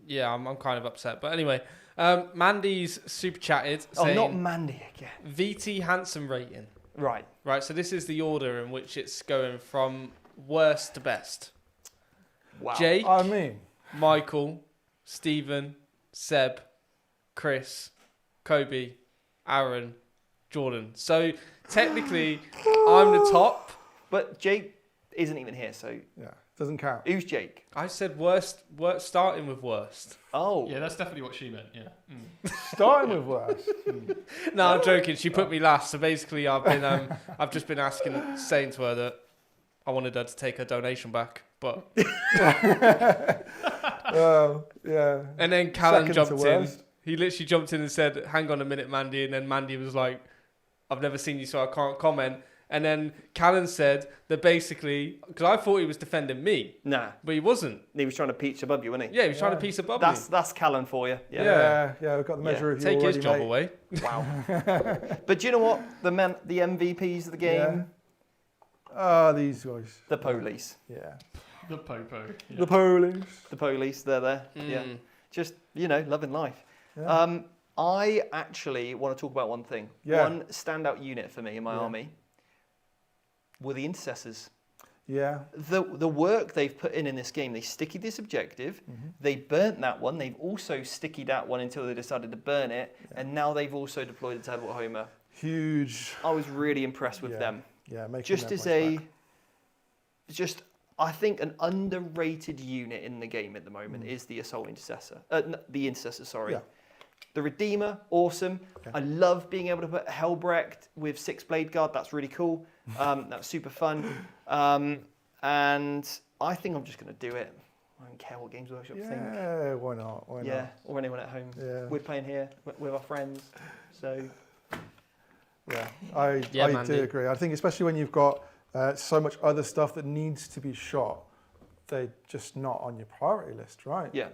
Yeah, I'm kind of upset. But anyway, Mandy's super chatted Oh, saying not Mandy again. VT handsome rating. Right. Right, so this is the order in which it's going from worst to best. Wow. Jake, I mean, Michael, Stephen, Seb, Chris, Kobe, Aaron, Jordan. So technically, I'm the top. But Jake isn't even here, so yeah, doesn't count. who's Jake? I said worst, starting with worst. Oh. Yeah, that's definitely what she meant. Yeah. Starting with worst. No, I'm joking. She put me last. So basically, I've just been saying to her that I wanted her to take her donation back, but. Yeah. And then Callan Second to jumped in. worst. He literally jumped in and said, "Hang on a minute, Mandy." And then Mandy was like, "I've never seen you, so I can't comment." And then Callan said that basically, because I thought he was defending me, Nah. but he wasn't. He was trying to peach above you, wasn't he? Yeah, he was trying to piece above me. That's Callan for you. Yeah, we've got the measure of you Take already, his job mate. away. Wow. But do you know what? The MVPs of the game? Ah, these guys. The police. Yeah. The popo. Yeah. The police. The police, they're there. Yeah. Just, loving life. Yeah. I actually want to talk about one thing. Yeah. One standout unit for me in my army were the intercessors. Yeah. The work they've put in this game, they stickied this objective, they burnt that one, they've also stickied that one until they decided to burn it, and now they've also deployed the Teleport Homer. Huge. I was really impressed with them. Yeah, making Just their as points back. I think an underrated unit in the game at the moment is the Assault Intercessor. The Intercessor, sorry. Yeah. The Redeemer, awesome. Okay. I love being able to put Helbrecht with 6 Blade Guard. That's really cool. That's super fun. And I think I'm just going to do it. I don't care what Games Workshop think. Yeah, why not? Why Yeah, not? or anyone at home. Yeah. We're playing here with our friends. So, Yeah, I do agree. I think especially when you've got so much other stuff that needs to be shot, they're just not on your priority list, right? yeah.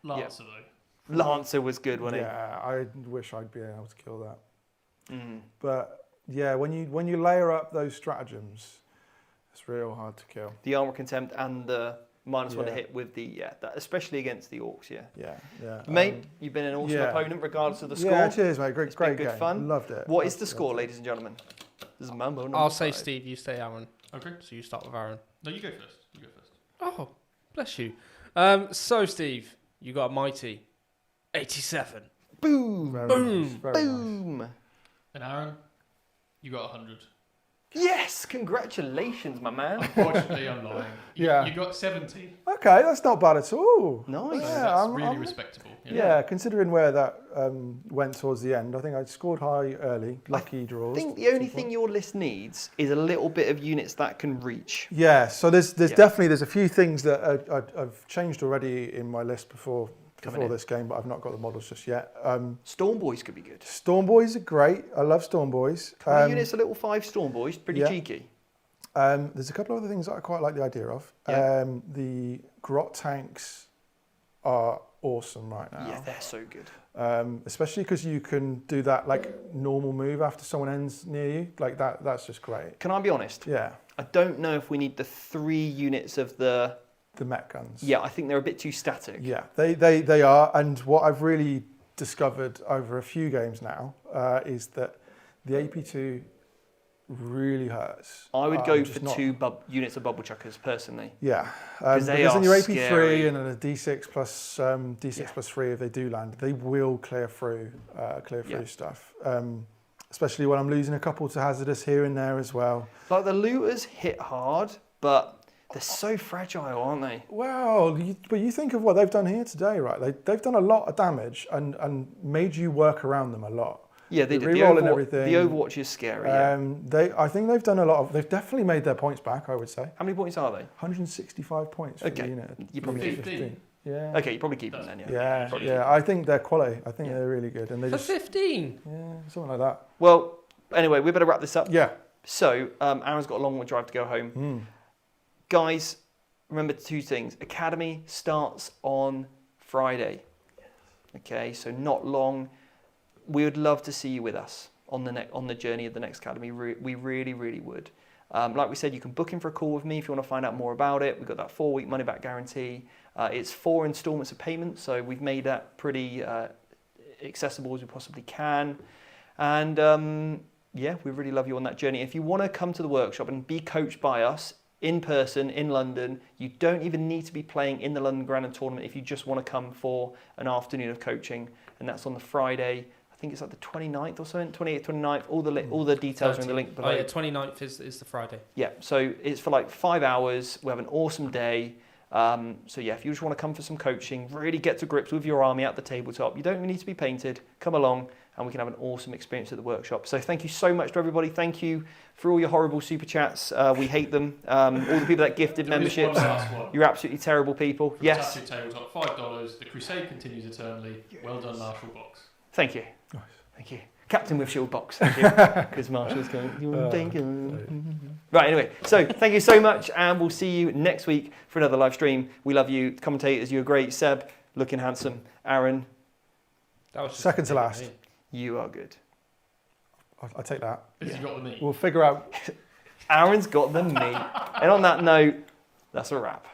Lancer though. Lancer was good, wasn't Yeah, I wish I'd be able to kill that. he? Mm. But yeah, when you layer up those stratagems, it's real hard to kill. The Armor Contempt and the -1 to Yeah. hit with the, especially against the Orks, yeah. Yeah. Mate, you've been an awesome yeah. opponent regardless of the score. Yeah, cheers, mate. Great, It's been great good game. fun. Loved it. What is the score, ladies and gentlemen? This is Mambo number I'll say 5. Steve, you say Aaron. Okay. So you start with Aaron. No, you go first. You go first. Oh, bless you. So Steve, you got a mighty 87. Boom! Very Boom. nice, very nice. Boom! And Aaron, you got 100. Yes! Congratulations, my man. Unfortunately, I'm lying. Yeah. You got 70. Okay, that's not bad at all. Nice. So Yeah, that's really respectable. Yeah, considering where that went towards the end, I think I scored high early. Lucky draws. I think the only thing your list needs is a little bit of units that can reach. Yeah, so there's definitely a few things that I've changed already in my list before before this game, but I've not got the models just yet. Storm Boys could be good. Storm Boys are great. I love Storm Boys. How many units? A little 5 Storm Boys, pretty yeah. cheeky. There's a couple of other things that I quite like the idea of. Yeah. The grot tanks are awesome right now. Yeah, they're so good. Especially because you can do that like normal move after someone ends near you. Like that's just great. Can I be honest? Yeah. I don't know if we need the 3 units of the mech guns. Yeah, I think they're a bit too static. Yeah, they are. And what I've really discovered over a few games now is that the AP2 really hurts. I would go for 2 units of bubble chuckers personally. Yeah, because then your AP3 scary. and then a D6 plus plus 3 if they do land, they will clear through stuff. Especially when I'm losing a couple to hazardous here and there as well. Like the looters hit hard, but they're so fragile, aren't they? Well, but you think of what they've done here today, right? They've done a lot of damage and made you work around them a lot. Yeah, they did. Re-rolling everything. The Overwatch is scary. Yeah. I think they've done a lot of. They've definitely made their points back. I would say. How many points are they? 165 points for the unit. You probably 15. Yeah. Okay, you probably keep them then. Yeah. Yeah. I think they're quality. I think they're really good, and they For just 15. yeah, something like that. Well, anyway, we better wrap this up. Yeah. So, Aaron's got a long drive to go home. Guys, remember 2 things. Academy starts on Friday. Okay, so not long. We would love to see you with us on the journey of the next Academy. We really, really would. Like we said, you can book in for a call with me if you want to find out more about it. We've got that 4-week money-back guarantee. It's 4 installments of payment, so we've made that pretty accessible as we possibly can. And yeah, we really love you on that journey. If you want to come to the workshop and be coached by us in person in London, you don't even need to be playing in the London Grand Tournament if you just want to come for an afternoon of coaching. And that's on the Friday. I think it's like the 29th or something, 28th, 29th. All the details are in the link below. Oh yeah, 29th is the Friday. Yeah, so it's for like 5 hours. We have an awesome day. So yeah, if you just want to come for some coaching, really get to grips with your army at the tabletop. You don't even need to be painted. Come along and we can have an awesome experience at the workshop. So thank you so much to everybody. Thank you for all your horrible super chats. We hate them. All the people that gifted memberships. You're absolutely terrible people. For yes. the tabletop, $5. The crusade continues eternally. Well done, Marshall Box. Thank you. Nice. Thank you. Captain with shield box. Thank you. Because Marshall's going. Right, anyway. So thank you so much, and we'll see you next week for another live stream. We love you. The commentators, you're great. Seb, looking handsome. Aaron. That was second to last. You are good. I'll take that. Because you got the meat. We'll figure out. Aaron's got the meat. And on that note, that's a wrap.